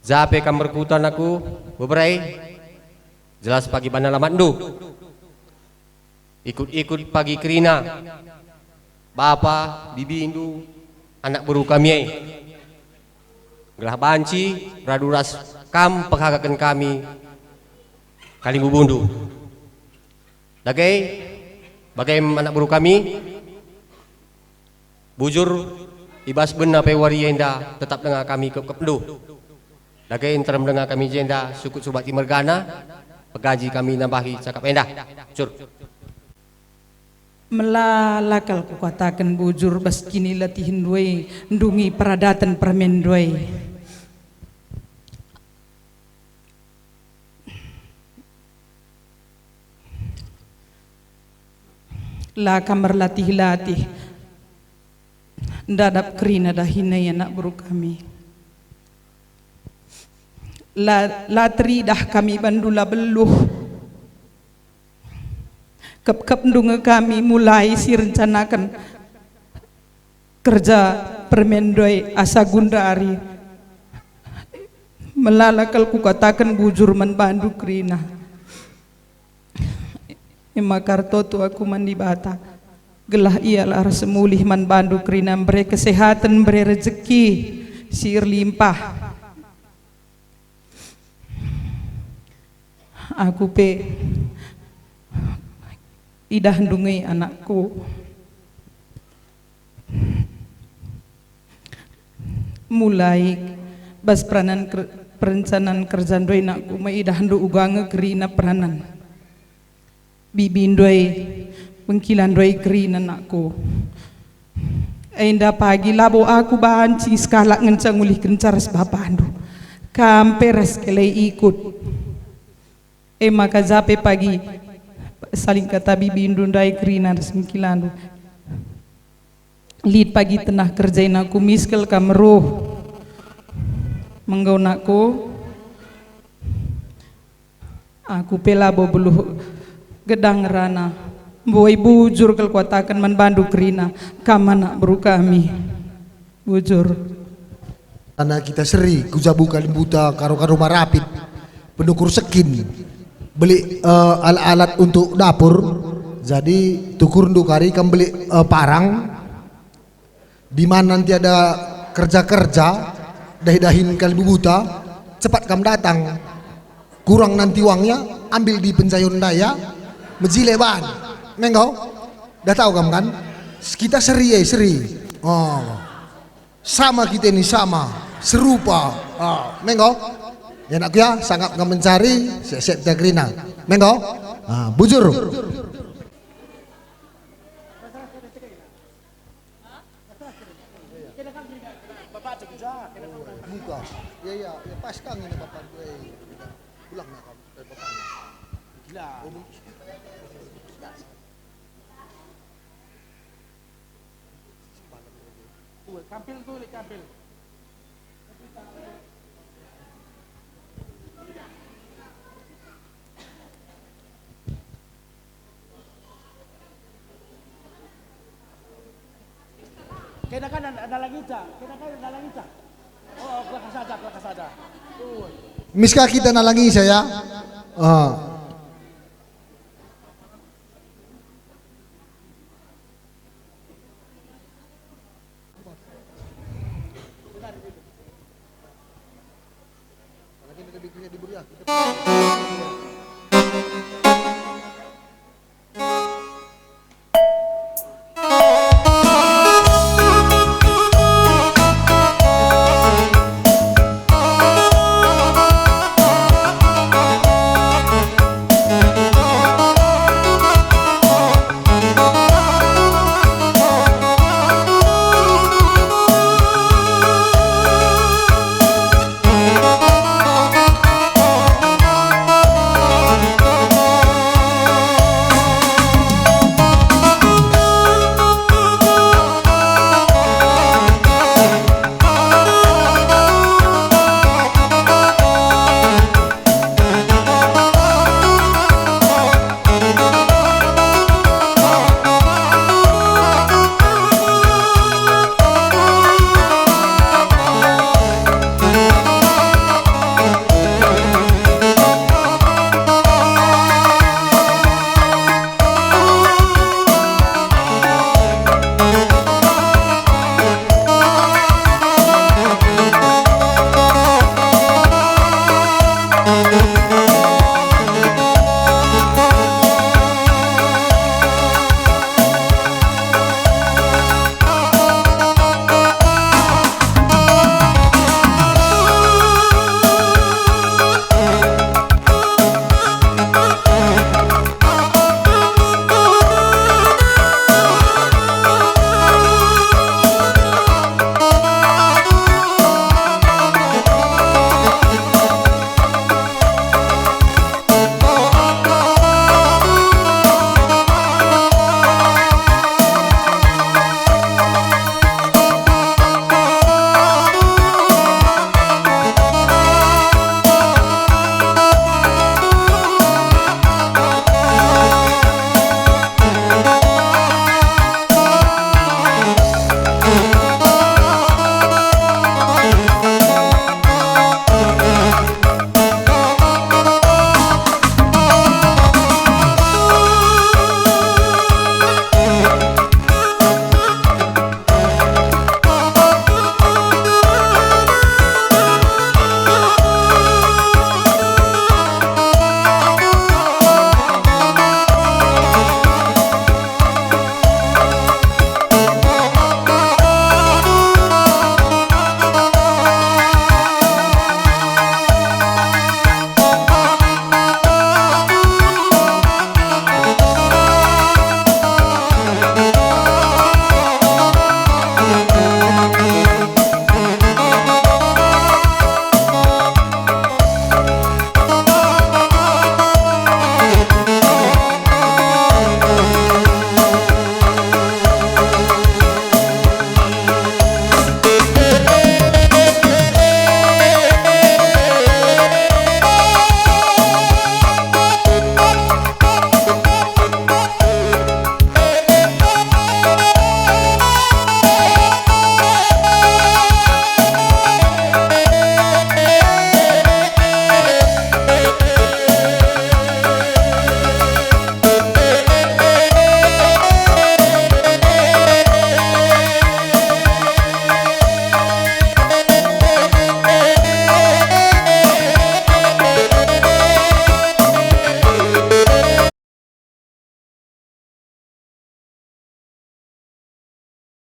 Zape kam berkutan aku beberai, jelas pagi bana lamandu. Ikut-ikut pagi Krina, bapa, bibi indu, anak buru kami. Gelah banci, raduras kam penghagakan kami Kalimbu bundu. Bagai anak buru kami, bujur ibas benar pe warienda tetap dengar kami ke kepdu. Dagai interam dengar kami jenda sukut subat mergana, pegaji kami nambahi cakap endah. Cur. Melalakal ku katakan bujur bas kini latihin duai ndungi peradatan permen duai. La kamar latih-latih ndadap Krina dahinai anak buru kami. Latri dah kami bandula beluh. Kep-kep ndunga kami mulai si rencanakan kerja permendoi asa gundari. Melalakal ku katakan bujur membantu Krina. Makarto tu aku mandi bata. Gelah ialah semulih membantu Krina, beri kesehatan, beri rezeki, sir limpah. Aku pe idah ndungai anakku. Mulai bas perencanaan kerjaan doi nakku maidah ndu ugang Krina peranan. Bibi doi pengkilan doi Krina nakku. Ainda pagi labo aku banci skala ngencang ulih kencaras bapandu. Kamperes kelai ikut. Maka zape pagi saling kata bibi ndundai Krina semkilandu. Lid pagi tenah kerjain aku miskel kamero. Menggau nakku. Aku pelabo belu gedang rana. Boy bujur kel kuatakan membantu Krina. Kamana buru kami. Bujur. Anak kita seri kujabu kalimbuta karo-karo marapit. Pendukur sekin. Beli alat-alat untuk dapur, jadi tukur ndukari kan beli parang, di mana nanti ada kerja-kerja, dahin Kalimbu buta, cepat kamu datang, kurang nanti uangnya, ambil di penjayun daya, mejileban, nengau, dah tahu kamu kan? Kita seri, oh, sama kita ini sama, serupa, nengau. Ya nak ya sangat nggak mencari siap Krina, mengko, bujur. Buka, ya pas kang ini bapak gue, pulang nak kamu bapak. Gila. Kampil tuh, kampil. Kena kan ada lagi cak, oh kelak saja. Miska kita nalangi saya. Lagi lebih diberi ya.